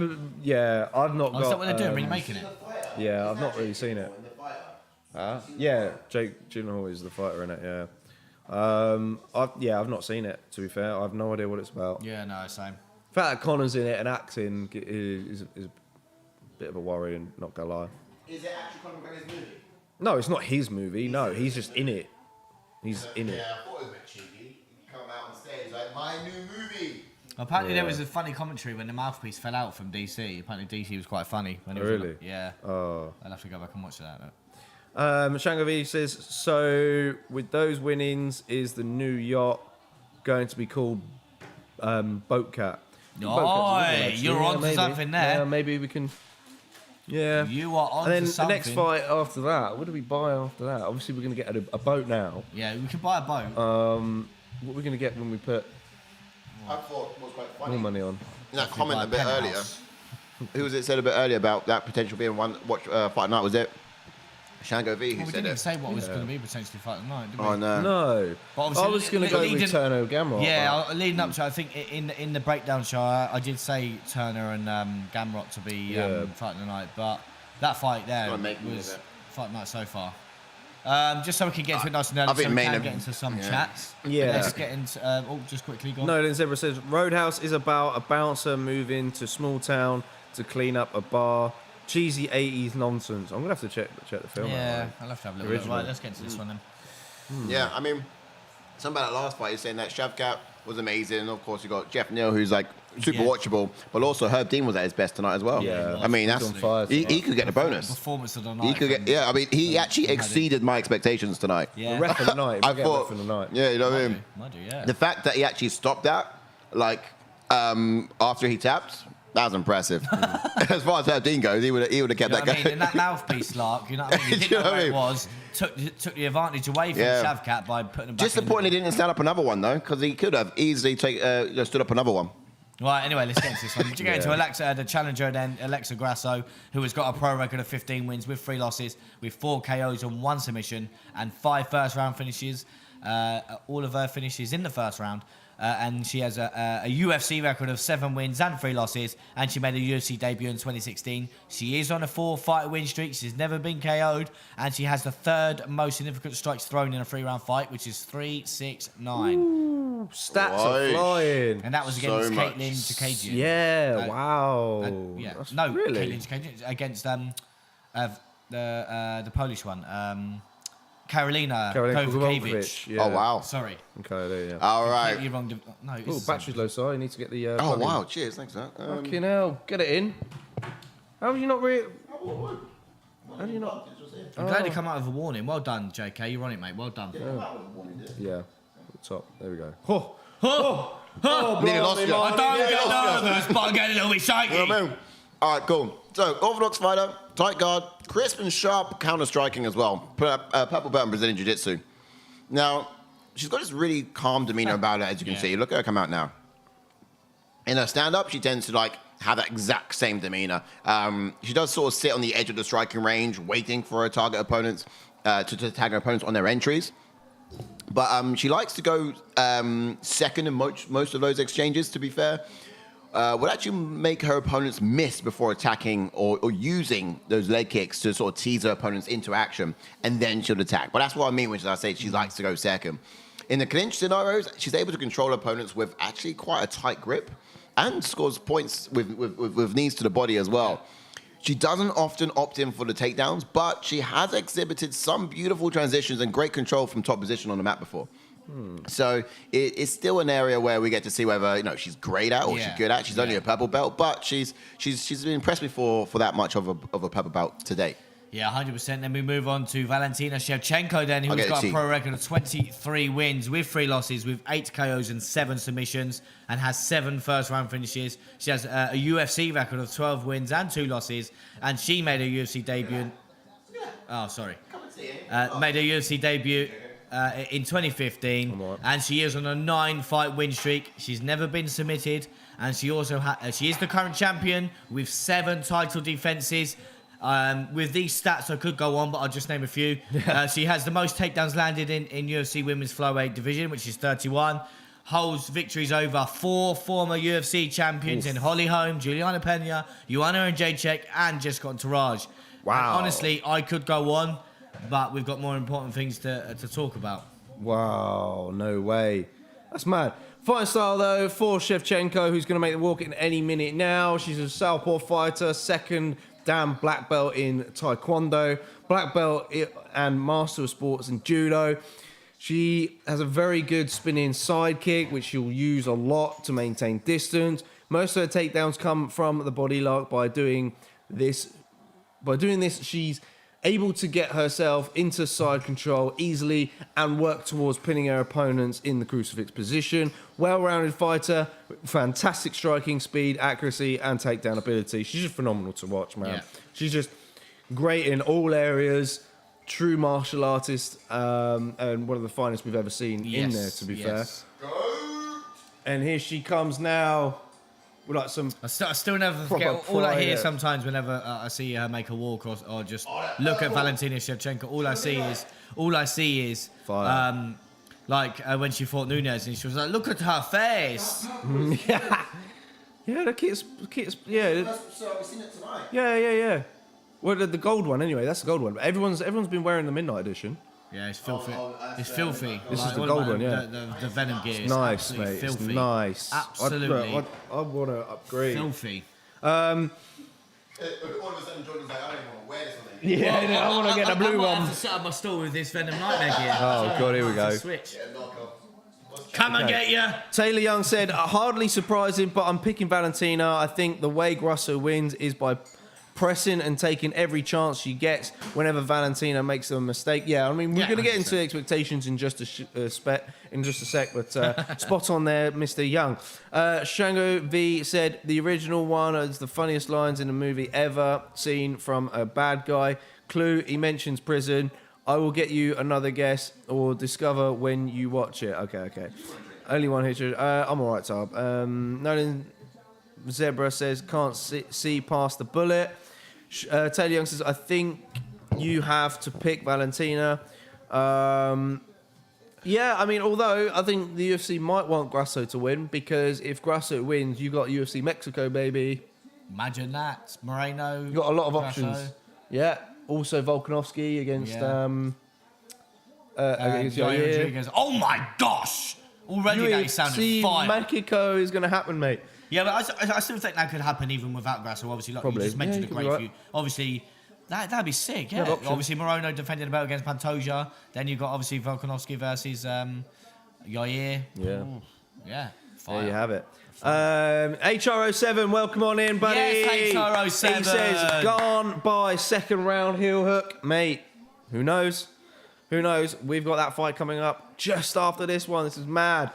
not Oh, got. is that what they're doing? Remaking it? Yeah, I've not really seen it. Yeah, Jake Gyllenhaal is the fighter in it. Yeah. I've not seen it. To be fair, I have no idea what it's about. Yeah, no, same. The fact that Connor's in it and acting is a bit of a worry, and not gonna lie. Is it actually Conor McGregor's movie? No, it's not his movie. No, he's just in it. He's in it. Yeah, I thought it was a bit cheeky. You come out on stage like, my new movie. Apparently there was a funny commentary when the mouthpiece fell out from DC. Apparently DC was quite funny. When it was Really? Yeah. Oh. I'll have to go back and watch that. Shango V says, so with those winnings, is the new yacht going to be called Boatcat? Oh, you're on to something there. Yeah, maybe we can. Yeah. You are on and then to something. the next fight after that, what do we buy after that? Obviously, we're going to get a boat now. Yeah, we can buy a boat. What are we going to get when we put I thought was quite funny. more money on? In that comment a bit earlier, who was it said a bit earlier about that potential being one fight night? Was it Shango V who we said didn't even it? say what was going to be potentially fight tonight, did we? Oh no. No. But I obviously, was going to go with Turner Gamrot. Yeah, leading up to, I think in the breakdown show, I did say Turner and Gamrot to be fighting tonight, but that fight there was fight night so far. Just so we can get into it nice and early, so we can get into some chats. Yeah. Let's get into, just quickly, go on. No, then Zebra says, Roadhouse is about a bouncer moving to small town to clean up a bar. Cheesy 80s nonsense. I'm going to have to check the film Yeah, out. I'll have to have a little look. Right, let's get into this one then. Yeah, I mean, something about that last fight, he's saying that Shavkat was amazing. And of course, you got Geoff Neal, who's like super watchable, but also Herb Dean was at his best tonight as well. Yeah. I mean, He's on fire he could get the bonus. Performance of the night. He could get, I mean, he actually exceeded my expectations tonight. Yeah. The ref of the night. I thought, ref of the night. yeah, you know what I mean? Might do, yeah. The fact that he actually stopped that, like, after he tapped, that was impressive. As far as Herb Dean goes, he would have kept that I going. mean, in that mouthpiece lark, you know what I mean? He Do didn't you know know where what I it mean? was, took the advantage away from Shavkat by putting him back in. Disappointed he didn't stand up another one, though, because he could have easily stood up another one. Right, anyway, let's get into this one. We're going to Alexa, the challenger then, Alexa Grasso, who has got a pro record of 15 wins with 3 losses, with 4 KOs and 1 submission, and 5 first-round finishes. All of her finishes in the first round. And she has a UFC record of 7 wins and 3 losses, and she made a UFC debut in 2016. She is on a 4-fight win streak. She's never been KO'd, and she has the 3rd most significant strikes thrown in a 3-round fight, which is 369. Ooh, stats are flying. And that was against Caitlin Chikagian. Yeah, wow. Yeah, That's no, really? Caitlin Chikagian against the Polish one, Karolina Kowalkiewicz. Yeah. Oh, wow. Sorry. Okay, there you go. All right. Completely wrong. No, Oh, battery's low, sorry. I need to get the. Oh, plug in. wow. Cheers. Thanks for that. Fucking hell. Get it in. How have you not really. How do you not. I'm glad you come out with a warning. Well done, JK. You're on it, mate. Well done. Yeah. Top. There we go. Nearly lost you. I don't get nervous, but I'm getting a little bit shaky. You know what I mean? All right, cool. So, orthodox fighter, tight guard, crisp and sharp counter-striking as well. Purple belt in Brazilian Jiu-Jitsu. Now, she's got this really calm demeanor about her, as you can see. Look at her come out now. In her stand-up, she tends to, like, have that exact same demeanor. She does sort of sit on the edge of the striking range, waiting for her target opponents, to tag her opponents on their entries. But she likes to go second in most of those exchanges, to be fair. Would actually make her opponents miss before attacking or using those leg kicks to sort of tease her opponents into action, and then she'll attack. But that's what I mean when I say she likes to go second. In the clinch scenarios, she's able to control opponents with actually quite a tight grip and scores points with knees to the body as well. She doesn't often opt in for the takedowns, but she has exhibited some beautiful transitions and great control from top position on the mat before. So it's still an area where we get to see whether she's great at or she's good at. She's only a purple belt, but she's impressed me for that much of a purple belt to date. Yeah, 100%. Then we move on to Valentina Shevchenko then, who's got a pro record of 23 wins with 3 losses, with 8 KOs and 7 submissions, and has 7 first-round finishes. She has a UFC record of 12 wins and 2 losses, and she made her UFC debut. Made her UFC debut in 2015, and she is on a 9-fight win streak. She's never been submitted, and she also she is the current champion with 7 title defenses. With these stats, I could go on, but I'll just name a few. She has the most takedowns landed in UFC Women's Flyweight division, which is 31. Holds victories over 4 former UFC champions in Holly Holm, Juliana Pena, Joanna and Jacek, and Jessica Entourage. Wow. And honestly, I could go on, but we've got more important things to talk about. Wow, no way. That's mad. Fighting style, though, for Shevchenko, who's going to make the walk in any minute now. She's a southpaw fighter, second dan black belt in Taekwondo, black belt and master of sports in Judo. She has a very good spinning side kick, which she'll use a lot to maintain distance. Most of her takedowns come from the body lock. By doing this, she's able to get herself into side control easily and work towards pinning her opponents in the crucifix position. Well-rounded fighter, fantastic striking speed, accuracy, and takedown ability. She's just phenomenal to watch, man. Yeah. She's just great in all areas. True martial artist, and one of the finest we've ever seen in there, to be fair. And here she comes now. With like some I still never forget. All I hear sometimes whenever I see her make a walk or just look at Valentina Shevchenko, all I see is when she fought Nunes and she was like, look at her face. Yeah, the kit's yeah. So we've seen it tonight. Yeah. Well, the gold one anyway. That's the gold one. But everyone's been wearing the midnight edition. Yeah, it's filthy. It's filthy. This is the gold one, yeah. The Venom gear is nice, absolutely mate. filthy. It's nice. Absolutely. I want to upgrade. Filthy. All of a sudden, Jordan's like, I don't even want to wear this one anymore. Yeah, I want to get the blue I one. have to set up my store with this Venom Nightmare gear. Oh, God, here we go. Switch. Come and get you. Taylor Young said, hardly surprising, but I'm picking Valentina. I think the way Grasso wins is by pressing and taking every chance she gets whenever Valentina makes a mistake. Yeah, I mean, we're going to get into expectations in just a sec, but spot on there, Mr. Young. Shango V said, the original one is the funniest lines in a movie ever seen from a bad guy. Clue, he mentions prison. I will get you another guess or discover when you watch it. Okay. Only one here. I'm all right, Tab. Nolan Zebra says, can't see past the bullet. Taylor Young says, I think you have to pick Valentina. Yeah, I mean, although I think the UFC might want Grasso to win, because if Grasso wins, you got UFC Mexico, baby. Imagine that. Moreno. You got a lot of Grasso. options. Yeah. Also Volkanovski against Rodriguez. Oh my gosh! Already that sounded fire. Mexico is going to happen, mate. Yeah, but I still think that could happen even without Grasso. Obviously, like Probably. you just mentioned, Yeah, a great right. few. Obviously, that'd be sick. Yeah. options. Obviously, Moreno defended the belt against Pantoja. Then you've got obviously Volkanovski versus Yair. Yeah. Ooh, yeah. Fire. There you have it. HRO7, welcome on in, buddy. Yes, HRO7. He says, gone by second round heel hook. Mate, who knows? Who knows? We've got that fight coming up just after this one. This is mad.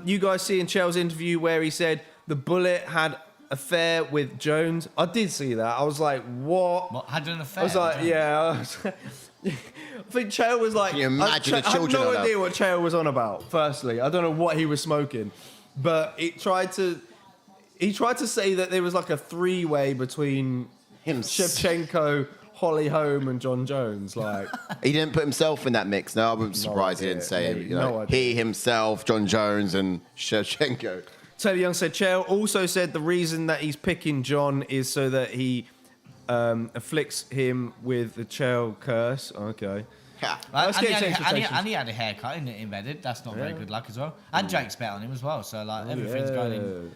You guys see in Chel's interview where he said the Bullet had affair with Jones. I did see that. I was like, what? What, had an affair? I was like, yeah. I think Chael was like, Can you imagine the I children have of no that? idea what Chael was on about. Firstly, I don't know what he was smoking, but he tried to say that there was like a three-way between Him. Shevchenko, Holly Holm, and John Jones. Like, He didn't put himself in that mix. No, I wouldn't be surprised he idea. didn't say Maybe. it. You know, No idea. he himself, John Jones, and Shevchenko. Taylor Young said Chael also said the reason that he's picking John is so that he afflicts him with the Chael curse. Okay. Ha. Let's get into expectations. And he had a haircut embedded. That's not very good luck as well. And Jake's bet on him as well. So like everything's going in.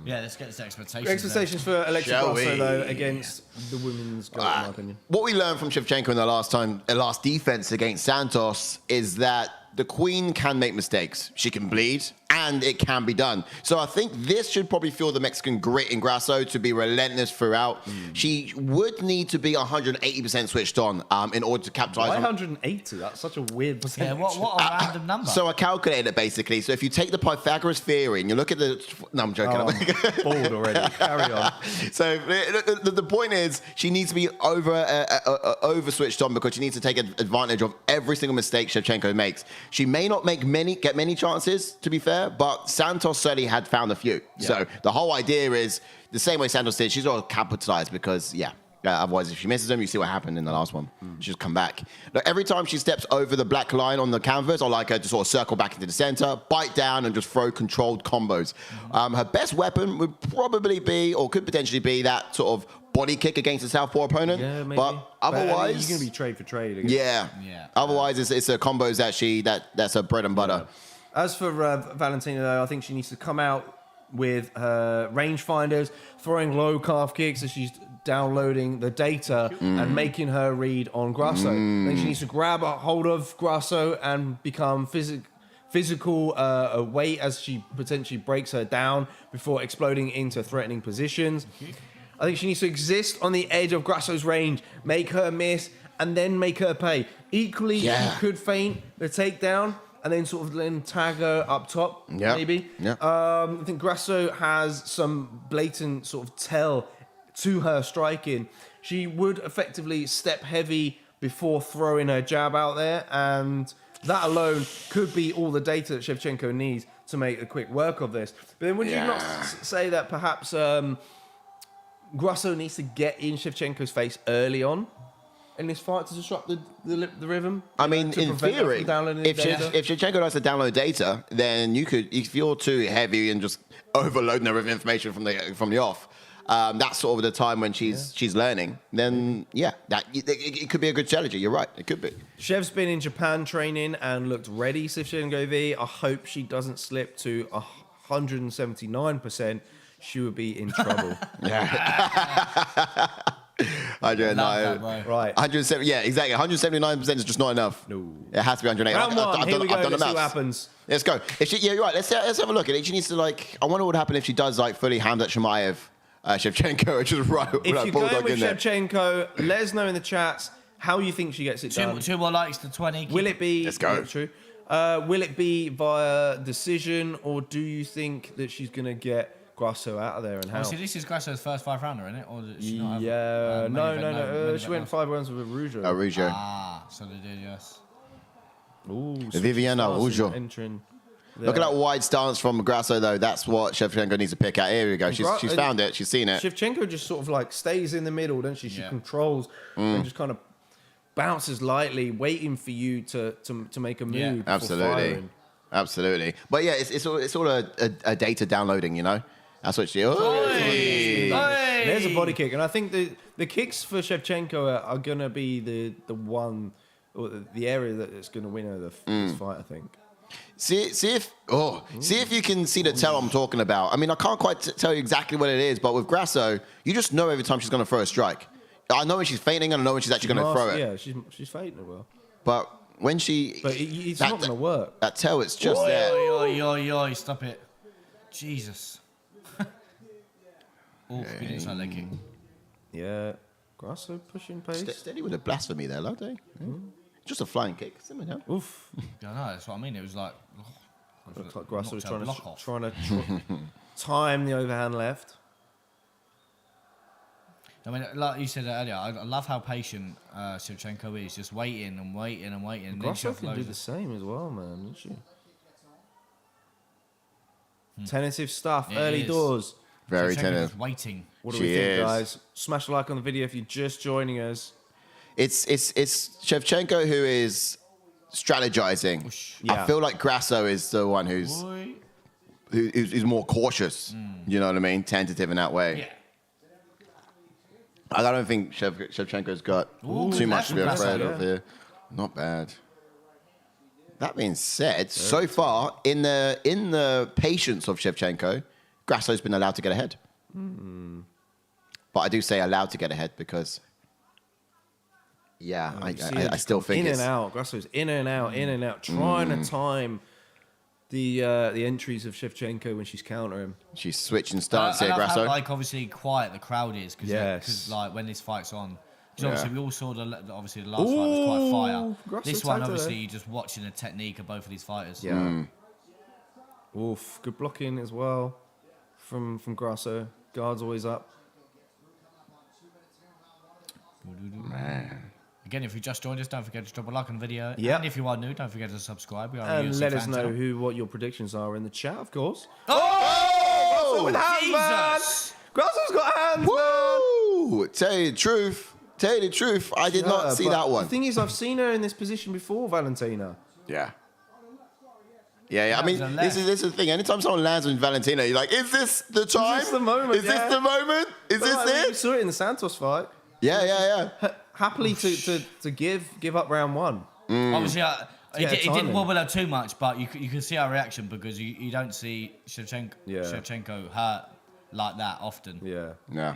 Yeah, let's get to expectations. Expectations for Alexa Shall Grasso we? though against the women's goat, in my opinion. What we learned from Shevchenko in the last defense against Santos is that the Queen can make mistakes. She can bleed, and it can be done. So I think this should probably feel the Mexican grit in Grasso to be relentless throughout. She would need to be 180% switched on in order to capitalize Why on. 180? That's such a weird percentage. Yeah, what a random number. So I calculated it basically. So if you take the Pythagoras theory and you look at the... No, I'm joking. Oh, I'm bored already. Carry on. So the point is, she needs to be over switched on because she needs to take advantage of every single mistake Shevchenko makes. She may not get many chances, to be fair, but Santos certainly had found a few. Yeah. So the whole idea is the same way Santos did. She's got to capitalize because, otherwise if she misses them, you see what happened in the last one. She'll come back. Look, every time she steps over the black line on the canvas, I like her to sort of circle back into the center, bite down, and just throw controlled combos. Her best weapon would probably be, or could potentially be, that sort of body kick against a southpaw opponent. Yeah, maybe. But otherwise... you're going to be trade for trade again. Yeah. Otherwise, it's a combos that's her bread and butter. As for Valentina, though, I think she needs to come out with her rangefinders, throwing low calf kicks as she's downloading the data and making her read on Grasso. Then she needs to grab a hold of Grasso and become physical weight as she potentially breaks her down before exploding into threatening positions. I think she needs to exist on the edge of Grasso's range, make her miss, and then make her pay. Equally, she could feint the takedown and then sort of then tag her up top, maybe. Yeah. I think Grasso has some blatant sort of tell to her striking. She would effectively step heavy before throwing her jab out there, and that alone could be all the data that Shevchenko needs to make a quick work of this. But then would you not say that perhaps Grasso needs to get in Shevchenko's face early on in this fight to disrupt the rhythm? I mean, in theory, if Shevchenko does to download data, then you could, if you're too heavy and just overloading her with information from the off, that's sort of the time when she's learning. Then it could be a good strategy. You're right, it could be. Shev's been in Japan training and looked ready. Shevchenko V. I hope she doesn't slip to 179%. She would be in trouble. I don't know. Right. 170. Yeah, exactly. 179% is just not enough. No. It has to be 180. Round one. Here we go. Let's see what happens. Let's go. You're right. Let's have a look at it. She needs to I wonder what would happen if she does fully Hamzat Chimaev, Shevchenko, which is right. If you're going with Shevchenko, let us know in the chats how you think she gets it done. Two more likes to 20. Will it be? Let's go. True. Will it be via decision, or do you think that she's going to get Grasso out of there and how? See, this is Grasso's first 5-rounder, isn't it? Or does she not have, no. She went 5 rounds with Rougeau. Rougeau. So they did, yes. Ooh, Viviana Rougeau. Look at that wide stance from Grasso, though. That's what Shevchenko needs to pick at. Here we go. She's found it. She's seen it. Shevchenko just sort of stays in the middle, doesn't she? She controls and just kind of bounces lightly, waiting for you to make a move. Yeah. Absolutely. But yeah, it's all a data downloading, you know? That's what she... There's a body kick. And I think the kicks for Shevchenko are going to be the one, or the area that's going to win her this fight, I think. See if you can see the tell I'm talking about. I mean, I can't quite tell you exactly what it is, but with Grasso, you just know every time she's going to throw a strike. I know when she's feinting, and I know when she's actually going to throw it. Yeah, she's feinting well. But when she... But it's not going to work. That tell, it's just there. Oi, stop it. Jesus. Oh, he didn't try leg kick. Yeah. Grasso pushing pace. Steady with a blasphemy there, love day. Just a flying kick. Oof. Yeah, no, that's what I mean. It was like... Looks like Grasso was trying to time the overhand left. I mean, like you said earlier, I love how patient Shevchenko is, just waiting and waiting and waiting. Grasso can do the same as well, man, doesn't she? Tentative stuff, early doors. Very tentative. Waiting. What do we think, guys? Smash a like on the video if you're just joining us. It's Shevchenko who is strategizing. Yeah. I feel like Grasso is the one who's more cautious. You know what I mean? Tentative in that way. Yeah. I don't think Shevchenko's got too much to be afraid of here. Not bad. That being said, so far in the patience of Shevchenko, Grasso's been allowed to get ahead. But I do say allowed to get ahead because, I still think in and out. Grasso's in and out, trying to time the entries of Shevchenko when she's countering. She's switching stance here, I Grasso. love how, obviously quiet the crowd is because when this fight's on. Because obviously we all saw the last fight was quite fire. Grasso this one, tagged her obviously, just watching the technique of both of these fighters. Yeah. Oof, good blocking as well from Grasso. Guard's always up. Man. Again, if you just joined us, don't forget to drop a like on the video. Yep. And if you are new, don't forget to subscribe. We are And a UFC let us fan know channel. what your predictions are in the chat, of course. Oh! With hands, man! Jesus! Grasso's got hands, man! Woo! Tell you the truth, I did not see that one. The thing is, I've seen her in this position before, Valentina. Yeah. I mean, this is the thing. Anytime someone lands on Valentina, you're like, is this the time? Is this the moment? Is this the moment? Is this We it? saw it in the Santos fight. Yeah. Happily to give up round one. Obviously, it didn't timing. wobble her too much, but you can see her reaction because you don't see Shevchenko hurt like that often. Yeah. Yeah.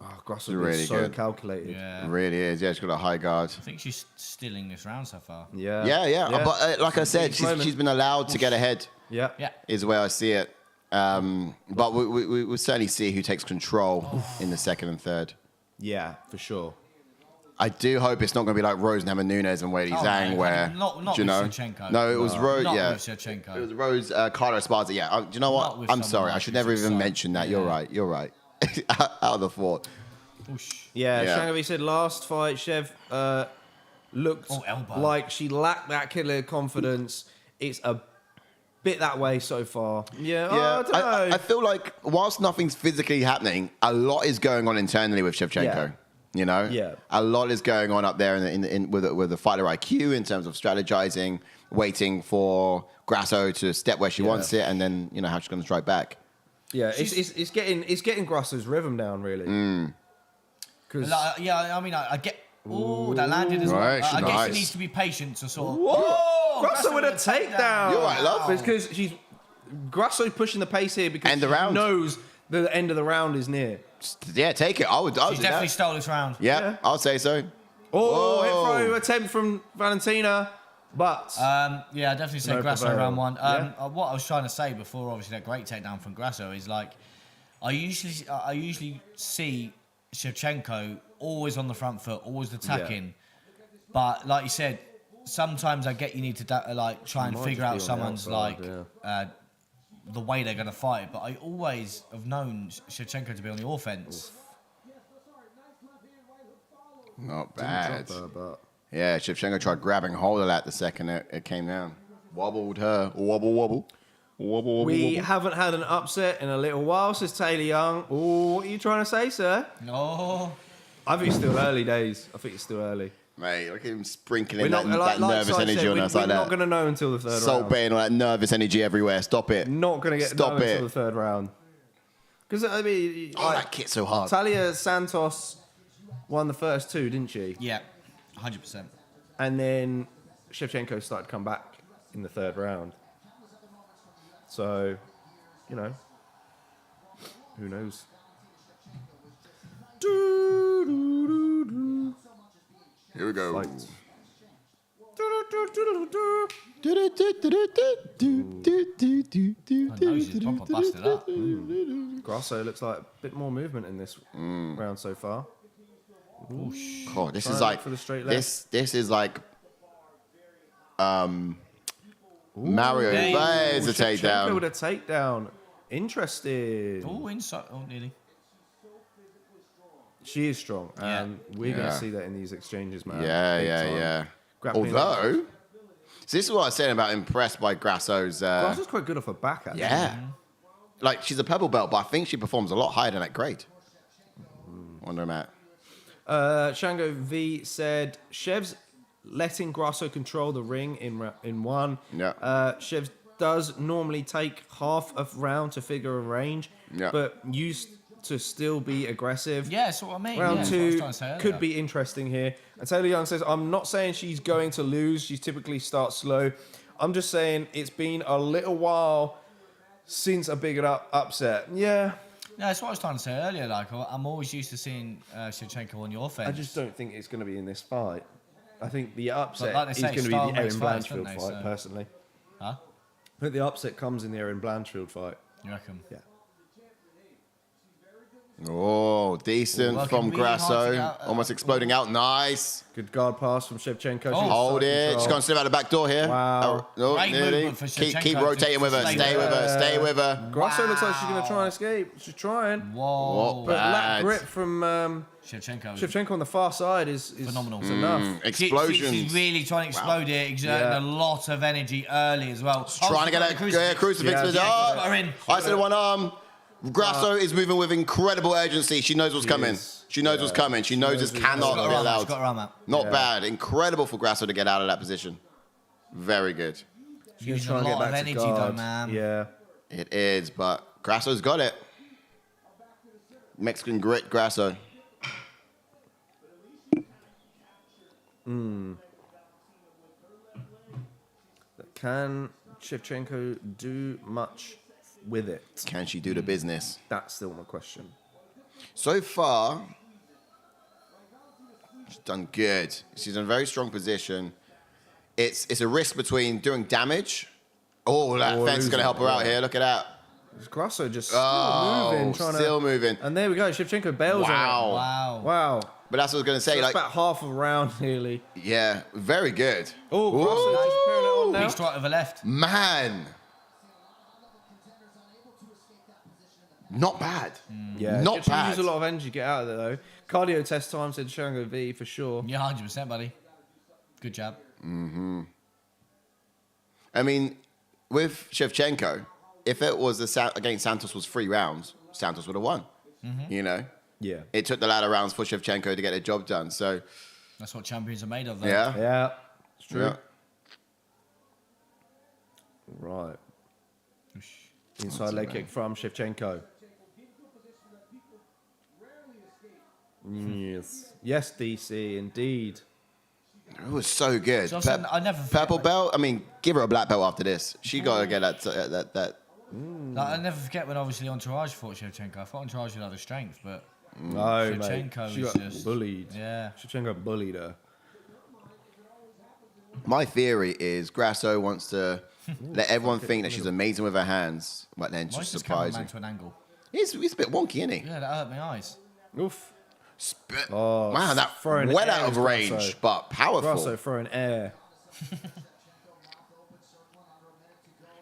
Oh, Grasso really is so good. calculated. Yeah. Really is. Yeah, she's got a high guard. I think she's stealing this round so far. Yeah. Yeah. But like I said, moment. she's been allowed to get ahead. Yeah. Yeah. Is the way I see it. But we'll certainly see who takes control in the second and third. Yeah, for sure. I do hope it's not going to be like Rose and Nunez and Weili Zhang, no, where not do you with know? Shevchenko. No, it was Rose. Not Yeah, with Shevchenko. it was Rose, Carla Esparza. Yeah, do you know Not what? with I'm someone sorry, I like should never even Usyk. mention that. Yeah. You're right. Out of the thought. Whoosh. Yeah, Yeah. Shangovi said last fight, Shev looked elbow. like she lacked that killer confidence. It's a bit that way so far. Yeah, I don't know. I feel like whilst nothing's physically happening, a lot is going on internally with Shevchenko. Yeah. You know, Yeah. a lot is going on up there with the fighter IQ in terms of strategizing, waiting for Grasso to step where she wants it, and then how she's going to strike back. Yeah, it's getting Grasso's rhythm down really. Because I get. Oh, that landed as well. Right, I guess nice. it needs to be patient to sort of. whoa, Grasso with a takedown. You're right, love. Because Grasso's pushing the pace here because End the she round. knows the end of the round is near. Yeah, take it. I would She do definitely that. stole this round. Yeah, I'll say so. Oh, hit Whoa. throw attempt from Valentina, but I definitely say No Grasso prevail. round one. Yeah. What I was trying to say before, obviously, that great takedown from Grasso is like, I usually see Shevchenko always on the front foot, always attacking. But like you said, sometimes I get you need to try and Might figure just out be on the someone's outside, the way they're going to fight. But I always have known Shevchenko to be on the offense. Not bad. but Yeah, Shevchenko tried grabbing hold of that the second it came down. Wobbled her. Wobble. we haven't had an upset in a little while, says Taylor Young. Oh, what are you trying to say, sir? No. I think it's still early days. I think it's still early. Mate, look at him sprinkling We're that, not like nervous Si energy said, on we're us like not that. going to know until the third Salt round. Bay and all that nervous energy everywhere. Stop it. Not going to get Stop known it. until the third round. Because I mean, Oh, that kit's so hard. Talia Santos won the first two, didn't she? Yeah, 100%. And then Shevchenko started to come back in the third round. So, who knows? Here we go. Fight. My nose is proper busted up. Grasso looks like a bit more movement in this round so far. God, this Trying is to like look for the straight left. this is like Mario. Hey. There's a Shevchenko with takedown. a takedown. Interesting. Oh, inside. Oh, nearly. She is strong, Yeah. and we're going Yeah. to see that in these exchanges, man. Big Yeah. time. Grappling. Although, so this is what I was saying about impressed by Grasso's. Grasso's quite good off her back, actually. Yeah. Like, she's a purple belt, but I think she performs a lot higher than that grade. Wonder, Matt. Shango V said, Shev's letting Grasso control the ring in one. Yeah. Shev does normally take half a round to figure a range, Yeah. but used to still be aggressive. Yeah, that's what I mean. Round yeah, that's what I was two trying to say earlier. could be interesting here. And Taylor Young says, I'm not saying she's going to lose. She typically starts slow. I'm just saying it's been a little while since a big upset. Yeah. No, that's what I was trying to say earlier. Like, I'm always used to seeing Shevchenko on your offense. I just don't think it's going to be in this fight. I think the upset like they is say, going to be style the Erin makes fights, Blanchfield don't they? fight, So- personally. Huh? I think the upset comes in the Erin Blanchfield fight. You reckon? Yeah. Oh, decent Working from really hard to Grasso. get out, Almost exploding out. Nice. Good guard pass from Shevchenko. She was Hold in it. She's control. going to slip out the back door here. Wow. Oh, Great nearly. movement for Keep Shevchenko rotating to with her. stay Stay with her. Stay with her. Grasso looks like she's going to try and escape. She's trying. Whoa. What But bad. that grip from Shevchenko. Shevchenko on the far side is Phenomenal. is enough. Explosions. She's really trying to explode it, exerting Yeah. a lot of energy early as well. Trying to get that crucifix Yeah, with yeah, her. got her in. I said one arm. Grasso is moving with incredible urgency. She knows what's coming. is. She knows what's coming. She knows this cannot be She's got allowed. her arm out. Not Yeah. bad. Incredible for Grasso to get out of that position. Very good. She's gonna Using try a and get lot of back to energy though, guard. man. Yeah. It is, but Grasso's got it. Mexican grit, Grasso. Can Shevchenko do much with it? Can she do the business? That's still my question. So far, she's done good. She's in a very strong position. It's a risk between doing damage. Oh, that fence is going to help her out here. Look at that. Grasso just still moving. Still moving. And there we go. Shevchenko bails on it. Wow. But that's what I was going to say. So that's about half a round, nearly. Yeah, very good. Oh, Grasso just putting it on now. Big strike with the left. Man. Not bad. Yeah, not bad. Use a lot of energy to get out of there, though. Cardio test time said Shango V for sure. Yeah, 100%, buddy. Good job. Mm-hmm. I mean, with Shevchenko, if it was against Santos was 3 rounds, Santos would have won. Mm-hmm. You know? Yeah. It took the latter rounds for Shevchenko to get the job done. So that's what champions are made of, though. Yeah. Yeah. It's true. Yeah. Right. Inside leg kick from Shevchenko. Yes. Yes, DC, indeed. It was so good. So I never purple belt. I mean, give her a black belt after this. She got to get that. Like, I never forget when obviously Entourage fought Shevchenko. I thought Entourage would have the strength, but No, Shevchenko mate. She was got just bullied. Yeah. Shevchenko bullied her. My theory is Grasso wants to let everyone think that she's amazing with her hands, but then Why just is this cameraman surprising. to an angle? He's a bit wonky, isn't he? Yeah, that hurt my eyes. Oof. Oh, wow, that throwing well air out of is range, Grasso. but powerful. Grasso throwing air.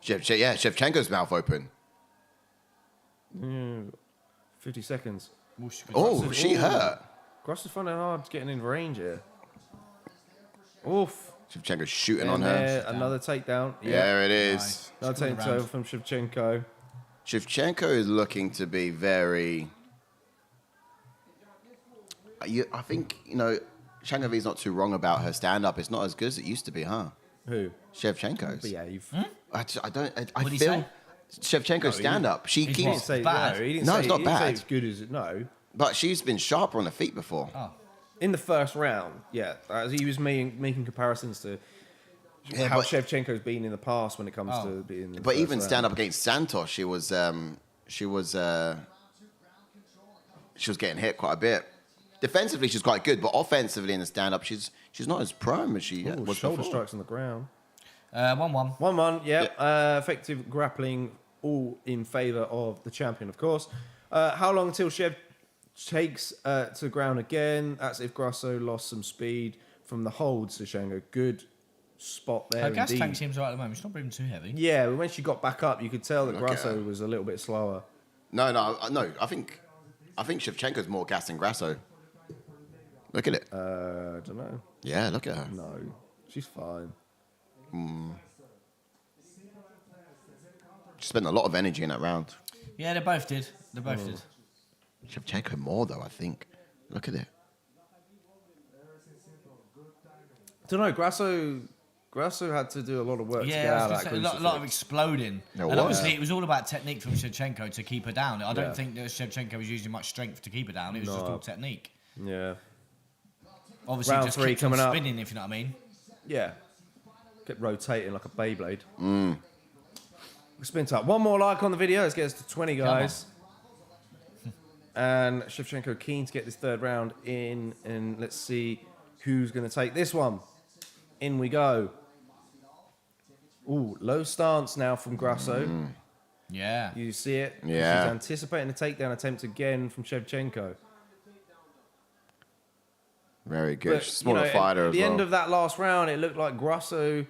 Shevchenko's mouth open. 50 seconds. Oh, she hurt. Grasso's finding it hard getting in range here. Oof. Shevchenko's shooting And on her. another takedown. There it is. Nice. Another takedown from Shevchenko. Shevchenko is looking to be very... I think, Shangovi's not too wrong about her stand-up. It's not as good as it used to be, huh? Who? Shevchenko's. Behave. I What did he feel say? Shevchenko's stand-up. She He's He didn't keeps... say bad. no. He didn't No, say, it's not he didn't say bad. it's good as it. No. But she's been sharper on the feet before. Oh. In the first round, yeah. He was making comparisons to Yeah, how but- Shevchenko's been in the past when it comes to being in the But first even round. stand-up against Santos, she was getting hit quite a bit. Defensively, she's quite good, but offensively in the stand-up, she's not as prime as she Ooh, was shoulder before. strikes on the ground. 1-1. 1-1, yeah. Effective grappling, all in favour of the champion, of course. How long until Shev takes to ground again? That's if Grasso lost some speed from the holds to Shango. Good spot there, Her gas indeed. tank seems alright at the moment. She's not breathing too heavy. Yeah, but when she got back up, you could tell that Look at Grasso her. was a little bit slower. No. I think Shevchenko's more gas than Grasso. Look at it. I don't know. Yeah, look at her. No, she's fine. She spent a lot of energy in that round. Yeah, they both did. They both did. Shevchenko more though, I think. Look at it. Don't know. Grasso had to do a lot of work to get Yeah, out I of was that gonna say, a lot of crucifix. exploding. It And was. obviously, it was all about technique from Shevchenko to keep her down. I Yeah. don't think that Shevchenko was using much strength to keep her down. It was just all technique. Yeah. Obviously, Round just 3 keeps on coming up. spinning, if you know what I mean. Yeah. Kept rotating like a Beyblade. Spin top. One more like on the video. Let's get us to 20, guys. And Shevchenko keen to get this third round in. And let's see who's going to take this one. In we go. Ooh, low stance now from Grasso. Yeah. You see it? Yeah. She's anticipating a takedown attempt again from Shevchenko. Very good. But, She's a smaller fighter at as the well. end of that last round, it looked like Grasso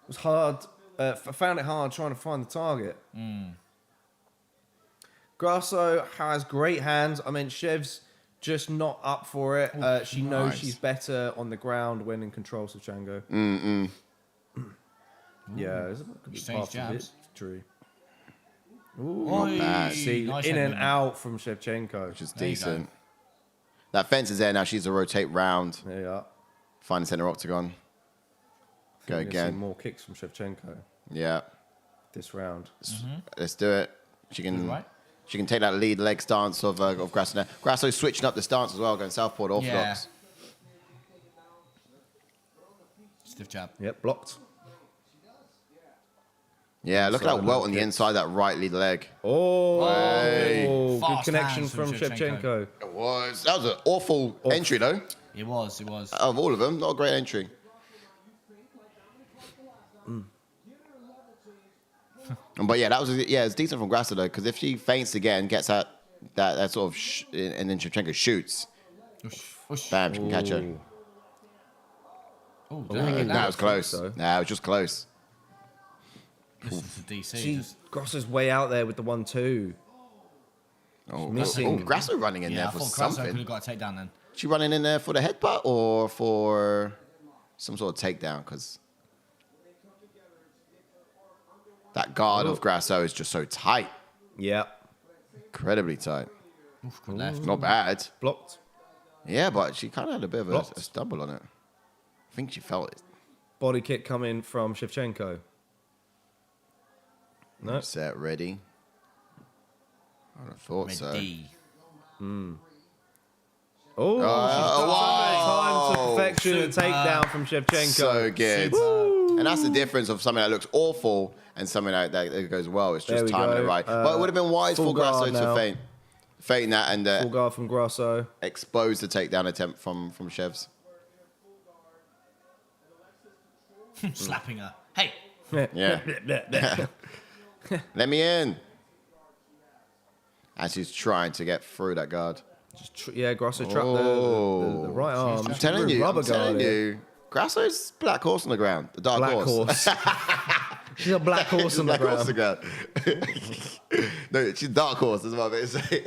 was hard. Found it hard trying to find the target. Grasso has great hands. I mean, Shev's just not up for it. She knows nice. she's better on the ground when in control of Shavchenko. Yeah, it's a good Exchange path to jabs. victory. Ooh, Oi. bad. see, Nice in head and movement. out from Shevchenko. Which is There you decent. That fence is there now. She's to rotate round. There you are. Find the center octagon. Go We're gonna see again. more kicks from Shevchenko Yeah. this round. Let's do it. She can. Right. She can take that lead leg stance of Grasso now. Grasso's switching up the stance as well, going southpaw to orthodox. Stiff jab. Yep, blocked. Yeah, look at that welt on the inside of that right lead leg. Good Fast connection hands from from Shevchenko. That was an awful entry, though. It was. Out of all of them, not a great entry. But yeah, it's decent from Grasso, though, because if she feints again, gets that sort of, and then Shevchenko shoots, bam, she can catch her. Oh, That was close. Nah, it was just close. Listen to DC. Grasso's way out there with the 1-2. Grasso running in Yeah, there I for thought Grasso could something. have got a takedown then. She running in there for the headbutt or for some sort of takedown? Because that guard of Grasso is just so tight. Yeah. Incredibly tight. Oof, good left. Not bad. Blocked. Yeah, but she kind of had a bit of a stumble on it. I think she felt it. Body kick coming from Shevchenko. No. Set, ready. I would have thought so. Ready. Oh, time to perfection. A takedown from Shevchenko. So good. And that's the difference of something that looks awful and something that goes well. It's just timing it right. But it would have been wise for Grasso to feint that and full guard from Grasso. expose the takedown attempt from Shevs. Slapping her. Hey. Yeah. Let me in. And she's trying to get through that guard. Grasso trapped the right arm. I'm telling you, Grasso's black horse on the ground. The dark horse. She's a black horse on the Black horse ground. on the ground. No, she's dark horse, is what I'm going to say.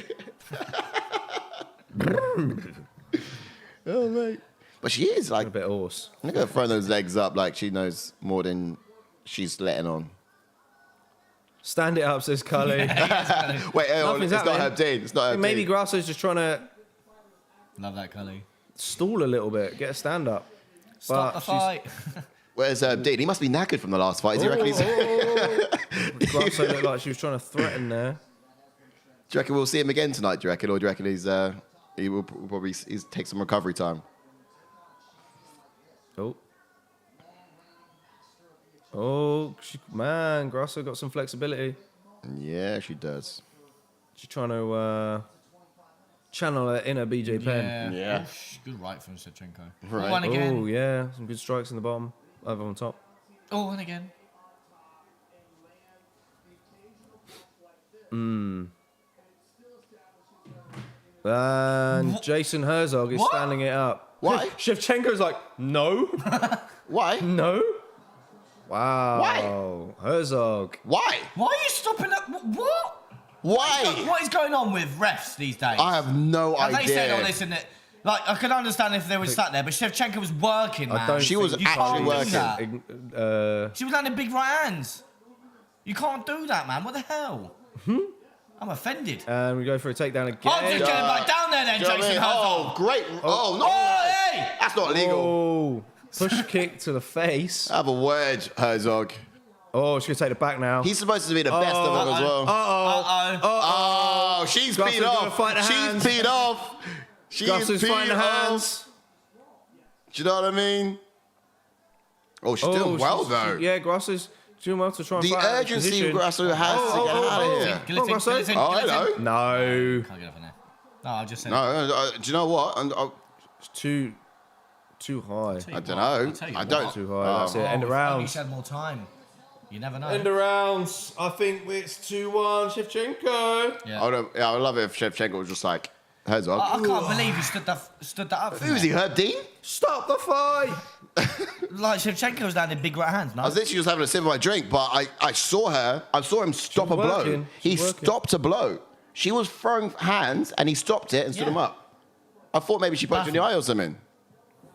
Oh, mate. But she is like A bit horse. Look at her throwing those legs up like she knows more than she's letting on. Stand it up, says Cully. Wait, Nothing's it's not happening. Herb Dean. It's not Herb Maybe Dean. Grasso's just trying to Love that, Cully. stall a little bit, get a stand up. Stop the fight. Where's Herb Dean? He must be knackered from the last fight. Do you reckon Grasso looked like she was trying to threaten there. Do you reckon we'll see him again tonight, do you reckon? Or do you reckon he will probably take some recovery time? Man, Grasso got some flexibility. Yeah, she does. She's trying to channel her inner BJ Penn. Yeah. Oof, good right from Shevchenko. Right. Oh, one again. Oh, yeah. Some good strikes in the bottom. Over on top. Oh, one again. And Jason Herzog is standing it up. Why? Shevchenko's like, no. Why? No. Wow. Why? Herzog. Why? Why are you stopping that? What? Why? What is going on with refs these days? I have no Have idea. they said all this in it? Like, I could understand if they were sat there, but Shevchenko was working, man. She was You actually can't do working. that. She was landing big right hands. You can't do that, man. What the hell? I'm offended. And we go for a takedown again. I'm just getting back down there then, Do you know what I Jason mean? Herzog. Oh, great. Oh, no. Oh, hey! That's not legal. Oh, push kick to the face. Have a word, Herzog. Oh, she's going to take it back now. He's supposed to be the best of them as well. Uh-oh. Oh, she's Grasso's peed gonna off. fight the She's hands. peed off. She's Grasso's fighting the peed off. hands. Do you know what I mean? Oh, she's doing well, though. Yeah, Grasso's doing well to try and The fight out of urgency position. Grasso has to get out of here. Guillotine, Grasso. guillotine, Oh, guillotine. hello. No. Can't get up in there. No, I just said No, do you know what? It's too high. I don't know. tell you I what. don't. Too high. That's it. End of If only rounds. she had more time. You never know. End of rounds. I think it's 2-1 Shevchenko. Yeah. I would love it if Shevchenko was just like, Herzog. I can't believe he stood that up for Who's he, Herb Dean? Stop the fight. Like, Shevchenko was landing big right hands, no? I was literally just having a sip of my drink, but I saw him stop a blow. working. He She's working. stopped a blow. She was throwing hands, and he stopped it and stood Yeah. him up. I thought maybe she punched him in the eye or something.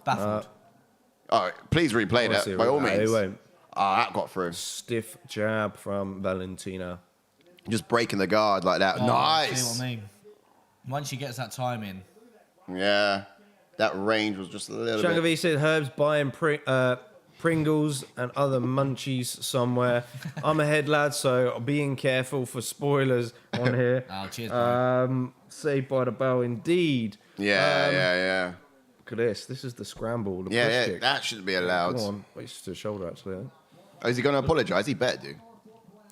Baffled. All right, please replay Let's see that, by all it. means. It won't. That got through. Stiff jab from Valentina. Just breaking the guard like that. Oh, Nice. See what I mean? Once she gets that time in. Yeah, that range was just a little bit. Shangavi said Herb's buying Pringles and other munchies somewhere. I'm ahead, lad, so being careful for spoilers on here. Oh, cheers, bro. Saved by the bell, indeed. Yeah. Look at this. This is the scramble. The push Yeah, kick. that shouldn't be allowed. Come on. Wait, it's to the shoulder, actually. Oh, is he going to apologise? He better do.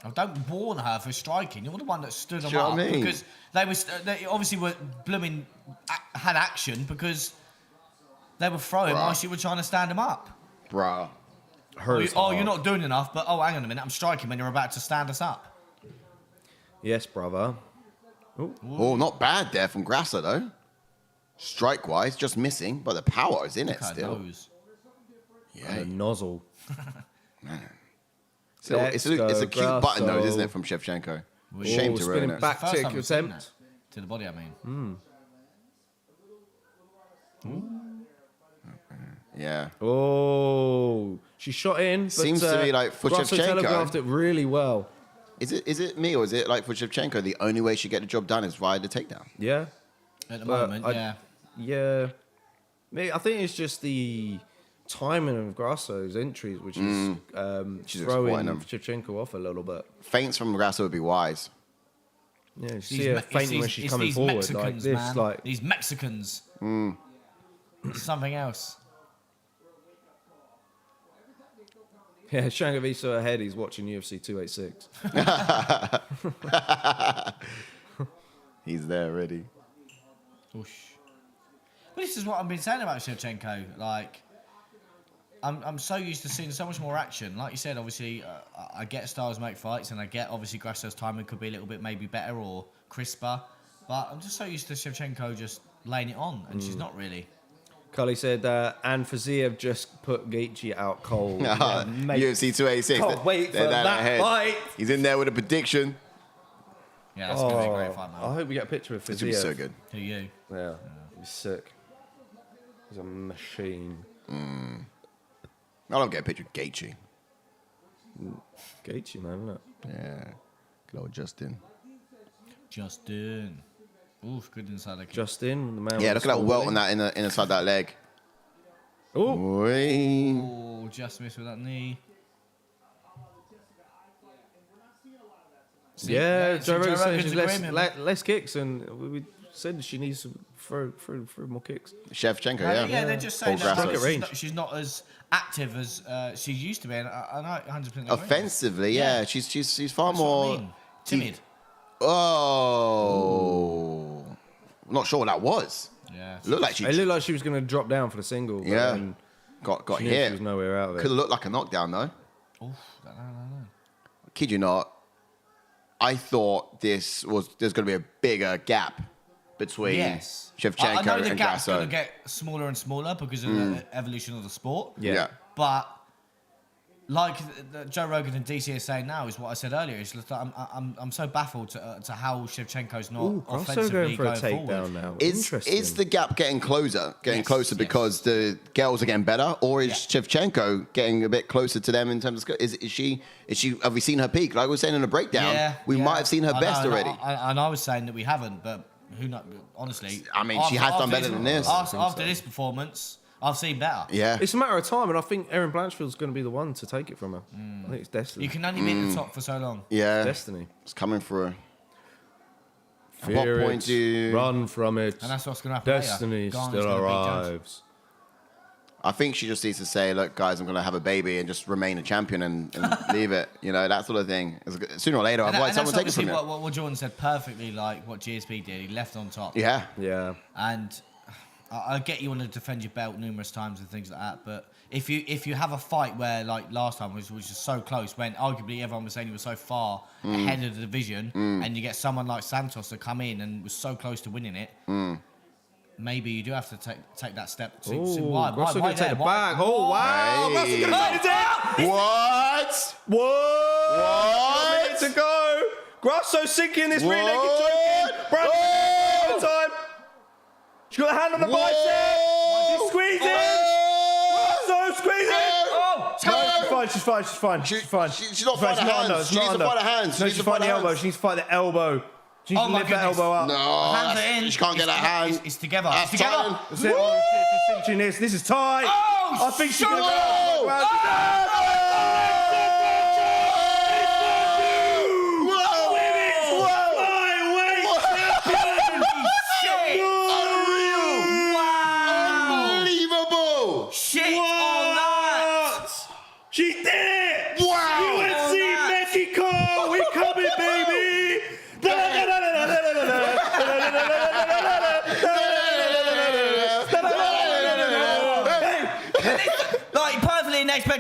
Oh, don't warn her for striking. You're the one that stood them Do you know up what I mean? because they obviously were blooming had action because they were throwing while she were trying to stand them up. Bruh. You're not doing enough, but hang on a minute, I'm striking when you're about to stand us up. Yes, brother. Oh, not bad there from Grasso, though. Strike-wise, just missing, but the power is in it still. Yeah. And a nozzle. Man. So it's a cute button nose, isn't it, from Shevchenko? Shame to ruin it. Back kick attempt. To the body, I mean. Yeah. Oh, she shot in. But, seems to be like for Grasso Shevchenko. telegraphed it really well. Is it me or is it like for Shevchenko? The only way she get the job done is via the takedown. Yeah. At the moment, yeah. Yeah. I think it's just the timing of Grasso's entries, which is throwing Shevchenko off a little bit. Feints from Grasso would be wise. Yeah, you see her fainting when she's coming forward Mexicans, like this. Man. Like these Mexicans. Something else. Yeah, Shangavi saw ahead. He's watching UFC 286. He's there already. Oosh. Well, this is what I've been saying about Shevchenko. Like, I'm so used to seeing so much more action. Like you said, obviously, I get styles make fights, and I get obviously Grasso's timing could be a little bit maybe better or crisper. But I'm just so used to Shevchenko just laying it on, and she's not really. Cully said, and Faziev just put Gaethje out cold. UFC 286. Can't wait for that ahead. fight. He's in there with a prediction. Yeah, that's going to be a great fight, man. I hope we get a picture of Faziev. This would be so good. To you. Yeah, he's sick. He's a machine. I don't get a picture of Gaethje. Gaethje, man, isn't it? Yeah. Good old Justin. Oof, good inside kick. Justin, the man. Yeah, look at that welt on that inside that leg. Oh, Oh, just missed with that knee. yeah. Joe Rogan said she's agreement. less kicks, and we said she needs to throw more kicks. Shevchenko, yeah. Yeah, they're just saying Or that Grasso. she's not as active as she used to be. And I 100% agree. Offensively, yeah. She's far That's what more... I mean. Timid. Oh. I'm not sure what that was. Yeah. Looked like It looked like she was going to drop down for the single. But Yeah. then Got she knew she hit. was nowhere out of Could it. have looked like a knockdown, though. Oof, no. Kid you not, I thought there's going to be a bigger gap between Yes. Shevchenko I know the and gap's Grasso. going to get smaller and smaller because of the evolution of the sport. Yeah. But like Joe Rogan and DC are saying now is what I said earlier. Is that I'm so baffled to how Shevchenko's not Ooh, Grasso offensively going for a going takedown forward. now. Is Interesting. the gap getting closer Yes. because the girls are getting better, or is Shevchenko getting a bit closer to them in terms of skill? Is she? Have we seen her peak? Like we were saying in the breakdown, we might have seen her best already. And I was saying that we haven't, but who knows? Honestly, I mean, she has done better than this. After this performance, I've seen better. Yeah, It's a matter of time, and I think Erin Blanchfield's going to be the one to take it from her. I think it's destiny. You can only be at the top for so long. yeah, Destiny. it's coming through. At Fear what point it, do you... run from it? And that's what's going to happen Destiny later. Gane's still gonna beat Jones. arrives. I think she just needs to say, look, guys, I'm going to have a baby and just remain a champion and leave it. You know, that sort of thing. Sooner or later, otherwise someone will take it from you. What Jordan said perfectly, like what GSP did. He left on top. Yeah. Yeah. And I get you want to defend your belt numerous times and things like that, but if you have a fight where like last time was just so close, when arguably everyone was saying he was so far ahead of the division, and you get someone like Santos to come in and was so close to winning it, maybe you do have to take that step. Why Grasso going to take there? the back. Oh, wow. Hey. Grasso going to take it down. What? A minute to go. Grasso sinking this rear naked choke in. Brandon, time. She's got a hand on the bicep. She's squeezing. Grasso squeezing. She's fine. She's not fighting her hands. She needs to fight her hands. No, she's fighting the elbow. She needs to fight the elbow. She needs to lift that elbow up. No, Hands are in. she can't get that hand. It's together. That's It's together. tight. That's it. Oh, shit, she's cinching this. This is tight. Oh, I think she's going to Whoa. Unbelievable. Shit on that. She did it! Wow. UFC Mexico! We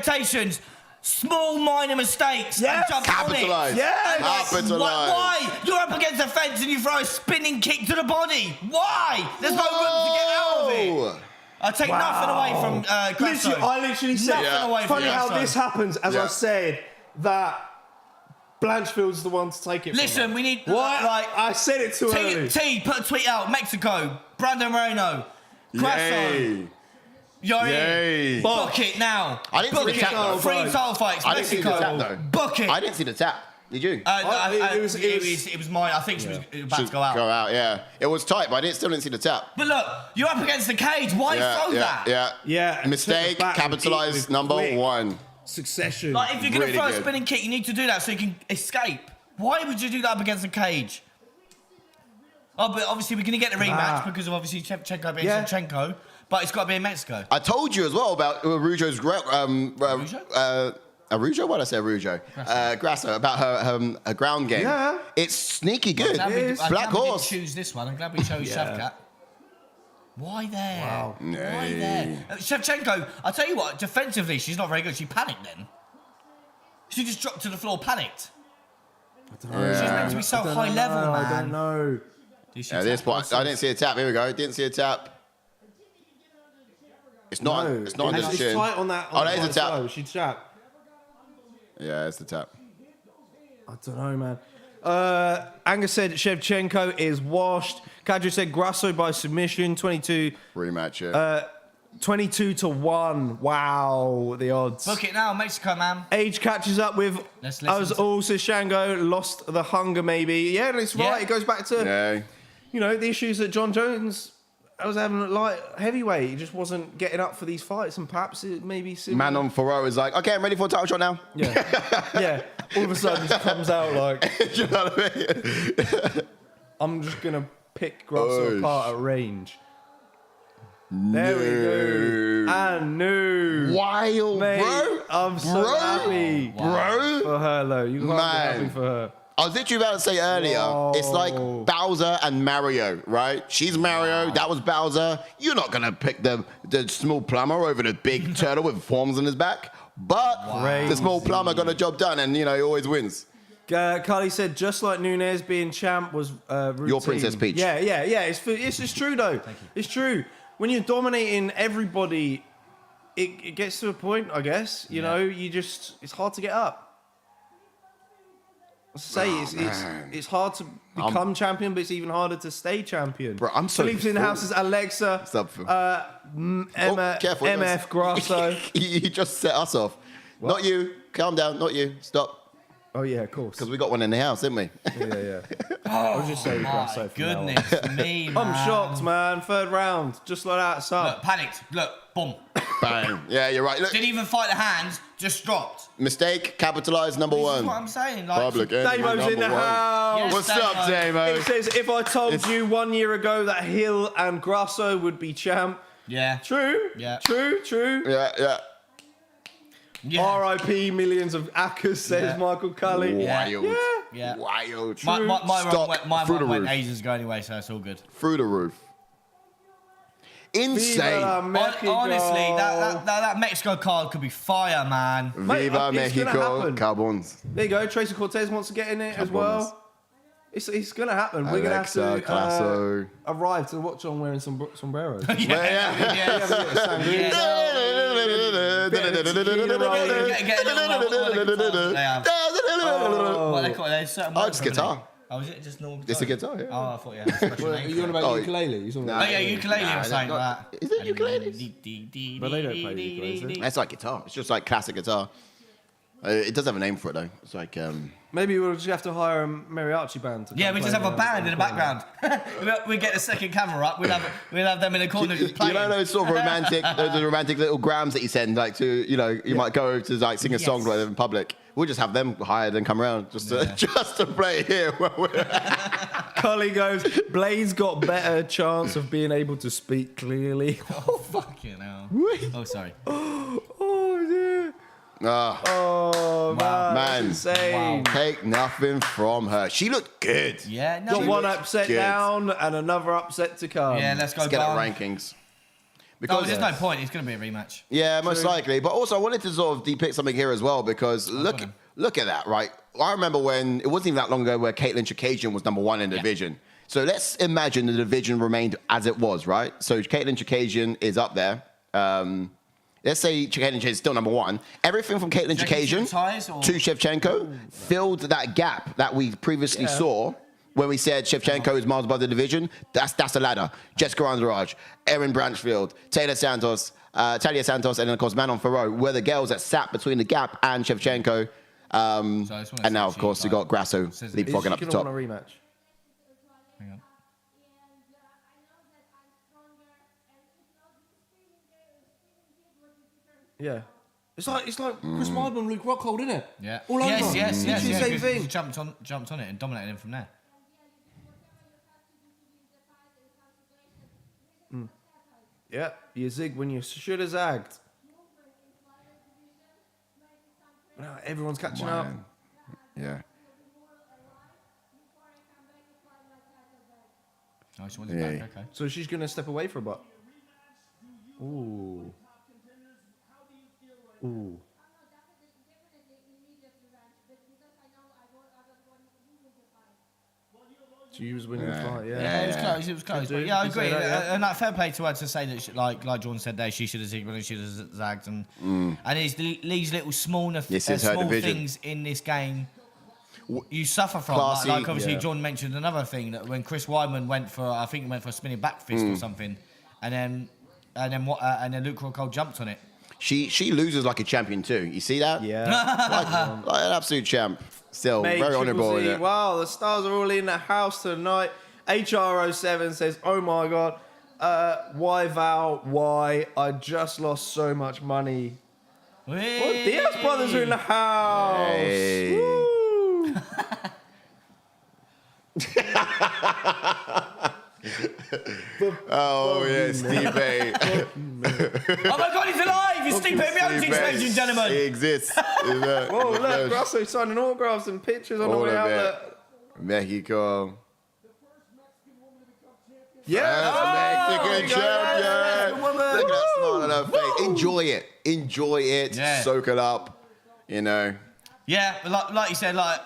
expectations. Small minor mistakes. Yes. And jump on it. Capitalise. Yes. Capitalise. Why? You're up against the fence and you throw a spinning kick to the body. Why? There's no room to get out of it. I take nothing away from Grasso. I literally said, Nothing away from funny how Grasso. this happens, as I said, that Blanchfield's the one to take it Listen, from we need... What? Like, I said it too early. Put a tweet out. Mexico. Brandon Moreno. Grasso. Yay. Book it now. I didn't see the tap, though. Three title fights. I didn't see the Mexico. tap, though. Book it. I didn't see the tap. Did you? It was mine. I think she was about to go out. Go out, yeah. It was tight, but I still didn't see the tap. But look, you're up against the cage. Why throw that? Yeah. Mistake, capitalise, number one. Succession. Like, if you're going to Really throw a good. spinning kick, you need to do that so you can escape. Why would you do that up against the cage? Oh, but obviously we're going to get the rematch because of obviously Shevchenko being Shevchenko, but it's got to be in Mexico. I told you as well about Arujo's... Arujo? Why did I say Arujo? Grasso, about her ground game. Yeah. It's sneaky good. I'm Black glad we horse. didn't choose this one. I'm glad we chose Shavkat. Why there? Wow. Why there? Shevchenko, I'll tell you what, defensively, she's not very good. She panicked then. She just dropped to the floor, panicked. She's meant to be so high level, man. I don't know. This point, I didn't see a tap. Here we go. Didn't see a tap. It's not. No. It's not on the It's chin. tight on that. Oh, that is a tap. Slow. She tap. Yeah, it's the tap. I don't know, man. Angus said Shevchenko is washed. Kadri said Grasso by submission, 22. Rematch, yeah. 22-1. Wow, the odds. Book it now, Mexico, man. Age catches up with Let's listen us to- all, says Shango. Lost the hunger, maybe. Yeah, it's right. Yeah. It goes back to, Yeah. you know, the issues that John Jones was having at light heavyweight. He just wasn't getting up for these fights, and perhaps it maybe similar. Manon Ferro is like, okay, I'm ready for a title shot now. Yeah. Yeah. All of a sudden, it comes out like, Do you know what I mean? I'm just going to pick Grasso Oh, apart at range. There we go. And new. Wild, Mate, bro. I'm so happy. Bro. For her, though. You can't be happy for her. I was literally about to say earlier, it's like Bowser and Mario, right? She's Mario, that was Bowser. You're not going to pick the small plumber over the big turtle with forms on his back. But the small plumber got a job done and, you know, he always wins. Carly said, just like Nunes being champ was routine. Your Princess Peach. Yeah. It's just true, though. It's true. When you're dominating everybody, it gets to a point, I guess. You know, it's hard to get up. It's hard to become champion, but it's even harder to stay champion. Bro, I'm so Philippe's in the house is Alexa, What's up, Phil? Careful, MF Grasso. You just set us off. What? Not you. Calm down. Not you. Stop. Oh yeah, of course. Because we got one in the house, didn't we? Yeah. I was just saying Grasso. My from now on. goodness me, man. I'm shocked, man. Third round, just like that. So Look, panicked. Look, boom. Bang. Yeah, you're right. Look, Didn't even fight the hands, just dropped. mistake, capitalised, number This one. is what I'm saying. Like, Public enemy, Damo's in the number one. house. Yes, What's up, Damo. It Damo? says, if I told you 1 year ago that Hill and Grasso would be champ. Yeah. True. Yeah. True. Yeah. Yeah. R.I.P. millions of acres, says Yeah. Michael Cully. Wild. Yeah. Wild. My Stock run through the went roof. ages ago anyway, so it's all good. Through the roof. Insane. Viva Mexico. Honestly, that Mexico card could be fire, man. Mate, Viva it's gonna Mexico. happen. Carbons. There you go. Tracy Cortez wants to get in it as well. It's going to happen. We're going to have Alexa, to Grasso. arrive to watch on wearing some sombreros. Get a little what they call it. There's certain Oh, words it's for it, guitar. isn't it? Oh, is it just normal guitar? It's a guitar, yeah. Oh, I thought you had a special name. You on for it. about Oh, ukulele? You talking Oh about yeah, ukulele or something like that. Is it ukuleles? But they don't play ukuleles, do they? That's like guitar. It's just like classic guitar. It does have a name for it though. It's like Maybe we'll just have to hire a mariachi band. Yeah, we just have a band in the background. We get a second camera up. We'll have them in the corner just you playing. know those sort of romantic, those romantic little grams that you send, like to you might go to like sing a song Yes. or whatever in public. We'll just have them hired and come around just to play here. Cully goes, Blaze got better chance of being able to speak clearly. Oh, fucking hell. Oh, sorry. Oh, dear. Oh, Oh, man. Insane. Take nothing from her. She looked good. Yeah, no. Got one looks upset good. down and another upset to come. Yeah, let's go. Let's get Gane. our rankings. Because there's no point. It's going to be a rematch. Yeah, most likely. But also, I wanted to sort of depict something here as well because look at that, right? I remember when it wasn't even that long ago where Caitlin Chikagian was number 1 in the division. So let's imagine the division remained as it was, right? So Caitlin Chikagian is up there. Let's say Caitlin is still number 1. Everything from Caitlin Chikagian to Shevchenko filled that gap that we previously saw when we said Shevchenko is miles above the division. That's a ladder. Jessica Andrade, Erin Branchfield, Talia Santos, and then, of course, Manon Ferro were the girls that sat between the gap and Shevchenko. And now, of course, we got Grasso leapfrogging up the top. Want a rematch? Hang on. Yeah. It's like Chris Weidman and Luke Rockhold, isn't it? Yeah. All over. Yes. Same thing. He jumped on it and dominated him from there. Yeah, you zig when you should have zagged. Now everyone's catching up. Yeah. Oh, she wants it back. Okay. So she's going to step away for a bit. Ooh. She was winning the fight, Yeah, it was close. But yeah, I agree. And like, fair play to her to say that, like Jordan said there, she should have zigged and she should have zagged. And it's these little small things in this game you suffer from. Like obviously, Jordan mentioned another thing that when Chris Weidman went for a spinning back fist or something, and then Luke Rockhold jumped on it. She loses like a champion too. You see that? Yeah. like an absolute champ. Still, very honourable. Wow, the stars are all in the house tonight. HR07 says, oh my God, why Val, why? I just lost so much money. Hey. Diaz brothers are in the house. Hey. Woo. Oh, yeah, Steve A. Oh my God, he's alive! He's Steve Miocic, ladies and gentlemen. He exists. Oh, look, Grasso signing autographs and pictures on the way out there. Mexico. Yeah, Mexican champion. Look at that smile on her face. Enjoy it. Yeah. Soak it up. You know. Yeah, like you said, like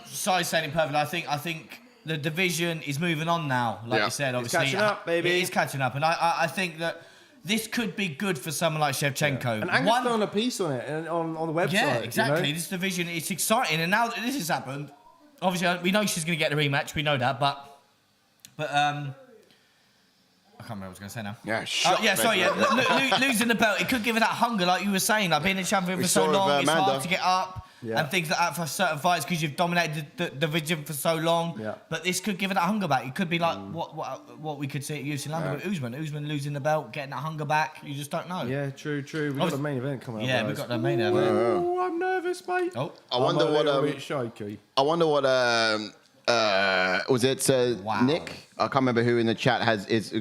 Sai said it perfectly. I think the division is moving on now. Like you said, obviously, it's catching up, baby. It is catching up, and I think that this could be good for someone like Shevchenko. And Angus done a piece on it on the website. Yeah, exactly. You know? This division, it's exciting, and now that this has happened, obviously we know she's going to get the rematch. We know that, but I can't remember what I was going to say now. Yeah, losing the belt, it could give her that hunger, like you were saying, like being a champion for so long, it's hard to get up and things like that for certain fights because you've dominated the division for so long. Yeah. But this could give her that hunger back. It could be like what we could see at UFC London with Usman losing the belt, getting that hunger back. You just don't know. Yeah, true. We've got the main event coming up. Yeah, we've got the main event. Oh, I'm nervous, mate. Oh, I wonder what was it Nick? I can't remember who in the chat is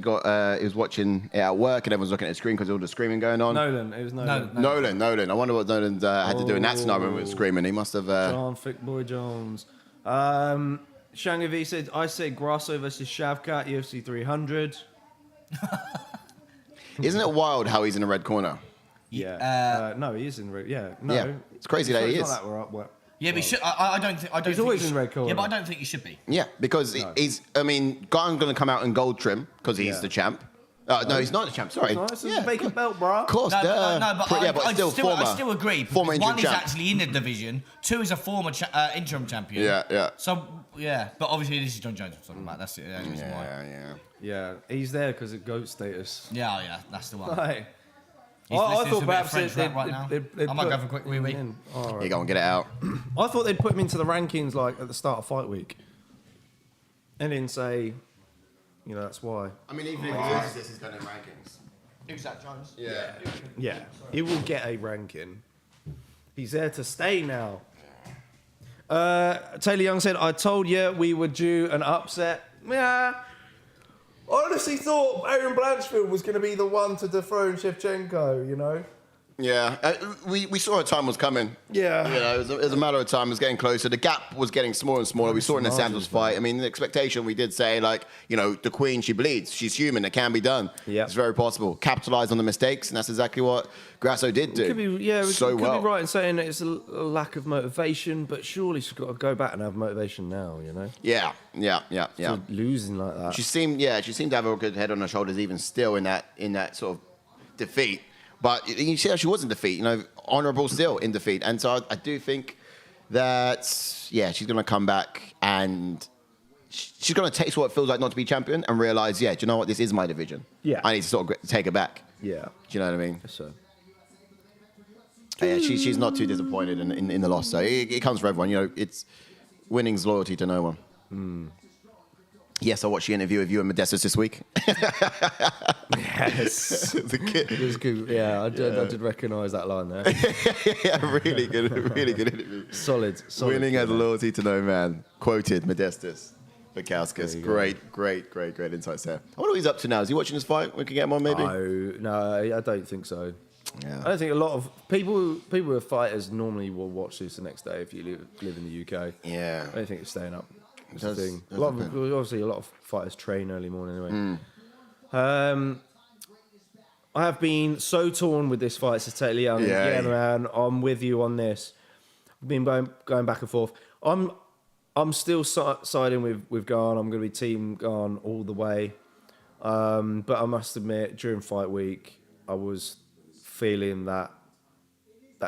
watching it at work and everyone's looking at the screen because all the screaming going on. Nolan. It was Nolan. Nolan. I wonder what Nolan had to do in that scenario with screaming. He must have. John Thickboy Jones. Shanga V said, I said Grasso versus Shavkat, UFC 300. Isn't it wild how he's in the red corner? Yeah. No, he is in red. Yeah. No. Yeah. It's crazy that he is. Not that we're up. yeah, but I don't think. He's always in red corner. Yeah, but I don't think he should be. Yeah, because he's. I mean, Gane's going to come out in gold trim because he's the champ. No, he's not the champ. Sorry. No, it's a vacant belt, bro. Of course, but I former. still agree. Former One is champ. actually in the division. Two is a former interim champion. Yeah. So but obviously this is John Jones we're talking about. That's it. That's the reason why. Yeah, he's there because of GOAT status. Yeah, that's the one. Right. He's I listening thought to a bit of perhaps French rap right now. I might go for a quick wee-wee. You go and get it out. I thought they'd put him into the rankings like at the start of fight week, and then say, that's why. I mean, even if he loses this, he's going in rankings. Who's that, Jones? Yeah, he will get a ranking. He's there to stay now. Taylor Young said, I told you we were due an upset. Yeah. I honestly thought Aaron Blanchfield was going to be the one to dethrone Shevchenko, Yeah, we saw a time was coming. Yeah. You know, it was a matter of time. It was getting closer. The gap was getting smaller and smaller. We saw it in the Sandals fight. I mean, the expectation, we did say, like, you know, the queen, she bleeds. She's human. It can be done. Yeah. It's very possible. Capitalize on the mistakes, and that's exactly what Grasso did do. Could be, yeah, we so could well. be right in saying that it's a lack of motivation, but surely she's got to go back and have motivation now, you know? Yeah. So losing like that. She seemed to have a good head on her shoulders, even still in that sort of defeat. But you see how she was in defeat, you know, honourable still in defeat. And so I do think that, yeah, she's going to come back and she's going to taste what it feels like not to be champion and realise, yeah, do you know what, this is my division. Yeah. I need to sort of take it back. Yeah. Do you know what I mean? Yes, sir. Yeah, she's not too disappointed in the loss. So it comes for everyone. You know, it's winning's loyalty to no one. Yes, I watched the interview with you and Mateusz this week. Yes. It was good. Yeah, I did recognise that line there. Yeah, really good interview. Solid. Winning has loyalty to no man. Quoted Modestus. Bukowskis. Great insights there. I wonder what he's up to now. Is he watching this fight? We can get him on maybe? No, I don't think so. Yeah. I don't think a lot of people who are fighters normally will watch this the next day if you live in the UK. Yeah. I don't think it's staying up. That's Does- the thing. does Obviously, a lot of fighters train early morning anyway. I have been so torn with this fight, so totally young. Yeah. Man, I'm with you on this. I've been going back and forth. I'm still siding with Gane. I'm going to be team Gane all the way. But I must admit, during fight week, I was feeling that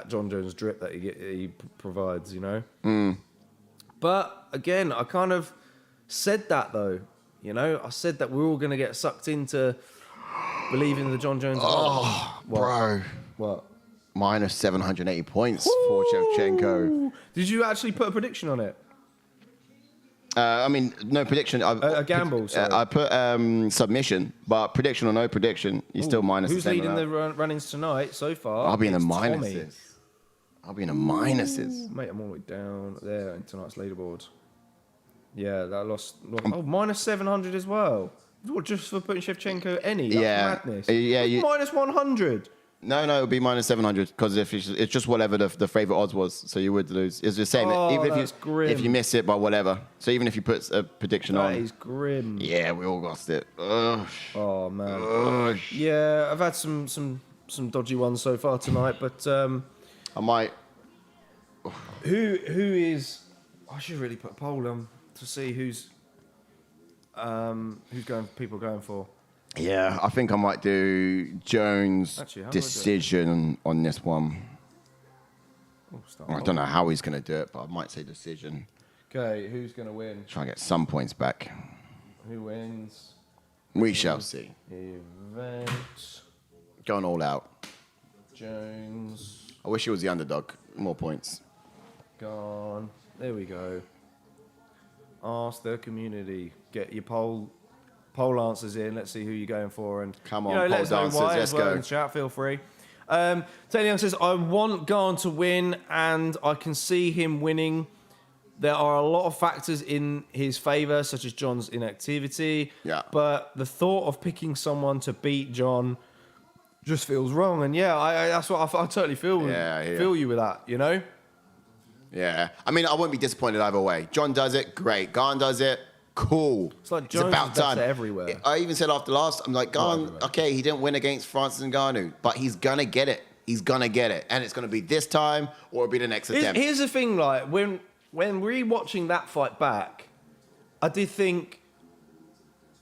John Jones drip that he provides, you know. But again, I kind of said that though, you know. I said that we're all going to get sucked into believing the John Jones. Bro. What? Minus 780 points for Shevchenko. Did you actually put a prediction on it? I mean, no prediction. A gamble. Sorry. I put submission, but prediction or no prediction, you're still minus. Who's the same leading amount. the run-ins tonight so far? I'll be in the It's minuses. I'll be in the minuses. Mate, I'm all the way down there in tonight's leaderboard. Yeah, that lost minus 700 as well. What, just for putting Shevchenko any? That's madness. Yeah, minus 100. No, it would be minus 700 because if it's just whatever the favourite odds was, so you would lose. It's the same. Even if you miss it by whatever. So even if you put a prediction on. That is grim. Yeah, we all lost it. Ugh. Oh man. Ugh. Yeah, I've had some dodgy ones so far tonight, but I might. who is? I should really put a poll on to see who's people going for. Yeah, I think I might do Jones Actually, how do I do it? decision on this one. Oh, start I don't know how he's going to do it, but I might say decision. Okay, who's going to win? Try and get some points back. Who wins? We shall see. Event. Going all out. Jones. I wish he was the underdog. More points. Gone. There we go. Ask the community. Get your poll answers in. Let's see who you're going for. And Come on, let poll us know dancers, why let's as well go. in the chat. Feel free. Tony Young says, I want Gane to win, and I can see him winning. There are a lot of factors in his favour, such as John's inactivity. Yeah. But the thought of picking someone to beat John just feels wrong. And yeah, that's what I totally feel. Feel you with that, you know? Yeah. I mean, I won't be disappointed either way. John does it, great. Gane does it, cool. It's like Jones is better everywhere. I even said after last, I'm like, Gane, okay, he didn't win against Francis Ngannou, but he's going to get it. He's going to get it. And it's going to be this time or it'll be the next attempt. Here's the thing, like, when re-watching that fight back, I did think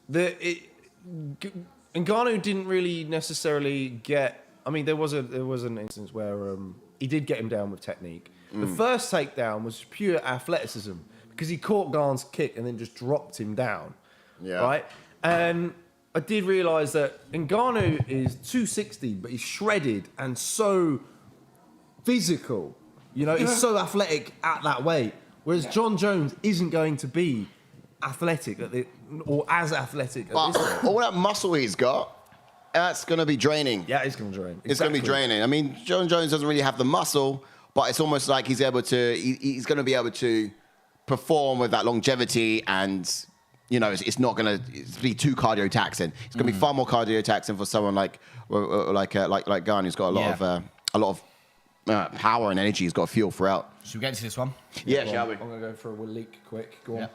that Ngannou didn't really necessarily get... I mean, there was an instance where he did get him down with technique. The first takedown was pure athleticism because he caught Gane's kick and then just dropped him down. Yeah. Right? And I did realise that Ngannou is 260, but he's shredded and so physical. You know, he's so athletic at that weight. Whereas John Jones isn't going to be athletic or as athletic at But this weight. all that muscle he's got, that's going to be draining. Yeah, it's going to drain. It's going to be draining. I mean, John Jones doesn't really have the muscle, but it's almost like he's going to be able to perform with that longevity and, you know, it's not going to be too cardio taxing. It's going to be far more cardio taxing for someone like Gane, who's got a lot of a lot of power and energy he's got to fuel throughout. Should we get into this one? Yeah, shall we? I'm going to go for a leak quick. Go on.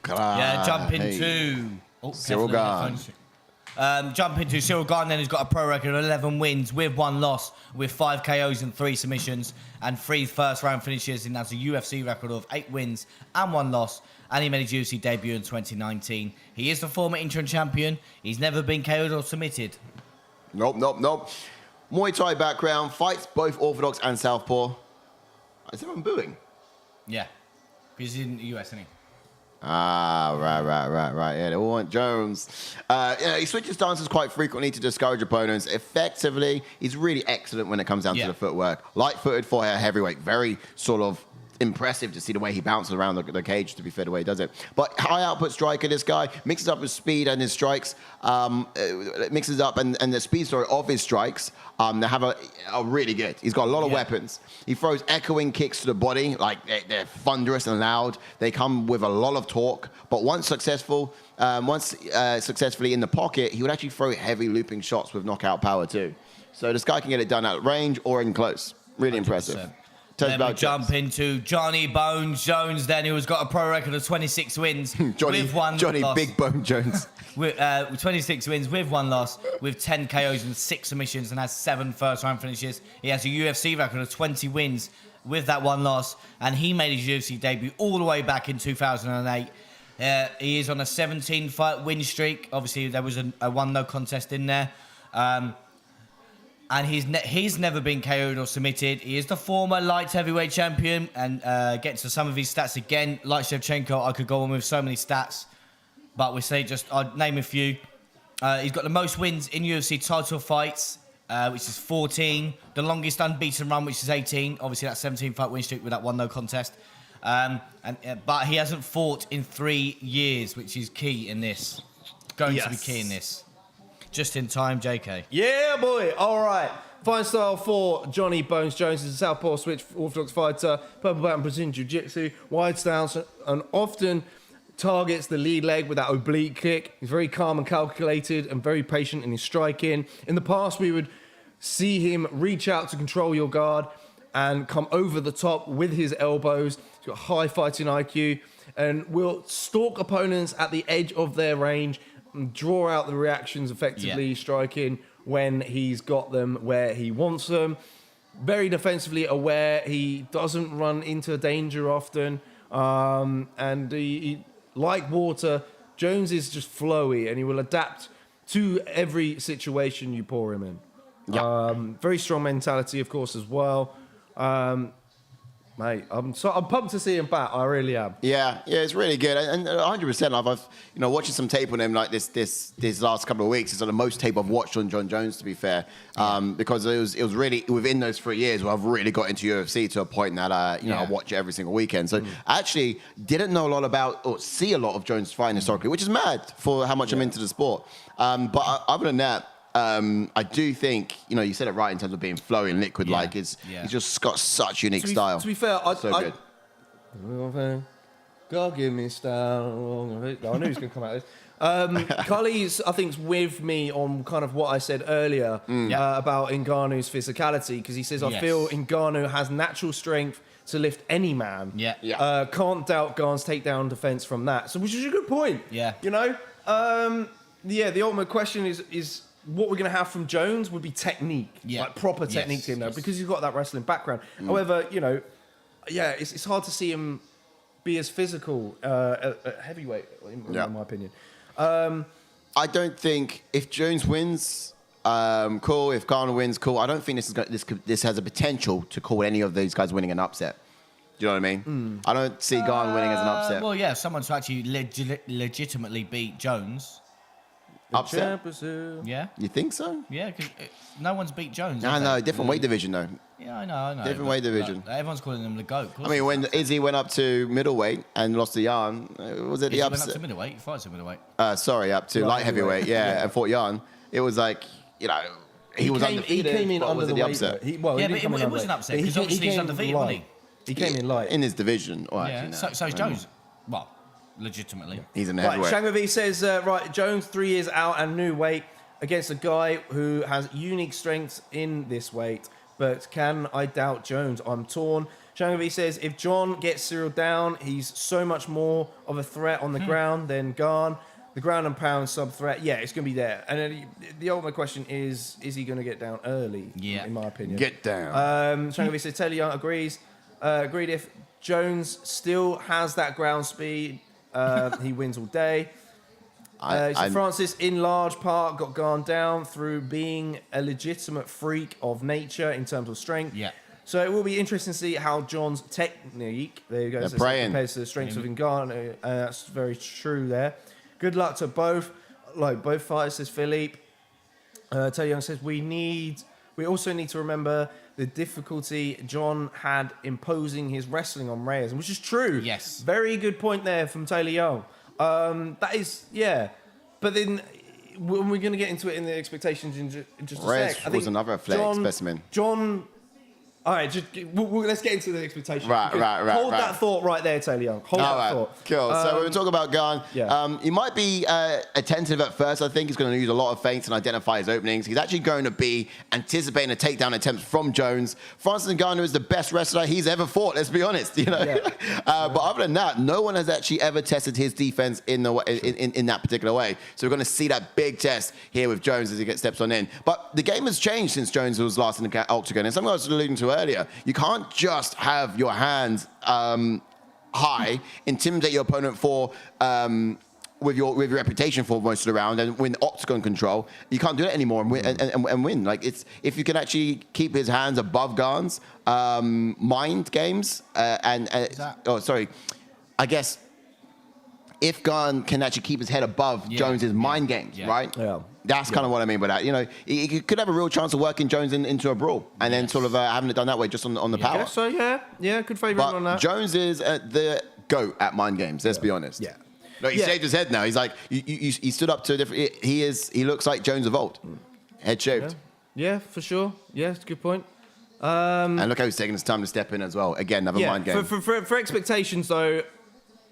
Yeah, jump into... Ciryl Gane. Jump into Ciryl Gane then, who's got a pro record of 11 wins with 1 loss, with 5 KOs and 3 submissions, and 3 first-round finishes, and has a UFC record of 8 wins and 1 loss, and he made his UFC debut in 2019. He is the former interim champion. He's never been KO'd or submitted. Nope. Muay Thai background, fights both Orthodox and Southpaw. Is everyone booing? Yeah, because he's in the US, isn't he? Ah, right. Yeah, they all want Jones. He switches stances quite frequently to discourage opponents. Effectively, he's really excellent when it comes down to the footwork. Light-footed for a heavyweight. Very sort of impressive to see the way he bounces around the cage, to be fair, the way he does it. But high output striker, this guy, mixes up his speed and his strikes, mixes up and the speed story of his strikes, they have are really good. He's got a lot of weapons. He throws echoing kicks to the body, like they're thunderous and loud. They come with a lot of torque, but once successfully in the pocket, he would actually throw heavy looping shots with knockout power too. So this guy can get it done at range or in close. Really 100%. Impressive. Then we jump into Johnny Bones Jones, then, who's got a pro record of 26 wins with 1 Johnny loss. Big Bone Jones. With 26 wins with 1 loss, with 10 KOs and 6 submissions, and has 7 first-round finishes. He has a UFC record of 20 wins with that 1 loss, and he made his UFC debut all the way back in 2008. He is on a 17-fight win streak. Obviously, there was a 1 no contest in there. And he's never been KO'd or submitted. He is the former light heavyweight champion. And get to some of his stats again. Like Shevchenko, I could go on with so many stats. But I'll name a few. He's got the most wins in UFC title fights, which is 14. The longest unbeaten run, which is 18. Obviously, that's 17-fight win streak with that 1 no contest. But he hasn't fought in 3 years, which is key in this. Going to be key in this. Just in time, JK. Yeah, boy. All right. Fight style for Johnny Bones Jones is a southpaw switch orthodox fighter, purple belt and Brazilian jiu-jitsu, wide stance, and often targets the lead leg with that oblique kick. He's very calm and calculated and very patient in his striking. In the past, we would see him reach out to control your guard and come over the top with his elbows. He's got high fighting IQ and will stalk opponents at the edge of their range, draw out the reactions effectively, striking when he's got them where he wants them. Very defensively aware. He doesn't run into danger often. And he, like water, Jones is just flowy and he will adapt to every situation you pour him in. Yep. Very strong mentality, of course, as well. Mate, I'm pumped to see him back. I really am. Yeah, it's really good, and 100%. I've watching some tape on him like this last couple of weeks. It's the most tape I've watched on John Jones, to be fair, because it was really within those 3 years where I've really got into UFC to a point that I watch it every single weekend. So I actually didn't know a lot about or see a lot of Jones fighting historically, which is mad for how much I'm into the sport. But other than that, I do think, you said it right in terms of being flowing, liquid-like. He's just got such unique style. To be fair, good. God give me style. I knew he was going to come out of this. Cully's, I think, is with me on kind of what I said earlier about Ngannou's physicality, because he says, I feel Ngannou has natural strength to lift any man. Can't doubt Gane's takedown defense from that. So, which is a good point. The ultimate question is what we're going to have from Jones would be technique, like proper technique to him, though, because he's got that wrestling background. However, it's hard to see him be as physical at heavyweight, in my opinion. I don't think if Jones wins, cool. If Gane wins, cool. I don't think this has a potential to call any of these guys winning an upset. Do you know what I mean? I don't see Gane winning as an upset. Well, yeah, someone to actually legitimately beat Jones. Upset? Yeah. You think so? Yeah, because no one's beat Jones. No, different weight division though. Yeah, I know. Different weight division. Look, everyone's calling him the GOAT. I mean, when Izzy went up to middleweight and lost to Jan, was it the upset? Went up to middleweight. He fights to middleweight. Up to light heavyweight, and fought Jan. It was like, he was undefeated. He came in under the weight. Upset? It was an upset because obviously he's undefeated, wasn't he? He came in light. In his division. So is Jones. Well, legitimately. He's an heavyweight. Shangavi says, Jones 3 years out and new weight against a guy who has unique strengths in this weight. but can I doubt Jones? I'm torn. Shangovi says, if John gets Ciryl down, he's so much more of a threat on the ground than Gane. The ground and pound sub-threat, yeah, it's going to be there. And then the ultimate question is he going to get down early, in my opinion? Get down. Shangovi says, Taylor Young agrees. Agreed if Jones still has that ground speed, he wins all day. Francis, in large part, got Gane down through being a legitimate freak of nature in terms of strength. Yeah. So it will be interesting to see how John's technique, there you go, compares to the strengths of Gane. That's very true there. Good luck to both. Like both fighters, says Philippe. Taylor Young says, we also need to remember the difficulty John had imposing his wrestling on Reyes, which is true. Yes. Very good point there from Taylor Young. That is, yeah. But then we're going to get into it in the expectations in just a Reyes sec. was another athletic specimen. All right, let's get into the expectations. Right. Hold that thought right there, Taylor Young. Hold that thought. Cool. So when we talk about Gane, he might be attentive at first. I think he's going to use a lot of feints and identify his openings. He's actually going to be anticipating a takedown attempt from Jones. Francis Ngannou is the best wrestler he's ever fought. Let's be honest. You know. Yeah. But other than that, no one has actually ever tested his defense in that particular way. So we're going to see that big test here with Jones as he steps on in. But the game has changed since Jones was last in the octagon, and something I was alluding to earlier. You can't just have your hands high, intimidate your opponent with your reputation for most of the round and win octagon control. You can't do that anymore and win. Like if you can actually keep his hands above Gane's mind games I guess if Gane can actually keep his head above Jones's mind games, right? Yeah. That's kind of what I mean by that. You know, he could have a real chance of working Jones into a brawl and then sort of having it done that way just on the power. So, yeah, good favourite on that. Jones is the GOAT at mind games, let's be honest. Yeah. Look, he shaved his head now. He's like, he stood up to a different... He looks like Jones of old. Head shaved. Yeah, for sure. Yeah, it's a good point. And look how he's taking his time to step in as well. Again, another mind game. For expectations, though,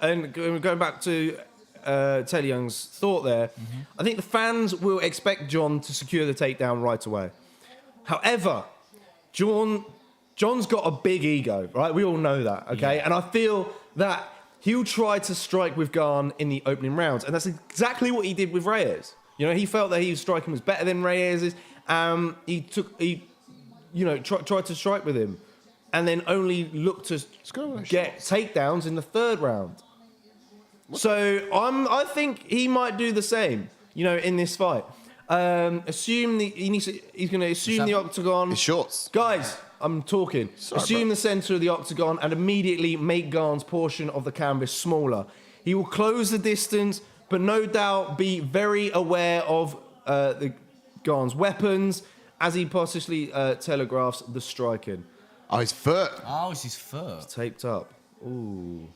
and going back to Taylor Young's thought there, I think the fans will expect John to secure the takedown right away. However, John's got a big ego, right? We all know that, okay? Yeah. And I feel that he'll try to strike with Gane in the opening rounds, and that's exactly what he did with Reyes. You know, he felt that his striking was better than Reyes's. He tried to strike with him, and then only looked to get takedowns in the third round. So I think he might do the same, you know, in this fight. He's going to assume the octagon. His shorts. Guys, I'm talking. Assume the center of the octagon and immediately make Gane's portion of the canvas smaller. He will close the distance, but no doubt be very aware of Gane's weapons as he possibly telegraphs the striking. Oh, his foot. Oh, it's his foot. It's taped up. Ooh.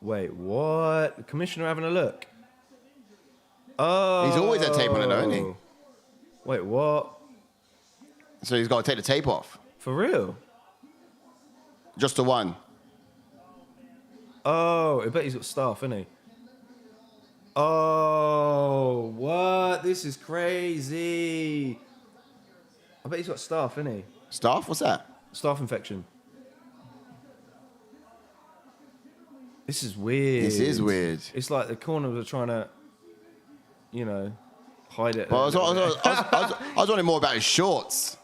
Wait, what? The commissioner having a look. Oh. He's always had tape on it, though, isn't he? Wait, what? So he's got to take the tape off. For real? Just the one. Oh, I bet he's got staff, isn't he? Oh, what? This is crazy. I bet he's got staff, isn't he? Staff? What's that? Staph infection. This is weird. This is weird. It's like the corners are trying to, you know, hide it. Well, I was wondering more about his shorts.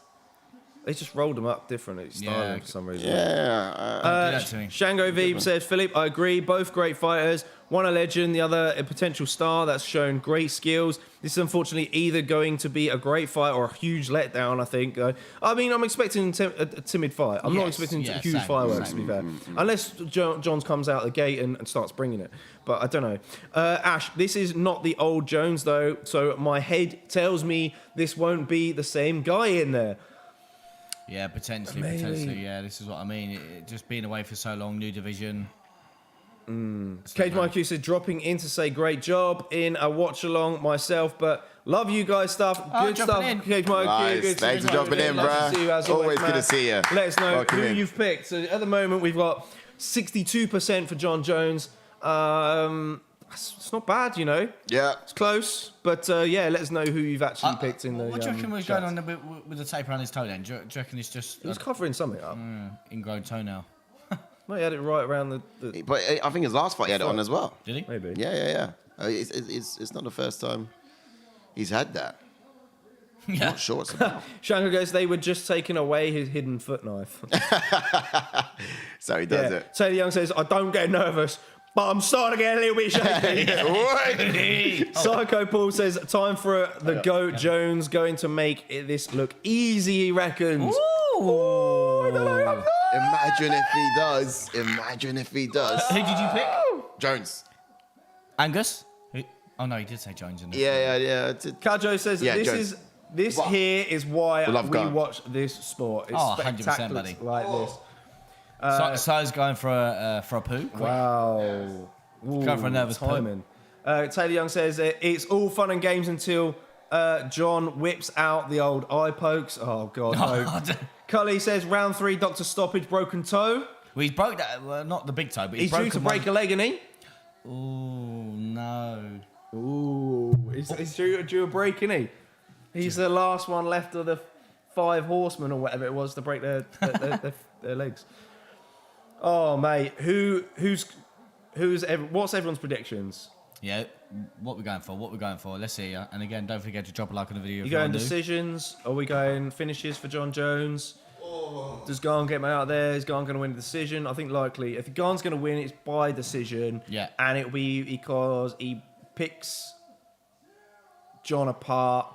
They just rolled them up differently styling for some reason. Yeah. Shango Veeb says, Philip, I agree. Both great fighters. One a legend, the other a potential star that's shown great skills. This is unfortunately either going to be a great fight or a huge letdown, I think. I mean, I'm expecting a timid fight. I'm not expecting huge fireworks, to be fair. Unless Johns comes out the gate and starts bringing it. But I don't know. Ash, this is not the old Jones, though. So my head tells me this won't be the same guy in there. Yeah, potentially. Yeah, this is what I mean. Just being away for so long, new division. Cage Mike said, dropping in to say great job in a watch along myself, but love you guys stuff. Good stuff. Cage Mike. Nice. Thanks for dropping in, bro. Always good to see you. Let us know who you've picked. So at the moment, we've got 62% for John Jones. it's not bad, you know. Yeah. It's close, but yeah, let us know who you've actually picked in the. What do you reckon was going on with the tape around his toe then? Do you reckon it's just He was covering something up. ingrown toenail? No, he had it right around the. But I think his last fight he had it on as well. Did he? Maybe. Yeah. It's not the first time he's had that. Yeah. Not sure it's about. Shango goes, they were just taking away his hidden foot knife. So he does it. Taylor Young says, I don't get nervous, but I'm starting to get a little bit shaky. Psycho Paul says, time for the GOAT Jones going to make this look easy, he reckons. Ooh. Imagine if he does. Imagine if he does. Who did you pick? Jones. Angus? Oh no, he did say Jones in there. Yeah. Kajo says, Jones. This here is why Love we Gun. watch this sport. It's 100%, spectacular buddy. like this. Si's going for a poo. Quick. Wow. Going for a nervous poo. timing. Taylor Young says, it's all fun and games until John whips out the old eye pokes. Oh, God, no. Cully says, round 3, doctor stoppage, broken toe. Well, he's broke that. Well, not the big toe, but He's due to break a leg, isn't he? Oh no. Ooh, he's due a break, isn't he? He's the last one left of the 5 horsemen or whatever it was to break their legs. Oh, mate, what's everyone's predictions? Yeah, what we're going for? Let's see. And again, don't forget to drop a like on the video. You going decisions? Are we going finishes for John Jones? Does Gane get him out there? Is Gane going to win the decision? I think likely. If Gane's going to win, it's by decision. Yeah. And it'll be because he picks John apart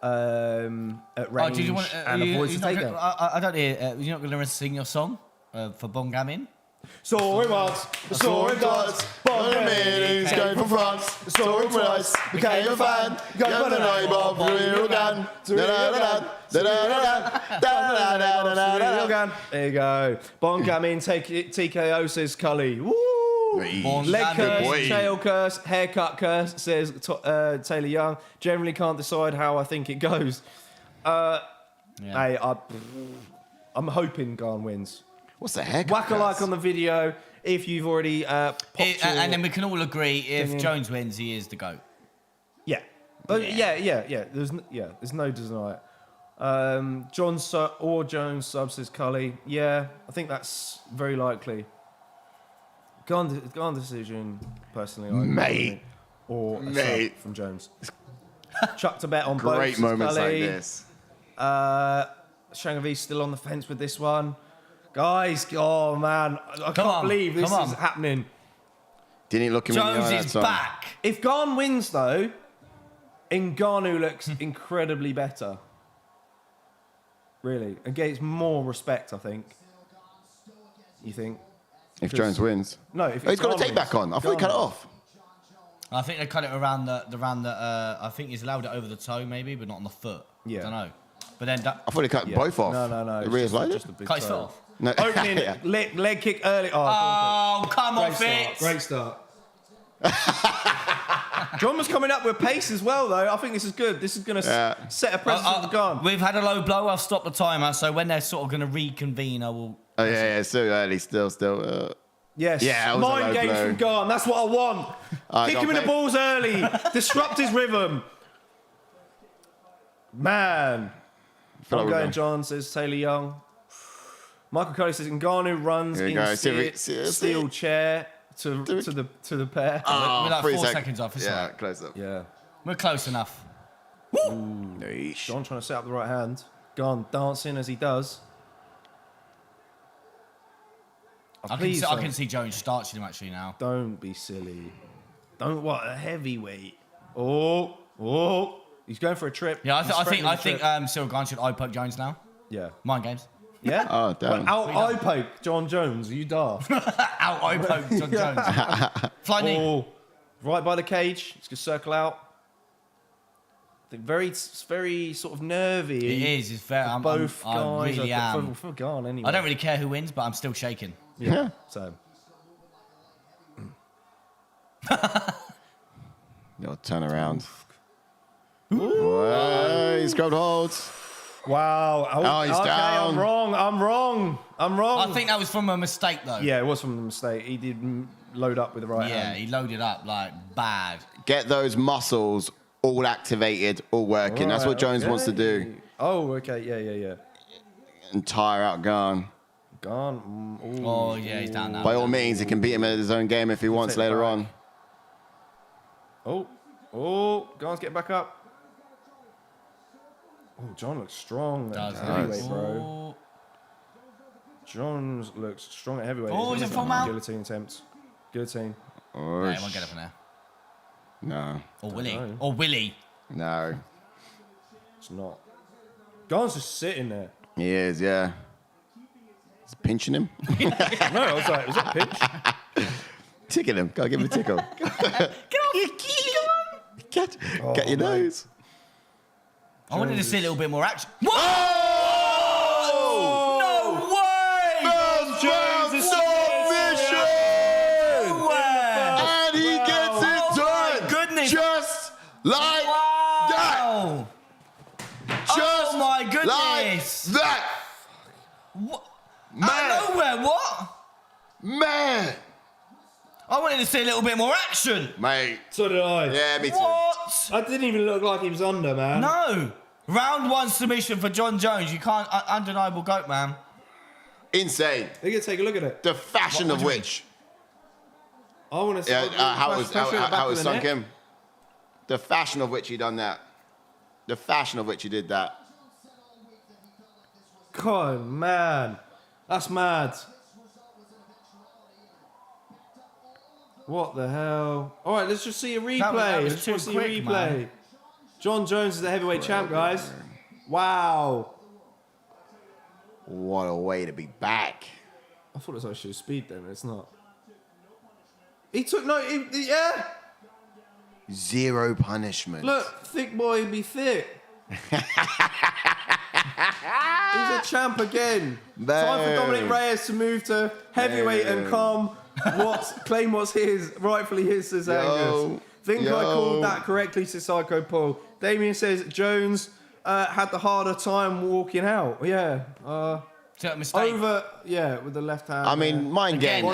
at range did you want, and avoids the takedown. I don't hear. You're not going to sing your song for Bon Gamin? Saw him once, saw him dance, Bon Gamin, he's going for France. Saw him twice, became a fan, got the name of Ciryl Gane. There you go. Bon Gamin, TKO, says Cully. Woo! Leg curse, tail curse, haircut curse, says Taylor Young. Generally can't decide how I think it goes. Hey, I'm hoping Gane wins. What's the heck? Whack a like on the video if you've already popped And then we can all agree if Jones wins, he is the GOAT. Yeah. There's no denying it. Jones subs says Cully. Yeah, I think that's very likely. Gone decision, personally. Mate. Or a sub from Jones. Chucked a bet on both. Great moments Cully. like this. Shangavi's still on the fence with this one. Guys, oh man, I can't believe this is happening. Didn't he look him in the eye Jones that is time? back. If Gane wins, though, Ngannou looks incredibly better. Really. And gets more respect, I think. You think? If Jones wins. No, if he's got Gane a take back wins. on. I thought he cut it off. I think they cut it around the I think he's allowed it over the toe, maybe, but not on the foot. Yeah. I don't know. But then I thought he cut both off. No. He realised just it? a big cut his toe. foot off. No. Opening Yeah. leg kick early. Oh, come on, Great start. Fitz. Great start. John was coming up with pace as well, though. I think this is good. This is going to set a precedent for Gane. We've had a low blow. I've stopped the timer. So when they're sort of going to reconvene, I will. Oh, yeah, still early, still. Yes. Yeah, it was a Mind low games blow. from Gane. That's what I want. Kick him in the balls early. Disrupt his rhythm. Man. I'm going John, says Taylor Young. Michael Cody says Ngannou runs Here we in go. steel chair to the pair. We're like 3 4 seconds off. It's all right. close up. Yeah. We're close enough. John trying to set up the right hand. Gane dancing as he does. I can see Jones starching him actually now. Don't be silly. Don't what a heavyweight. Oh. He's going for a trip. Yeah, I think trip. Ciryl Gane should eye poke Jones now. Yeah. Mind games. Yeah? Oh, damn. Eye poke John Jones. Are you daft? Out eye poke John Jones. Fly knee. Right by the cage. It's going to circle out. Very sort of nervy. It is. It's very. I really am. For Gane anyway. I don't really care who wins, but I'm still shaking. Yeah. So. Little turn around. Whoa, he's grabbed hold. Wow. Oh, he's down. I'm wrong. I think that was from a mistake, though. Yeah, it was from a mistake. He did load up with the right hand. Yeah, he loaded up like bad. Get those muscles all activated, all working. That's what Jones wants to do. Oh, okay. Yeah. And tire out Gane. Gone. Oh, yeah, he's down now. By all means, he can beat him at his own game if he wants later on. Oh, Gane's getting back up. Oh, John looks strong at heavyweight, bro. John looks strong at heavyweight. Oh, he's a full mount. Guillotine attempts. Guillotine. Oh, he won't get it for now. No. Or will he? Or will he? No. It's not. Gane's just sitting there. He is, yeah. He's pinching him. No, I was like, was that a pinch? Tickling him. Gotta give him a tickle. Get your nose. I wanted to see a little bit more action. What? Oh! No way! Jones submission! No way! And he gets it done! My goodness! Just like that! Wow! Just Oh my like goodness! that! What? Man! Out of nowhere, what? Man! I wanted to see a little bit more action. Mate. So did I. Yeah, me too. What? I didn't even look like he was under, man. No. Round 1 submission for John Jones. You can't, undeniable GOAT, man. Insane. They're going to take a look at it. The fashion What of do you mean? which. I want to see How it was sunk him. The fashion of which he done that. The fashion of which he did that. God, man. That's mad. What the hell? All right, let's just see a replay. That was Let's too just see a quick, replay. man. John Jones is the heavyweight champ, guys. Wow. What a way to be back. I thought it was actually speed then, but it's not. He took yeah. Zero punishment. Look, thick boy be thick. He's a champ again. Time for Dominic Reyes to move to heavyweight and claim what's his, rightfully his, says Angus. Think I called that correctly, says Psycho Paul. Damien says Jones had the harder time walking out. Yeah. Mistake. With the left hand. I mean, mind game.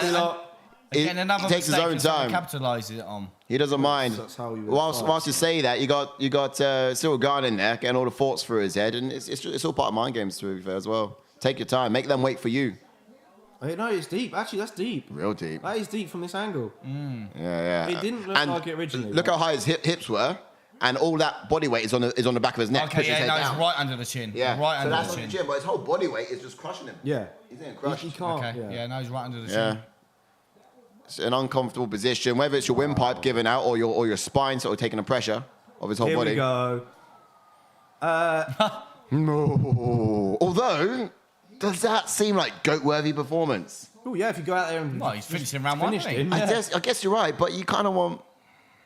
Again, another he takes his own time. Capitalises it on. He doesn't mind. That's how you Whilst you say that, you got Ciryl Gane in there, getting all the thoughts through his head, and it's all part of mind games to be fair as well. Take your time, make them wait for you. No, it's deep. Actually, that's deep. Real deep. That is deep from this angle. Yeah. It didn't look like it originally. Look how high his hips were, and all that body weight is on the back of his neck. Okay, it's right under the chin. Yeah, right under that's the on chin. but his whole body weight is just crushing him. Yeah. He's getting crushed. He can't. Okay, he's right under the Yeah. chin. It's an uncomfortable position, whether it's your windpipe giving out or your spine sort of taking the pressure of his whole body. Here we go. No. Although, does that seem like GOAT-worthy performance? Oh yeah, if you go out there and Well, he's finishing round 1, isn't he? him, I guess you're right, but you kind of want...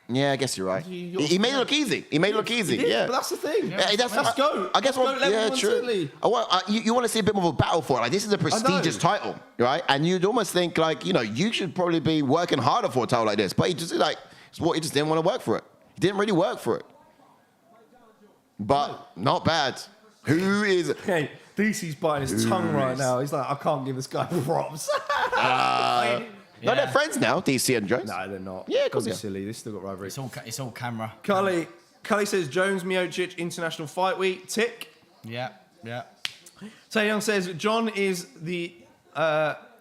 Yeah, I guess you're right. He made it look easy. He made it look easy, He did, yeah. But that's the thing. Yeah, Let's go. I guess Let's go level yeah, one true. Italy. You want to see a bit more of a battle for it. Like, this is a prestigious title, right? And you'd almost think, like, you should probably be working harder for a title like this. But he just didn't want to work for it. He didn't really work for it. But not bad. Who is... Okay, DC's biting his tongue right now. He's like, I can't give this guy props. No, they're friends now, DC and Jones. No, they're not. Yeah, of course Don't be they are. silly. They've still got rivalry. It's all camera. Cully says Jones Miocic International Fight Week. Tick. Yeah. Taeyong says John is the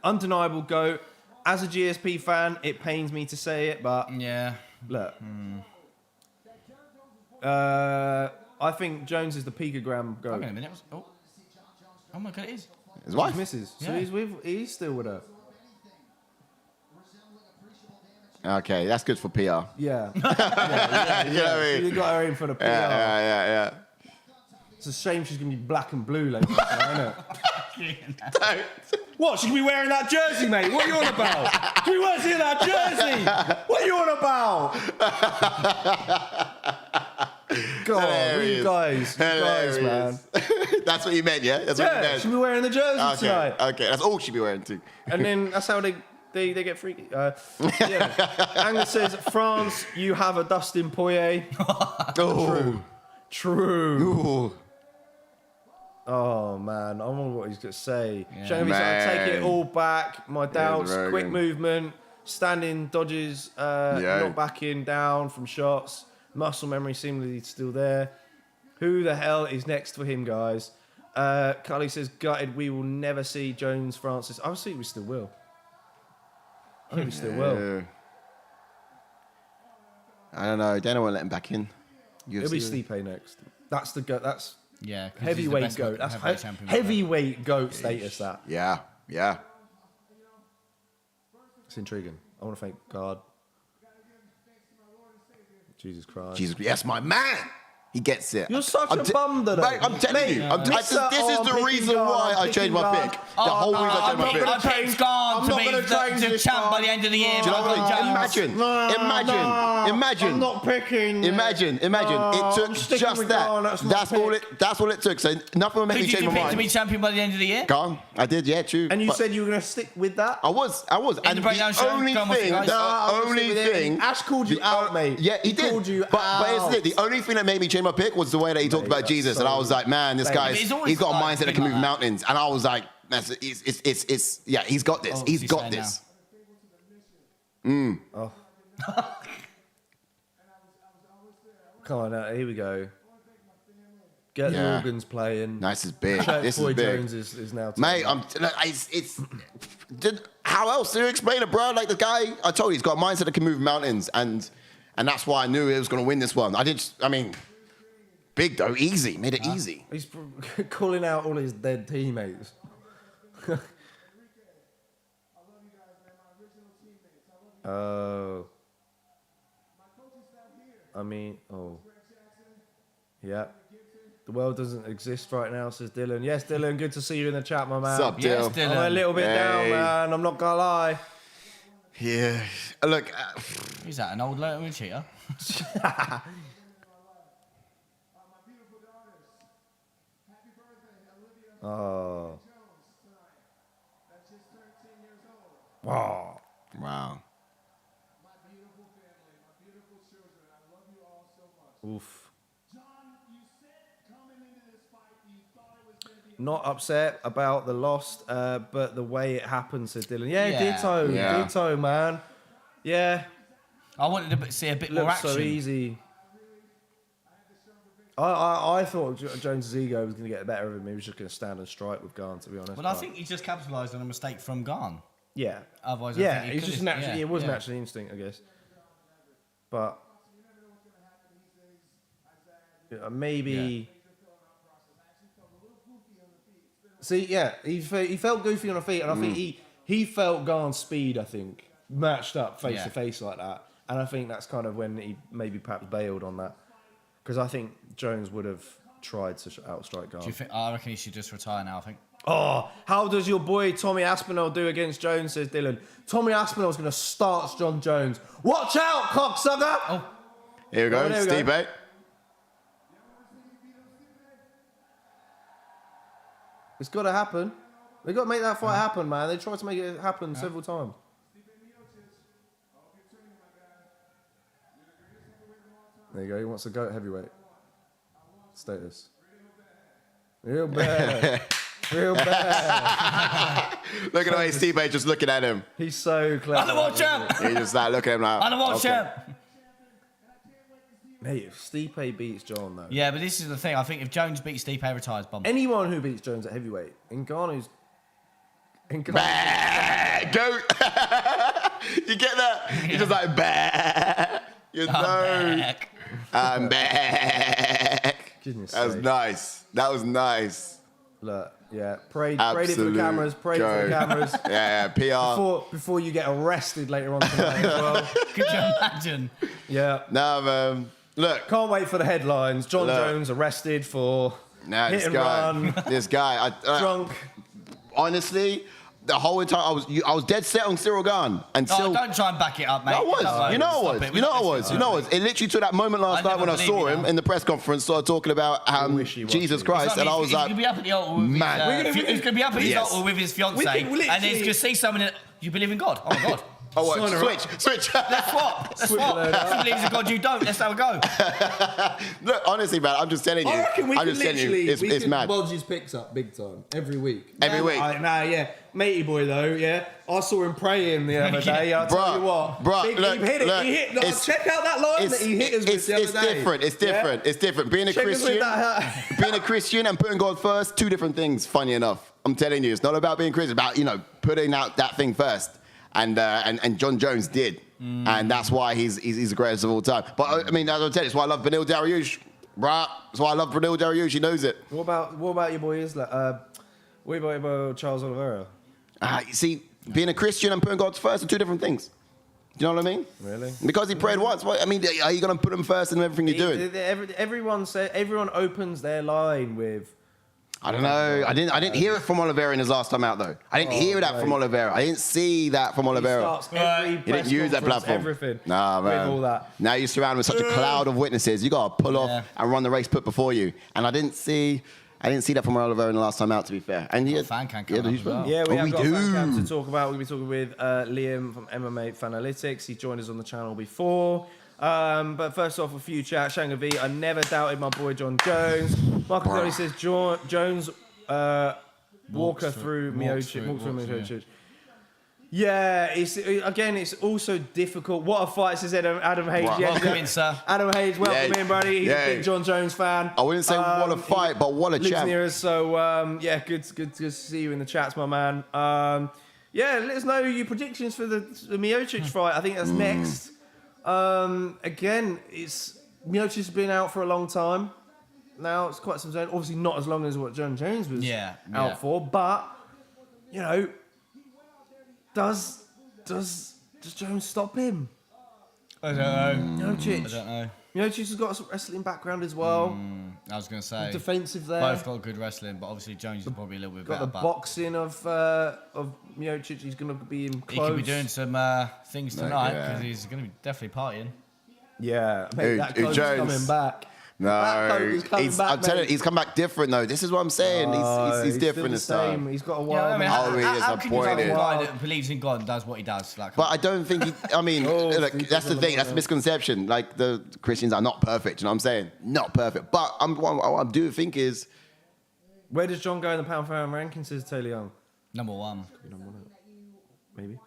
undeniable GOAT. As a GSP fan, it pains me to say it, but Yeah. look. I think Jones is the picogram GOAT. Wait a minute. Oh my God, it is. His wife. Misses. So Yeah. he's still with her. Okay, that's good for PR. Yeah. You know what I mean? You got her in for the PR. Yeah. It's a shame she's going to be black and blue later, isn't it? What? She's going to be wearing that jersey, mate? What are you on about? She wants to see that jersey. What are you on about? God, you guys, man. That's what you meant, yeah? That's what you Yeah, meant. she'll be wearing the jersey tonight. Okay, that's all she'll be wearing too. And then that's how they get freaky. Angus says, France, you have a Dustin Poirier. Oh. True. Ooh. Oh, man. I wonder what he's going to say. Yeah. Showing me take it all back. My doubts, quick movement, standing, dodges, not backing down from shots. Muscle memory seemingly still there. Who the hell is next for him, guys? Cully says, gutted, we will never see Jones Francis. I think we still will. I think we still will. I don't know. Dana won't let him back in. It'll be Stipe next. That's the goat. That's heavyweight heavyweight goat. That's heavyweight goat status. That. Yeah. It's intriguing. I want to thank God. Jesus Christ. Jesus, yes, my man. He gets it. You're such a bum, though. Mate, I'm telling you. This is the reason why I changed my pick. The whole reason I changed my pick. I picked Gane to be the champ by the end of the year. Do you know what I mean? Imagine. I'm not picking. Imagine. It took just that. That's all it took. So nothing will make me change my mind. To be champion by the end of the year? Gone. I did, yeah, true. And you said you were going to stick with that? I was. And the breakdown show, the only thing. Ash called you out, mate. Yeah, he did. Called you but out. the only thing that made me change my pick was the way that he talked about Jesus, and I was like, man, this guy, he's got a mindset that can move mountains, and I was like, he's got this. He's got this. Oh. Come on, now, here we go. Get the organs playing. Nice is big. This is big. Jones is now. Mate, how else do you explain it, bro? Like the guy, I told you, he's got a mindset that can move mountains, and that's why I knew he was going to win this one. Big though, easy. Made it easy. He's calling out all his dead teammates. Oh. Yeah. The world doesn't exist right now, says Dylan. Yes, Dylan, good to see you in the chat, my man. What's up, Dylan? Yes, Dylan. I'm a little bit down, man. I'm not gonna lie. Yeah. Look. Who's that, an old little cheater? Oh. Wow. Oof. Not upset about the loss, but the way it happened, says Dylan. Ditto, man. Yeah. I wanted to see a bit more action. So easy. I thought Jones's ego was going to get the better of him. He was just going to stand and strike with Gane, to be honest. Well, I think he just capitalised on a mistake from Gane. Yeah. Otherwise, I think it was just naturally. It was naturally instinct, I guess. But maybe. Yeah. See, he felt goofy on the feet, and I think he felt Gane's speed. I think matched up face to face like that, and I think that's kind of when he maybe perhaps bailed on that. Because I think Jones would have tried to outstrike Gane. Do you think? I reckon he should just retire now, I think. Oh, how does your boy Tommy Aspinall do against Jones, says Dylan. Tommy Aspinall's going to start John Jones. Watch out, cocksucker! Oh. Here we go, Stipe. It's got to happen. They've got to make that fight happen, man. They tried to make it happen several times. There you go. He wants to go at heavyweight status. Real bad. Real bad. Look at the way Stipe just looking at him. He's so clever. Underworld champ. He's just like looking at him like. Underworld champ. Mate, if Stipe beats John, though. Yeah, but this is the thing. I think if Jones beats Stipe, retires bomb. Anyone who beats Jones at heavyweight, Ngannou's. Go. You get that? He's just like, bah. You know. Back. I'm back. Goodness that was sake. Nice. That was nice. Look, yeah. Prayed it for the cameras. Prayed for the cameras. Yeah, PR. Before you get arrested later on tonight as well. Could you imagine? Yeah. No, look. Can't wait for the headlines. John Jones arrested for hit and run. This guy. Drunk. Honestly, the whole entire I was dead set on Ciryl Gane until. Don't try and back it up, mate. I was. You know I was. It literally took that moment last night when I saw him in the press conference, started talking about Jesus Christ, and I was like, he's gonna be up at the altar with man. He's gonna be up at his altar with his fiance, and he's gonna see someone. You believe in God? Oh my God. Oh, what? Sign her Switch. Let's swap. If you believe in God, you don't. Let's have a go. Look, honestly, man, I'm just telling you. I reckon we I'm could just telling you, literally it's mad. bodge his picks up big time every week. Every week. Yeah. Matey boy though, yeah. I saw him praying the other day. I'll tell you what. Bruh, look, he hit it. look, He hit. No, check out that line that he hit us with the other day. It's different. It's different. Being a Check us with Christian, being a Christian and putting God first, two different things. Funny enough, I'm telling you, it's not about being Christian. It's about putting out that thing first. And John Jones did, and that's why he's the greatest of all time. But I mean, as I tell you, it's why I love Beneil Dariush, bruh. That's why I love Beneil Dariush. He knows it. What about your boy Islam? What about Charles Oliveira? You see, being a Christian and putting God first are two different things. Do you know what I mean? Really? Because he prayed once. I mean, are you going to put him first in everything you're doing? Everyone opens their line with. I don't know. I didn't hear it from Oliveira in his last time out though. I didn't hear that from Oliveira. I didn't see that from Oliveira. He starts every He didn't use that platform. Everything. Nah, man. With all that. Now you're surrounded with such a cloud of witnesses. You got to pull off and run the race put before you. And I didn't see that from Oliveira in the last time out, to be fair. And he had, fan can come up as well. Yeah, we have got do. a fan cam to talk about. We'll be talking with Liam from MMA Fanalytics. He joined us on the channel before. But first off, a few chats. Shanga V, I never doubted my boy John Jones. Michael Kelly says Jones Walker through Miocic. Yeah, it's also difficult. What a fight, says Adam Hayes. Right. Welcome in, sir. Adam Hayes, welcome in, buddy. He's a big John Jones fan. I wouldn't say what a fight, but what a lives champ. near us, so good to see you in the chats, my man. Let us know your predictions for the Miocic fight. I think that's next. Again, Miocic has been out for a long time. Now it's quite some time. Obviously not as long as what John Jones was out for, but does Jones stop him? I don't know. Miocic. I don't know. Miocic has got a wrestling background as well. I was going to say. Defensive there. Both got good wrestling, but obviously Jones is probably a little bit Got better. the boxing of Miocic. He's going to be in close. He could be doing some things tonight because he's going to be definitely partying. Yeah, maybe that Jones is coming back. No, I'm telling you, he's come back different though. This is what I'm saying. He's different this time. He's got a wild. How he is can you have a disappointed. guy that believes in God and does what he does? Like, But I don't think look, that's the thing. That's the misconception. Like, the Christians are not perfect. You know what I'm saying? Not perfect. But what I do think is, Where does John go in the pound for pound ranking, says Taylor Young? number one. Maybe.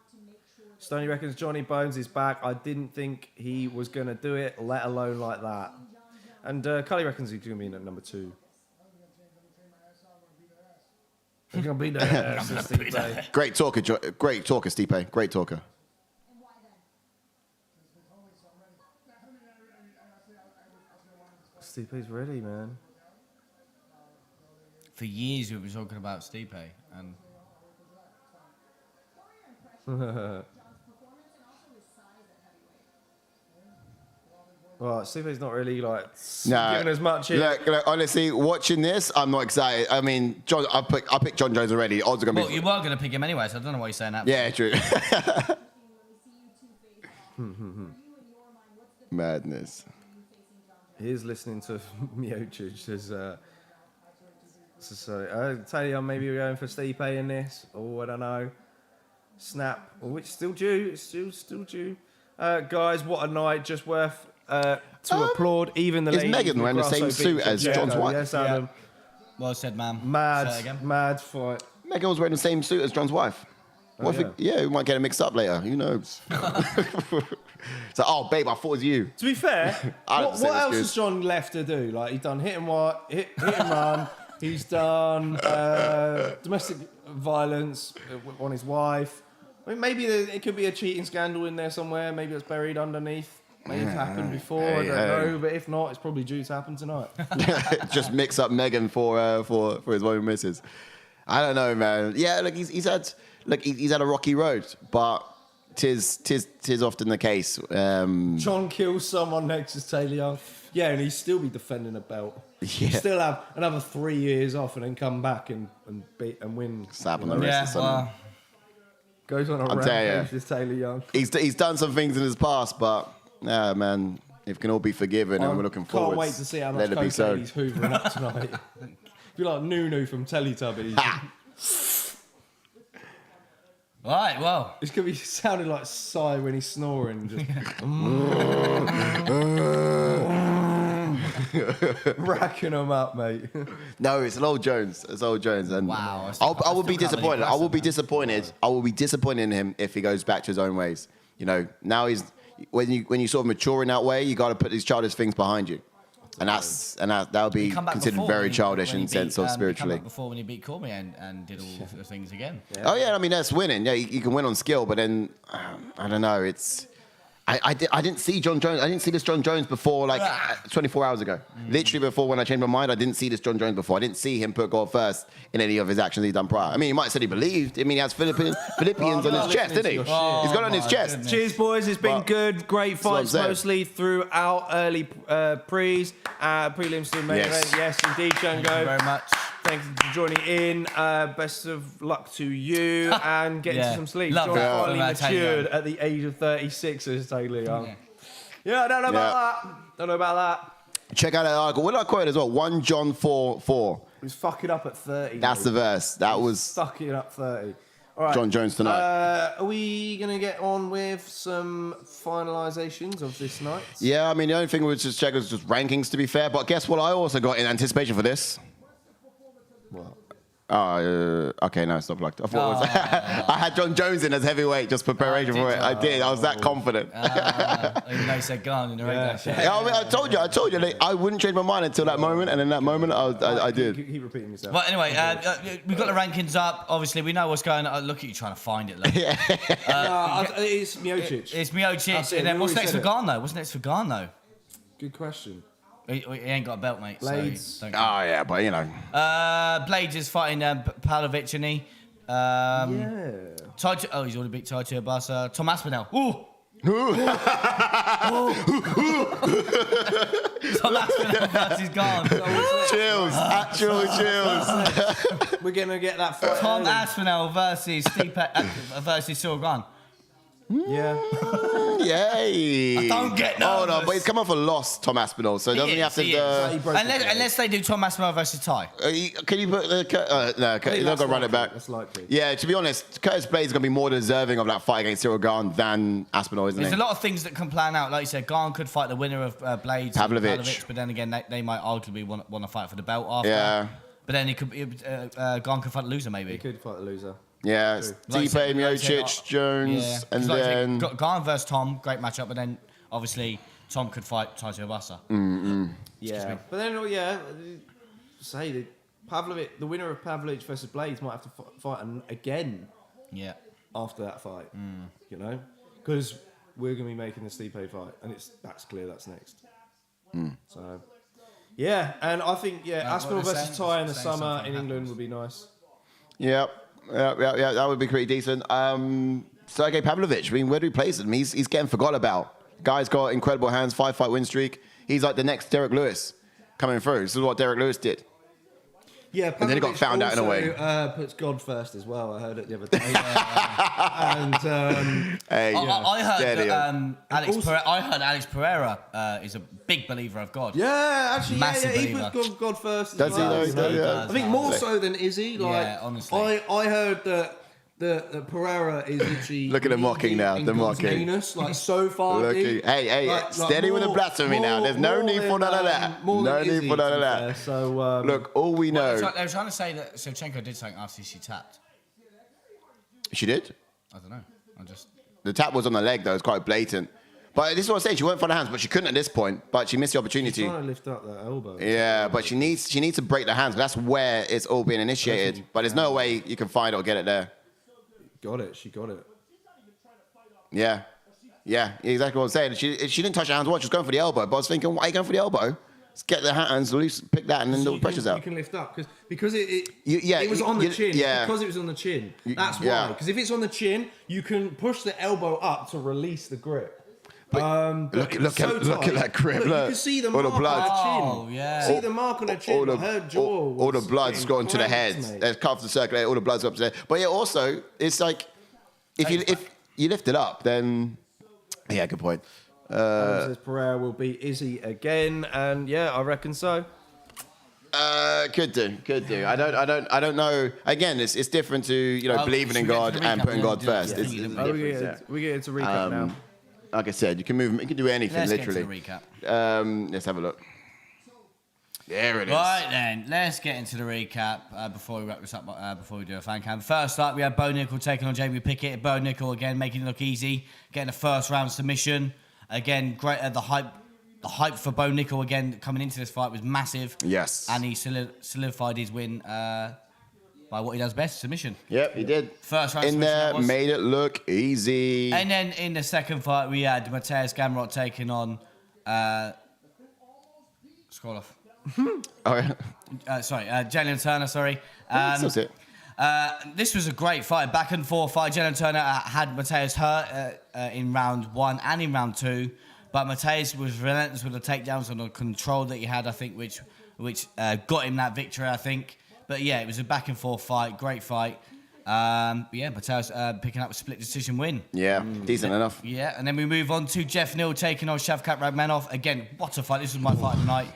Stoney reckons Johnny Bones is back. I didn't think he was going to do it, let alone like that. And Cully reckons he's going to be in at number 2. He's going to be there. great talker, Stipe. Great talker. Stipe's ready, man. For years we've been talking about Stipe and Well, Stipe's not really giving as much. Look, honestly, watching this, I'm not excited. I mean, I picked John Jones already. Odds are gonna be. You were going to pick him anyway, so I don't know why you're saying that. Yeah, true. Madness. He is listening to Miocic. Sorry, Taylor, maybe we're going for Stipe in this. Oh, I don't know. Snap, which still due. It's still due. Guys, what a night! Just worth to applaud. Even the ladies. Is Megan wearing the same suit as John's wife? Yes, Adam. Well said, man. Mad fight. Megan was wearing the same suit as John's wife. What if we might get it mixed up later. Who knows? So, babe, I thought it was you. To be fair, what else has John left to do? Like, he's done hit and run. He's done domestic violence on his wife. I mean, maybe it could be a cheating scandal in there somewhere. Maybe it's buried underneath. Maybe it's happened before. I don't know. But if not, it's probably due to happen tonight. Just mix up Megan for his wife and missus. I don't know, man. Yeah, look, he's had a rocky road, but tis often the case. John kills someone next to Taylor Young. Yeah, and he'd still be defending a belt. Yeah. Still have another 3 years off and then come back and beat and win. Slap on the wrist or something. Goes on a rampage with Taylor Young. He's done some things in his past, but man, it can all be forgiven, and we're looking forward. Can't wait to see how much cocaine he's hoovering up tonight. Be like Nunu from Teletubbies. Right, well. It's going to be sounding like Psy when he's snoring. Just racking them up, mate. No, it's an old Jones. It's old Jones. And Wow. I will be disappointed. I will be disappointed. I will be disappointed in him if he goes back to his own ways. You know, now he's when you sort of mature in that way, you got to put these childish things behind you, and that'll be considered very childish in sense of spiritually. Before when he beat Cormier and did all the things again. Yeah. Oh yeah, I mean that's winning. Yeah, you can win on skill, but then I don't know. It's I didn't see John Jones. I didn't see this John Jones before, like 24 hours ago. Literally before when I changed my mind, I didn't see this John Jones before. I didn't see him put God first in any of his actions he's done prior. I mean, he might have said he believed. I mean, he has Philippians on his chest, didn't he? He's got it on his chest. Goodness. Cheers, boys. It's been good. Great fights, mostly throughout early prelims to the main event. Yes, indeed, Django. Thank you very much. Thank you for joining in. Best of luck to you and getting some sleep. Love John that. finally matured at the age of 36, as Taylor Young. Yeah, I don't know about that. Don't know about that. Check out that article. What did I quote as well? 1 John 4:4. He was fucking up at 30. That's the verse. That was fucking up 30. All right. John Jones tonight. Are we going to get on with some finalizations of this night? Yeah, I mean, the only thing we would just check was just rankings, to be fair. But guess what I also got in anticipation for this? What? Okay, no, it's not plugged. I thought it was. I had John Jones in as heavyweight, just preparation for it. I did. I was that confident. Even though you said Gane in the radio show. Yeah, I mean, I told you, like, I wouldn't change my mind until that moment, and in that moment, I did. Keep repeating yourself. Well, anyway, we've got the rankings up. Obviously, we know what's going on. Look at you trying to find it. Like. It's Miocic. It's Miocic. And then what's next for Gane, though? What's next for Gane, though? Good question. He ain't got a belt, mate. Blades. So Yeah, but you know. Blades is fighting Pavlovich, isn't he? He's already beat Taito Basa. Tom Aspinall. Ooh! Tom Aspinall versus Gane. Chills. Actual chills. We're going to get that fight. Tom Aspinall versus versus Ciryl Gane. Yeah. Yay. I don't get nervous. Hold on, but he's come off a loss, Tom Aspinall, so doesn't he have to... Unless they do Tom Aspinall versus Ty. Can you put the... no, he's not going to run it back. That's likely. Yeah, to be honest, Curtis Blades is going to be more deserving of that fight against Ciryl Gane than Aspinall, isn't he? There's a lot of things that can plan out. Like you said, Gane could fight the winner of Blades Pavlovich. but then again, they might arguably want to fight for the belt after. Yeah. But then Gane could fight the loser, maybe. He could fight the loser. Yeah, Stipe, Miocic, Jones, and then... Gane versus Tom, great matchup, but then obviously Tom could fight Taito Basa. Yeah. But then, say Pavlovich, the winner of Pavlovich versus Blades might have to fight again. Yeah. After that fight, you know, because we're going to be making the Stipe fight, and that's clear. That's next. So, yeah, and I think Aspinall versus Ty in the summer in England would be nice. Yeah, that would be pretty decent. Sergey Pavlovich, I mean, where do we place him? He's getting forgot about. Guy's got incredible hands, 5-fight win streak. He's like the next Derek Lewis coming through. This is what Derek Lewis did. Yeah, and then he got found out in a way. Puts God first as well. I heard it the other day. I heard Alex Pereira is a big believer of God. Yeah, actually, Massive he believer. puts God first. Does he though? I think more so than Izzy. Like, honestly. I heard that Pereira is literally... Look at the mocking now, the mocking. Anus, like so far deep. Hey, steady with the blasphemy now. There's no need for none of that. No need for none of that. So, look, all we know... They were trying to say that Shevchenko did something after she tapped. She did? I don't know. The tap was on the leg, though. It's quite blatant. But this is what I'm saying. She went for the hands, but she couldn't at this point. But she missed the opportunity. She's trying to lift up that elbow. Yeah, but she needs to break the hands. That's where it's all being initiated. But there's no way you can find it or get it there. Got it. She got it. Yeah, exactly what I'm saying. She didn't touch her hands once. She was going for the elbow. But I was thinking, why are you going for the elbow? Let's get the hands loose, pick that, and then the pressure's out. You can lift up because it was on the chin. Yeah. Because it was on the chin. That's why. Because if it's on the chin, you can push the elbow up to release the grip. Look at that grip. Look. You can see the mark on her chin. Oh, yeah. See the mark on her chin. Her jaw. All the blood's gone to the head. There's cut off the circulate. All the blood's up to the head. But yeah, also it's like if you lift it up, then good point. Says Pereira will beat Izzy again, and I reckon so. Could do. I don't know. Again, it's different to believing in God and putting God first. It's different. We get into recap now. Like I said, you can move. You can do anything, Let's literally. get into the recap. Let's have a look. There it is. Right then, let's get into the recap before we wrap this up. Before we do a fan cam. First up, we had Bo Nickal taking on Jamie Pickett. Bo Nickal again making it look easy, getting a first round submission. Again, great. The hype for Bo Nickal again coming into this fight was massive. Yes. And he solidified his win by what he does best, submission. Yep, he did. First round in submission. there, made it look easy. And then in the second fight, we had Mateusz Gamrot taking on. Scroll off. Jalin Turner. Sorry. That's it. This was a great fight, back and forth fight. Jalin Turner had Mateusz hurt in round 1 and in round 2, but Mateusz was relentless with the takedowns and the control that he had, I think, which got him that victory, I think. But yeah, it was a back and forth fight, great fight. Mateusz picking up a split decision win. Yeah, decent enough. Yeah, and then we move on to Geoff Neal taking on Shavkat Rakhmonov. Again, what a fight. This was my fight of the night.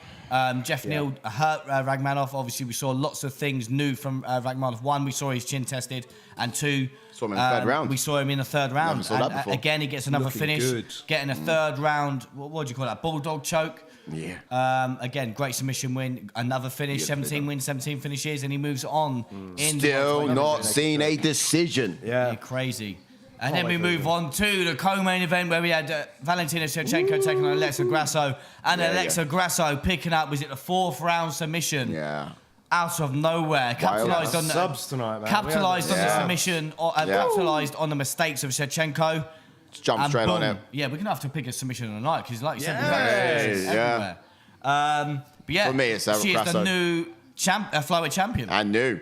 Geoff Neal hurt Rakhmonov. Obviously, we saw lots of things new from Rakhmonov. 1, we saw his chin tested. And 2, saw him in the third round. We saw him in the third round. Never saw that before. Again, he gets another Looking finish. good. Getting a third round, what do you call that? Bulldog choke. Yeah. Again, great submission win. Another finish. 17 wins, 17 finishes. And he moves on. Still not seen a decision. Yeah, crazy. And then we move on to the co-main event where we had Valentina Shevchenko taking on Alexa Grasso. And Alexa Grasso picking up, was it the 4th round submission? Yeah. Out of nowhere. Capitalised on the subs tonight, man. Capitalised on the submission, capitalised on the mistakes of Shevchenko. Just jump straight on it. Yeah, we're going to have to pick a submission of the night because, like you said, everywhere. But yeah, for me, it's she is Grasso. the new flyweight champion. I knew.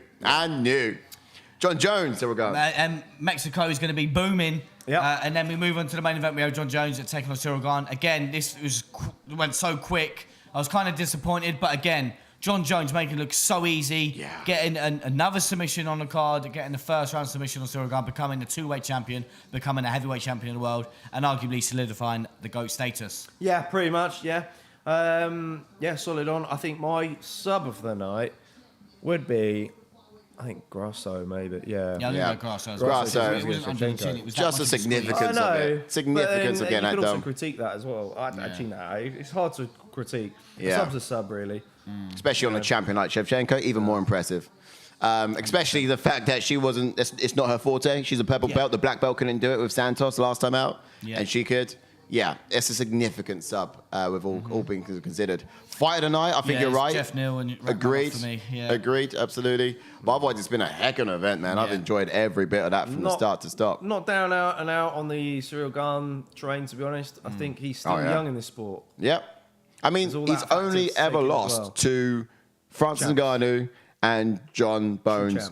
John Jones, there we go. And Mexico is going to be booming. Yep. And then we move on to the main event. We have John Jones taking on Ciryl Gane. Again, this went so quick. I was kind of disappointed, but again, John Jones making it look so easy. Yeah. Getting another submission on the card, getting the first round submission on Ciryl Gane, becoming the 2-weight champion, becoming a heavyweight champion of the world, and arguably solidifying the GOAT status. Yeah, pretty much, yeah. Solid on. I think my sub of the night would be, I think Grasso, maybe. Yeah. Yeah, I think like Grasso. Grasso. It wasn't under the chin, it was that Just the much of a squeeze. significance of it. Significance of getting that done. You could also done. critique that as well. Actually, no, it's hard to critique. Yeah. Sub's a sub, really. Especially on a champion like Shevchenko, even more impressive. Especially the fact that she wasn't, it's not her forte. She's a purple belt. The black belt couldn't do it with Santos last time out. Yeah. And she could. Yeah, it's a significant sub with all being considered. Fight of the night, I think you're right. Geoff Neal and Agreed. For me. Yeah. Agreed, absolutely. But otherwise, it's been a heck of an event, man. I've enjoyed every bit of that from the start to stop. Not down out and out on the Ciryl Gane train, to be honest. I think he's still young in this sport. Yep. I mean, he's only ever lost to Francis Ngannou and John Bones,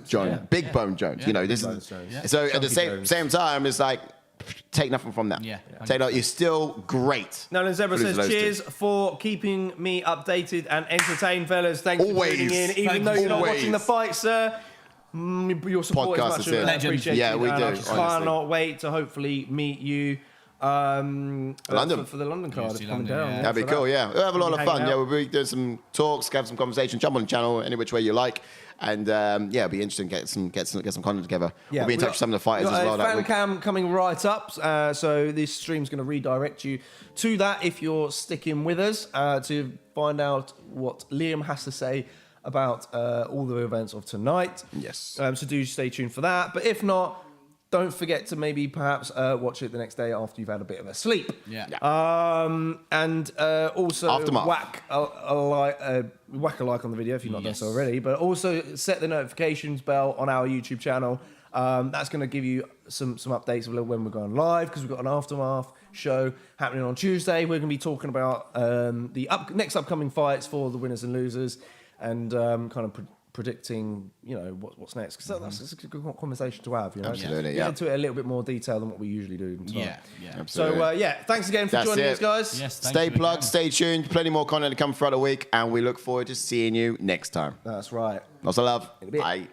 Big Bone Jones. You know, this is so at the same time, it's like take nothing from that. Yeah, you're still great. Now, Zebra says, cheers for keeping me updated and entertained, fellas. Thanks for tuning in. Even though you're not watching the fight, sir, your support Podcast is much appreciated. Yeah, we do. I just cannot wait to hopefully meet you. London. For the London card coming down. Yeah. That'd be cool, yeah. We'll have a lot of fun. Yeah, we'll be doing some talks, have some conversation, jump on the channel any which way you like. And it'll be interesting to get some content together. Yeah, we'll be in touch with some of the fighters as well. Fan cam coming right up. So this stream's going to redirect you to that if you're sticking with us to find out what Liam has to say about all the events of tonight. Yes. So do stay tuned for that. But if not, don't forget to maybe perhaps watch it the next day after you've had a bit of a sleep. Yeah. And also Aftermath. whack a like on the video if you've not done so already. But also set the notifications bell on our YouTube channel. That's going to give you some updates of when we're going live because we've got an Aftermath show happening on Tuesday. We're going to be talking about the next upcoming fights for the winners and losers and kind of predicting, what's next, because that's a good conversation to have, Absolutely, Get into it a little bit more detail than what we usually do. Yeah. Absolutely. So, thanks again for joining us, guys. Yes, stay plugged, stay tuned. Plenty more content to come throughout the week, and we look forward to seeing you next time. That's right. Lots of love. Bye.